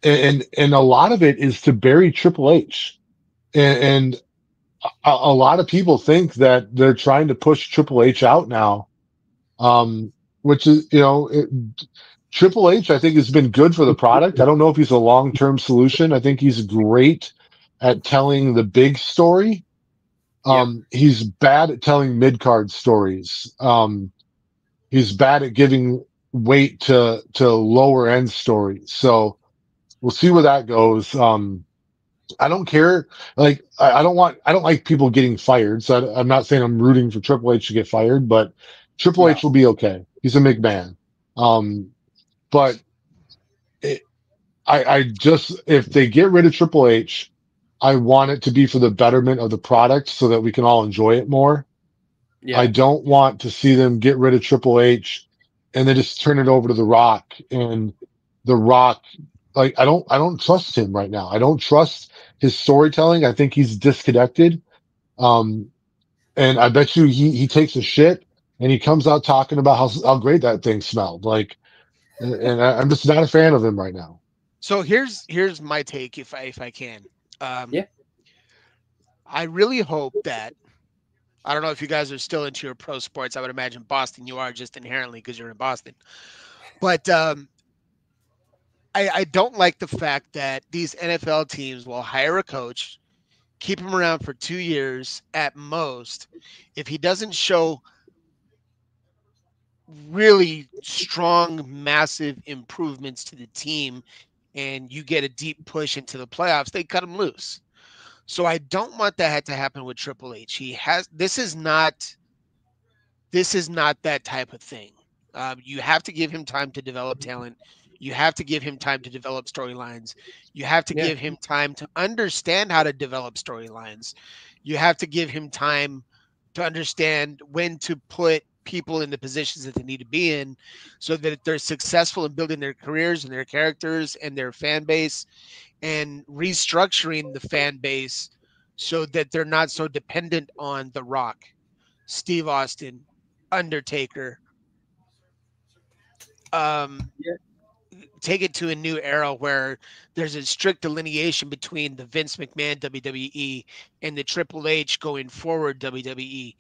a lot of it is to bury Triple H. And a lot of people think that they're trying to push Triple H out now. Which is, you know, Triple H, I think, has been good for the product. I don't know if he's a long-term solution. I think he's great at telling the big story. He's bad at telling mid-card stories. He's bad at giving weight to lower end stories. So we'll see where that goes. I don't care. Like, I don't like people getting fired. So I'm not saying I'm rooting for Triple H to get fired, but Triple H will be okay. He's a McMahon. But I just, if they get rid of Triple H, I want it to be for the betterment of the product so that we can all enjoy it more. Yeah. I don't want to see them get rid of Triple H and then just turn it over to The Rock, and The Rock like I don't trust him right now. I don't trust his storytelling. I think he's disconnected. Um, and I bet you he takes a shit and he comes out talking about how great that thing smelled. Like, and I'm just not a fan of him right now. So here's my take, if I can. Yeah. I really hope that, I don't know if you guys are still into your pro sports. I would imagine Boston you are, just inherently because you're in Boston. But I don't like the fact that these NFL teams will hire a coach, keep him around for 2 years at most. If he doesn't show really strong, massive improvements to the team and you get a deep push into the playoffs, they cut him loose. So I don't want that to happen with Triple H. This is not that type of thing. You have to give him time to develop talent. You have to give him time to develop storylines. You have to give him time to understand how to develop storylines. You have to give him time to understand when to put people in the positions that they need to be in so that they're successful in building their careers and their characters and their fan base, and restructuring the fan base so that they're not so dependent on The Rock, Steve Austin, Undertaker. Take it to a new era where there's a strict delineation between the Vince McMahon WWE and the Triple H going forward WWE.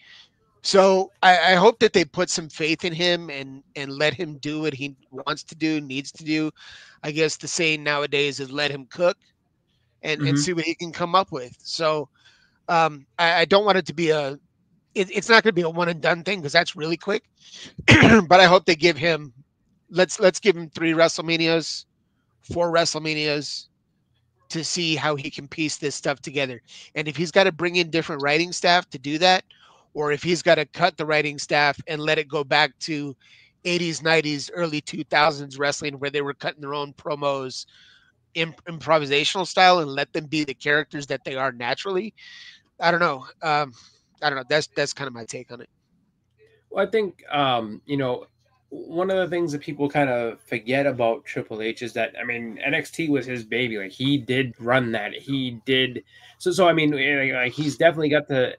So I hope that they put some faith in him and let him do what he wants to do, needs to do. I guess the saying nowadays is let him cook and see what he can come up with. So I don't want it to be it's not going to be a one and done thing because that's really quick. But I hope they give him, let's give him 3 WrestleManias, 4 WrestleManias to see how he can piece this stuff together. And if he's got to bring in different writing staff to do that, or if he's got to cut the writing staff and let it go back to 80s, 90s, early 2000s wrestling where they were cutting their own promos improvisational style and let them be the characters that they are naturally. I don't know. That's kind of my take on it. Well, I think, one of the things that people kind of forget about Triple H is that, I mean, NXT was his baby. Like, he did run that. He did. So I mean, like, he's definitely got the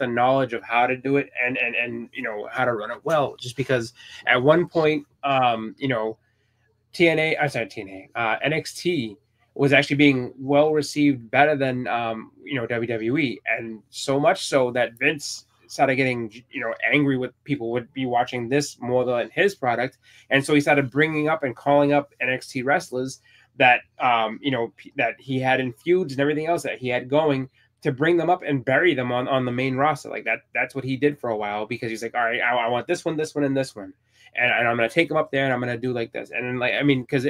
knowledge of how to do it and how to run it well. Just because at one point, NXT was actually being well received, better than WWE, and so much so that Vince started getting angry with people would be watching this more than his product, and so he started bringing up and calling up NXT wrestlers that that he had in feuds and everything else that he had going, to bring them up and bury them on the main roster. Like that's what he did for a while, because he's like, all right, I want this one, and this one. And I'm going to take them up there and I'm going to do like this. And then, like, I mean, because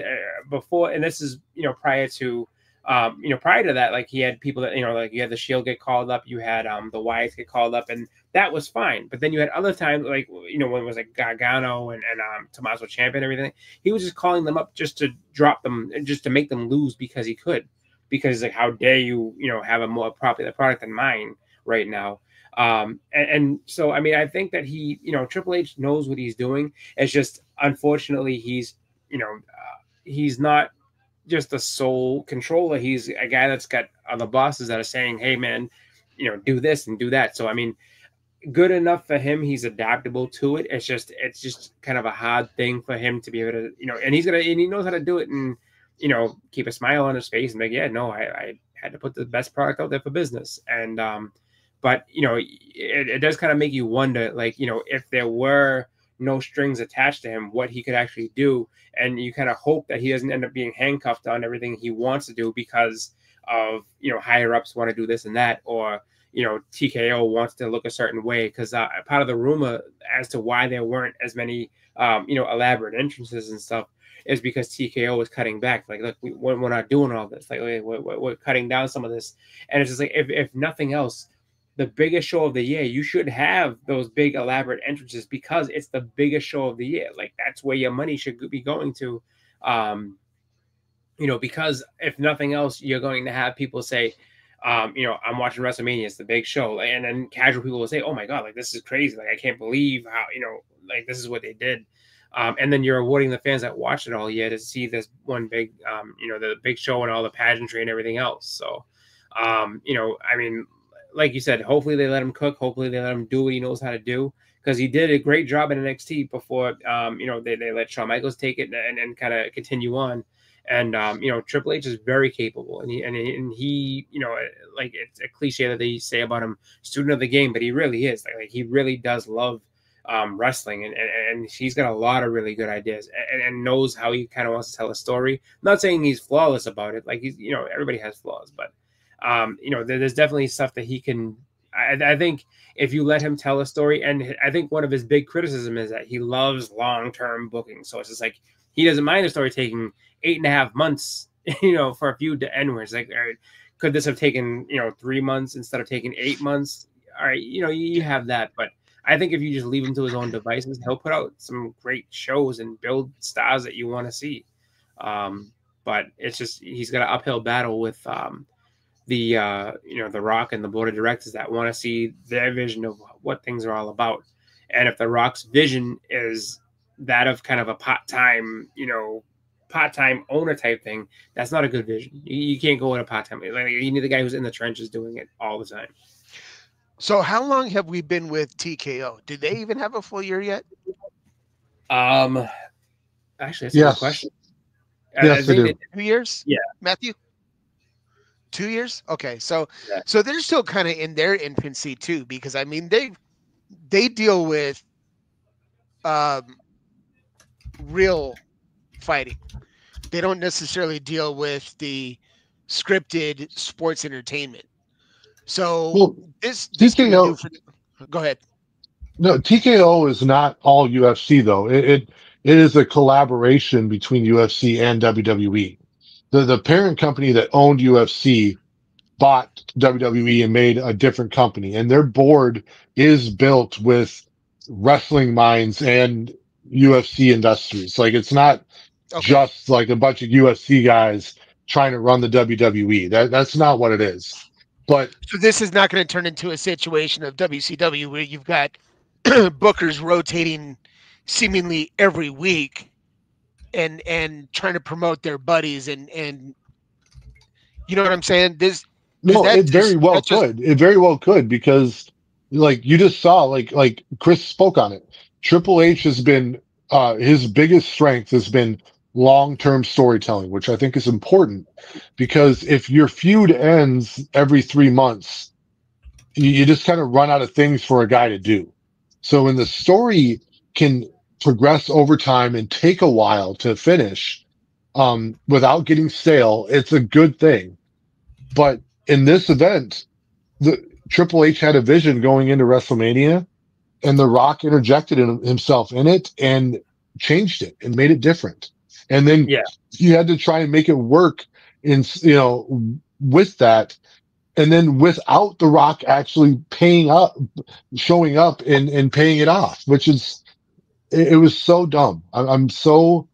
before, and this is, prior to that, like, he had people that, like, you had the Shield get called up, you had the Wyatts get called up, and that was fine. But then you had other times, like, when it was like Gargano and Tommaso Ciampa and everything, he was just calling them up just to drop them, just to make them lose because he could. Because, like, how dare you, have a more popular product than mine right now. And so, I mean, I think that he, Triple H knows what he's doing. It's just, unfortunately, he's not just a sole controller. He's a guy that's got other bosses that are saying, hey, man, do this and do that. So, I mean, good enough for him. He's adaptable to it. It's just kind of a hard thing for him to be able to, and he knows how to do it and, keep a smile on his face and be like, yeah, no, I had to put the best product out there for business. And, but, it does kind of make you wonder, like, if there were no strings attached to him, what he could actually do. And you kind of hope that he doesn't end up being handcuffed on everything he wants to do because of, higher ups want to do this and that, or, TKO wants to look a certain way. Because part of the rumor as to why there weren't as many, elaborate entrances and stuff is because TKO was cutting back. Like, look, we're not doing all this. Like, we're cutting down some of this. And it's just like, if nothing else, the biggest show of the year, you should have those big elaborate entrances because it's the biggest show of the year. Like, that's where your money should be going to, because if nothing else, you're going to have people say, I'm watching WrestleMania, it's the big show. And then casual people will say, oh my God, like, this is crazy. Like, I can't believe how, like, this is what they did. And then you're awarding the fans that watched it all year to see this one big, the big show and all the pageantry and everything else. So, I mean, like you said, hopefully they let him cook. Hopefully they let him do what he knows how to do, because he did a great job in NXT before, they let Shawn Michaels take it and kind of continue on. And, Triple H is very capable, and he, like, it's a cliche that they say about him, student of the game, but he really is. Like he really does love wrestling, and he's got a lot of really good ideas, and knows how he kind of wants to tell a story. I'm not saying he's flawless about it. Like, he's, everybody has flaws, but there's definitely stuff that he can. I think if you let him tell a story, and I think one of his big criticism is that he loves long-term booking. So it's just like, he doesn't mind a story taking 8.5 months, for a feud to end. Where it's like, all right, could this have taken 3 months instead of taking 8 months? All right, you have that, but I think if you just leave him to his own devices, he'll put out some great shows and build stars that you want to see. But it's just, he's got an uphill battle with the Rock and the board of directors that want to see their vision of what things are all about. And if the Rock's vision is that of kind of a part-time owner type thing, that's not a good vision. You can't go with a part-time. Like, you need the guy who's in the trenches doing it all the time. So how long have we been with TKO? Do they even have a full year yet? Actually, that's a good question. Yes, they do. 2 years? Yeah. Matthew? 2 years? Okay. So they're still kind of in their infancy too, because I mean, they deal with real fighting. They don't necessarily deal with the scripted sports entertainment. So this TKO. Go ahead. No, TKO is not all UFC though. It is a collaboration between UFC and WWE. The parent company that owned UFC bought WWE and made a different company, and their board is built with wrestling minds and UFC industries. Like, it's not just like a bunch of UFC guys trying to run the WWE. That's not what it is. But so this is not going to turn into a situation of WCW where you've got bookers rotating seemingly every week and trying to promote their buddies and you know what I'm saying? It very well could, because like you just saw, like Chris spoke on it. Triple H has been his biggest strength has been long-term storytelling, which I think is important, because if your feud ends every 3 months, you just kind of run out of things for a guy to do. So when the story can progress over time and take a while to finish, without getting stale, it's a good thing. But in this event, the Triple H had a vision going into WrestleMania, and The Rock interjected himself in it and changed it and made it different. And then you had to try and make it work with that. And then without The Rock actually showing up and paying it off, which is, it was so dumb. I'm so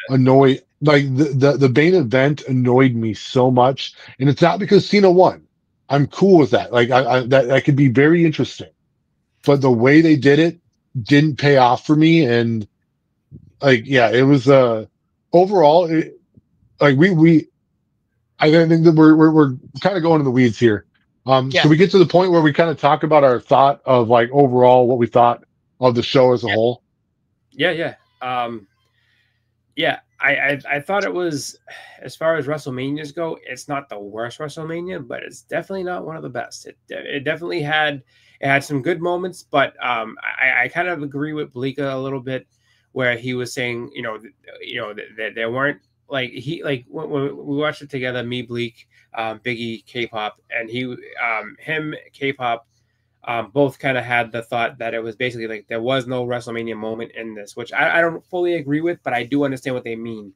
annoyed. Like the main event annoyed me so much, and it's not because Cena won. I'm cool with that. Like that could be very interesting, but the way they did it didn't pay off for me. And it was overall, I think that we're kind of going in the weeds here. So we get to the point where we kind of talk about our thought of like overall what we thought of the show as a whole. I thought it was, as far as WrestleManias go, it's not the worst WrestleMania, but it's definitely not one of the best. It definitely had some good moments, but I kind of agree with Bleeka a little bit, where he was saying, that there weren't when we watched it together, me, Bleak, Biggie, K-pop, and him, K-pop, both kind of had the thought that it was basically like there was no WrestleMania moment in this, which I don't fully agree with, but I do understand what they mean.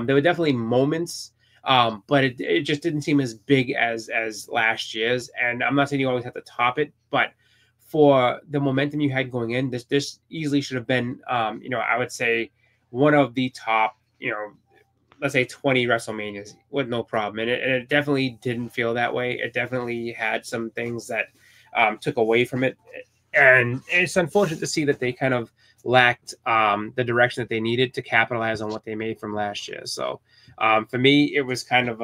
There were definitely moments, but it just didn't seem as big as last year's. And I'm not saying you always have to top it, but for the momentum you had going in, this easily should have been, I would say one of the top, let's say 20 WrestleManias with no problem. And it definitely didn't feel that way. It definitely had some things that took away from it. and it's unfortunate to see that they kind of lacked the direction that they needed to capitalize on what they made from last year. So for me, it was kind of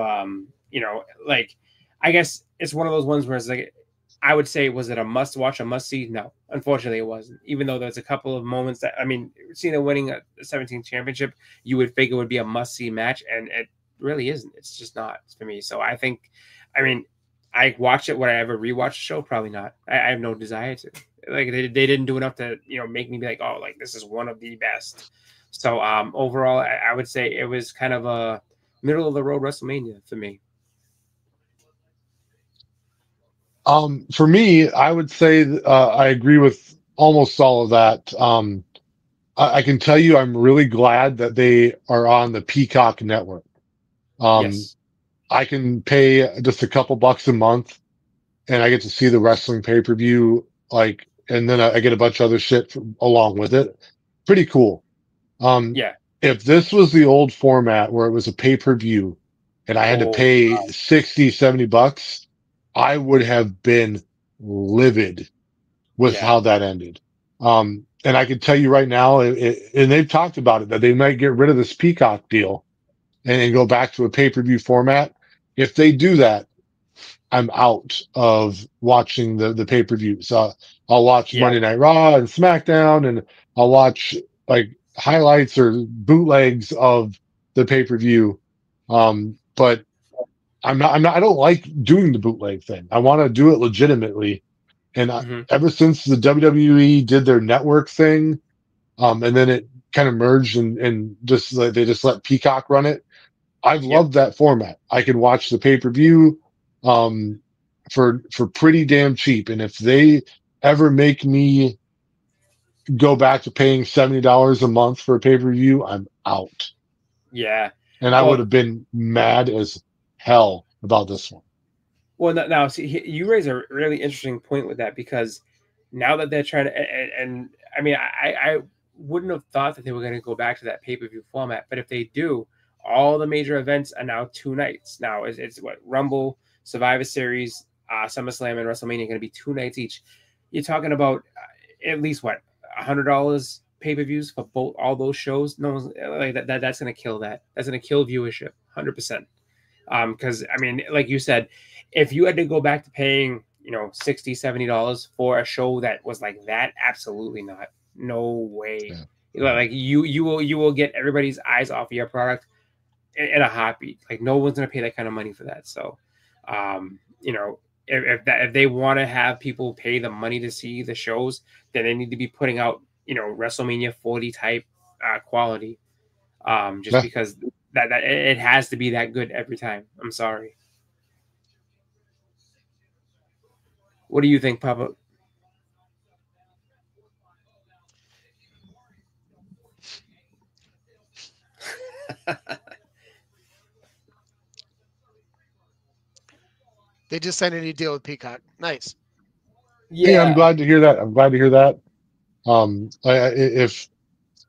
like, I guess it's one of those ones where it's like, I would say, was it a must watch, a must see? No, unfortunately it wasn't. Even though there's a couple of moments that, I mean, Cena winning a 17th championship, you would figure would be a must see match, and it really isn't. It's just not for me. So I think, I mean, I watch it. Would I ever rewatch the show? Probably not. I have no desire to. Like they didn't do enough to make me be like, oh, like this is one of the best. So overall, I would say it was kind of a middle of the road WrestleMania for me. For me, I would say I agree with almost all of that. I can tell you, I'm really glad that they are on the Peacock network. Yes. I can pay just a couple bucks a month, and I get to see the wrestling pay-per-view, and then I get a bunch of other shit along with it. Pretty cool. Yeah. If this was the old format where it was a pay-per-view and I had to pay God. 60, 70 bucks, I would have been livid with how that ended. And I can tell you right now, and they've talked about it, that they might get rid of this Peacock deal and go back to a pay-per-view format. If they do that, I'm out of watching the pay-per-views. I'll watch Monday Night Raw and SmackDown, and I'll watch like highlights or bootlegs of the pay-per-view. But I don't like doing the bootleg thing. I want to do it legitimately. And ever since the WWE did their network thing, and then it kind of merged and just like they just let Peacock run it, I've loved that format. I can watch the pay-per-view for pretty damn cheap. And if they ever make me go back to paying $70 a month for a pay-per-view, I'm out. Yeah. And I would have been mad as hell about this one. Well, now see, you raise a really interesting point with that, because now that they're trying to, and I mean, I wouldn't have thought that they were going to go back to that pay-per-view format, but if they do, all the major events are now 2 nights. Now it's what, Rumble, Survivor Series, SummerSlam, and WrestleMania are going to be 2 nights each. You're talking about at least what, $100 pay-per-views for all those shows. No one's like that. That's going to kill that. That's going to kill viewership 100%. Because I mean, like you said, if you had to go back to paying, $60, $70 for a show that was like that, absolutely not. No way. Yeah. Like you will get everybody's eyes off of your product in a heartbeat. Like no one's gonna pay that kind of money for that. So, if they want to have people pay the money to see the shows, then they need to be putting out, WrestleMania 40 type quality. Because that it has to be that good every time. I'm sorry. What do you think, Papa? They just signed a new deal with Peacock. Nice. Yeah, I'm glad to hear that.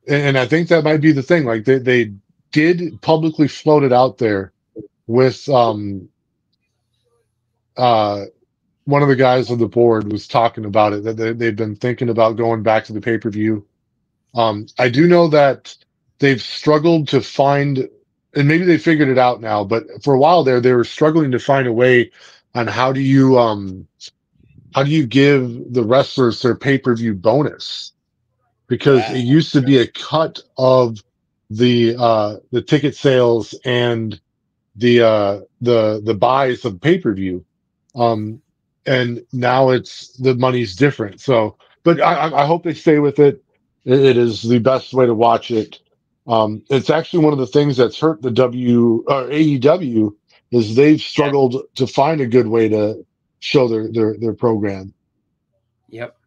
And I think that might be the thing. Like they did publicly float it out there with one of the guys on the board was talking about it, that they've been thinking about going back to the pay-per-view. I do know that they've struggled to find, and maybe they figured it out now, but for a while there, they were struggling to find a way on how do you give the wrestlers their pay-per-view bonus? Because it used to be a cut of the ticket sales and the buys of pay-per-view. And now the money's different. So, but I hope they stay with it. It is the best way to watch it. It's actually one of the things that's hurt the AEW is they've struggled to find a good way to show their program. Yep.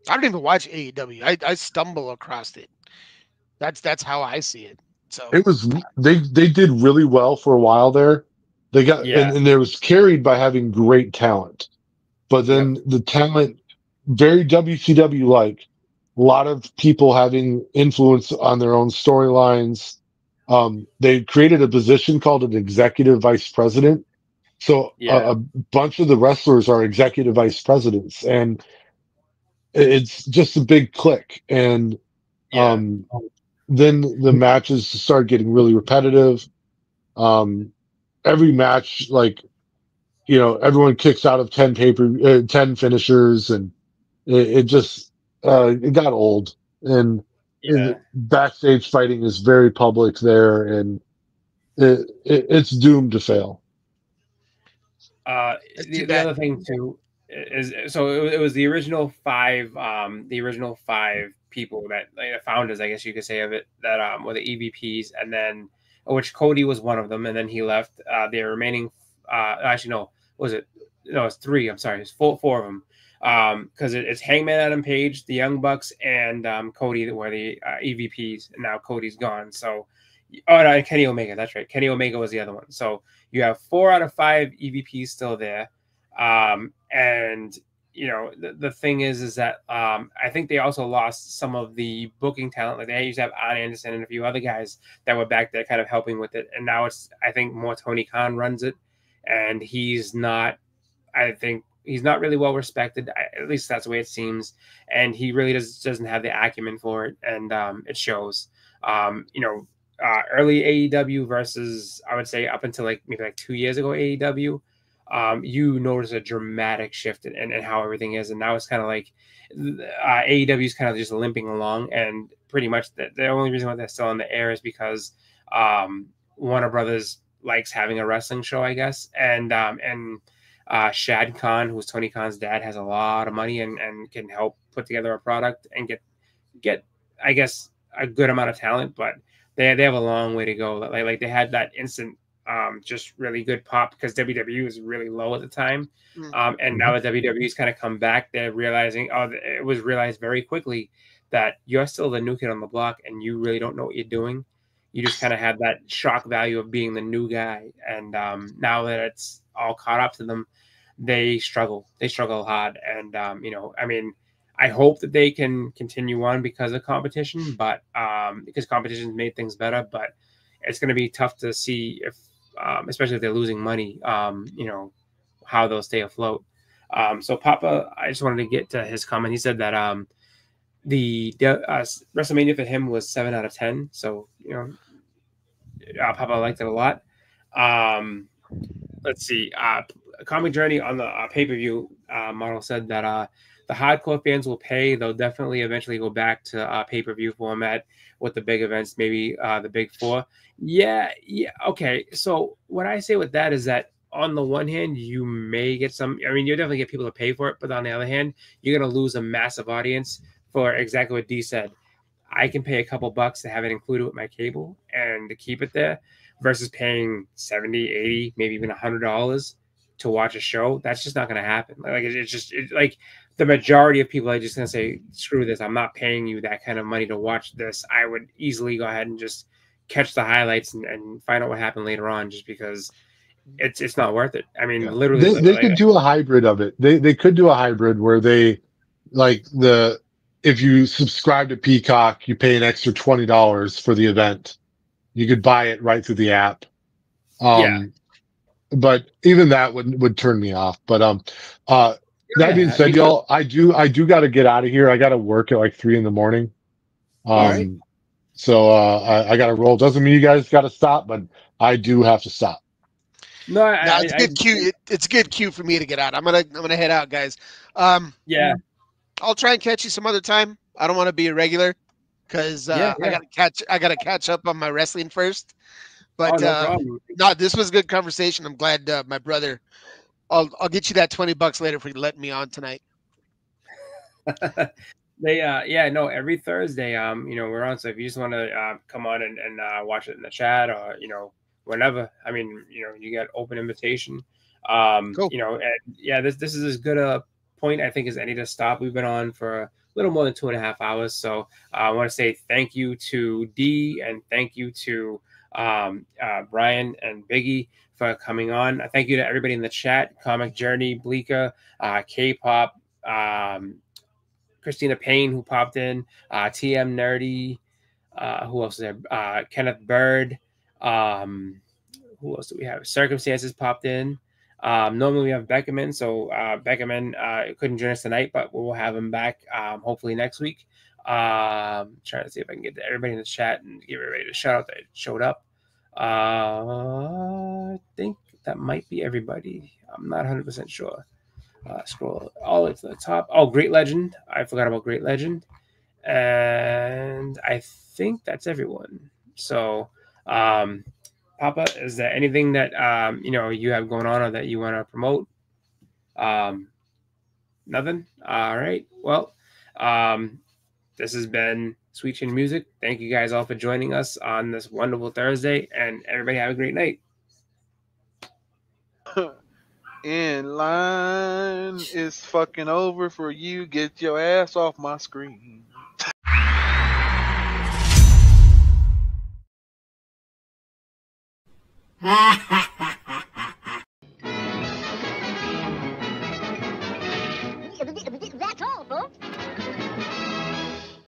I don't even watch AEW. I stumble across it. That's how I see it. So it was they did really well for a while there. They got and it was carried by having great talent, but then the talent very WCW like, a lot of people having influence on their own storylines. They created a position called an executive vice president, So a bunch of the wrestlers are executive vice presidents, and it's just a big click. And then the matches start getting really repetitive. Every match, like, you know, everyone kicks out of 10 finishers, and it just it got old. And backstage fighting is very public there, and it's doomed to fail. The other thing too is, so it was the original five people that, like, the founders, I guess you could say, of it, that were the EVPs, and then which Cody was one of them, and then he left. The remaining, actually no, was it? No, it's three. I'm sorry, it's four of them. Because it's Hangman Adam Page, the Young Bucks, and Cody that were the EVPs, and now Cody's gone. So, no, Kenny Omega. That's right. Kenny Omega was the other one. So you have 4 out of 5 EVPs still there. And you know, the thing is that I think they also lost some of the booking talent. Like, they used to have Arn Anderson and a few other guys that were back there kind of helping with it. And now it's, I think, more Tony Khan runs it, and he's not really well respected. At least that's the way it seems. And he really doesn't have the acumen for it. And it shows. You know, early AEW versus, I would say, up until maybe 2 years ago, AEW, you notice a dramatic shift in how everything is. And now it's kind of like AEW is kind of just limping along. And pretty much the only reason why they're still on the air is because Warner Brothers likes having a wrestling show, I guess. And Shad Khan, who's Tony Khan's dad, has a lot of money and can help put together a product and get I guess a good amount of talent, but they have a long way to go. Like they had that instant just really good pop because WWE was really low at the time. And now that WWE's kind of come back, they're realizing, it was realized very quickly that you're still the new kid on the block and you really don't know what you're doing. You just kind of have that shock value of being the new guy. And now that it's all caught up to them, they struggle. They struggle hard. And, you know, I mean, I hope that they can continue on because of competition, but because competition made things better. But it's going to be tough to see if, especially if they're losing money, you know, how they'll stay afloat. So Papa, I just wanted to get to his comment. He said that the WrestleMania for him was 7 out of 10. So, you know, Papa liked it a lot. Let's see. Comic Journey on the pay-per-view model said that the hardcore fans will pay. They'll definitely eventually go back to pay-per-view format with the big events, maybe the big 4. Yeah. Okay. So what I say with that is that on the one hand, you may get some. I mean, you'll definitely get people to pay for it, but on the other hand, you're going to lose a massive audience for exactly what D said. I can pay a couple bucks to have it included with my cable and to keep it there versus paying $70, $80, maybe even $100 to watch a show. That's just not going to happen. Like, it's just like the majority of people are just going to say, screw this. I'm not paying you that kind of money to watch this. I would easily go ahead and just catch the highlights and find out what happened later on, just because it's not worth it. I mean, literally, they could do a hybrid of it. They could do a hybrid where they, like, if you subscribe to Peacock, you pay an extra $20 for the event. You could buy it right through the app. But even that would turn me off. But that being said, y'all, I do got to get out of here. I got to work at like 3 a.m. Right. So I got to roll. Doesn't mean you guys got to stop, but I do have to stop. No, it's a good cue. It's a good cue for me to get out. I'm gonna head out, guys. Yeah, I'll try and catch you some other time. I don't want to be a regular because I gotta catch up on my wrestling first. But no, this was a good conversation. I'm glad my brother. I'll get you that $20 later for letting me on tonight. Every Thursday, you know, we're on. So if you just want to come on and watch it in the chat, or, you know, whenever, I mean, you know, you get open invitation. Cool. You know, and this is as good a point, I think, as any to stop. We've been on for a little more than 2.5 hours. So I want to say thank you to D and thank you to Brian and Biggie for coming on. Thank you to everybody in the chat, Comic Journey, Bleeka, K-Pop, Christina Payne, who popped in, TM Nerdy, who else is there? Kenneth Bird, who else do we have? Circumstances popped in. Normally we have Beckham in, so Beckham couldn't join us tonight, but we'll have him back hopefully next week. Trying to see if I can get everybody in the chat and give everybody a shout out that showed up. I think that might be everybody. I'm not 100% sure. Scroll all the way to the top. Oh, Great Legend. I forgot about Great Legend. And I think that's everyone. So, Papa, is there anything that you have going on or that you want to promote? Nothing. All right. Well, this has been Sweet Chin Music. Thank you guys all for joining us on this wonderful Thursday, and everybody have a great night. In line is fucking over for you. Get your ass off my screen. Ha ha!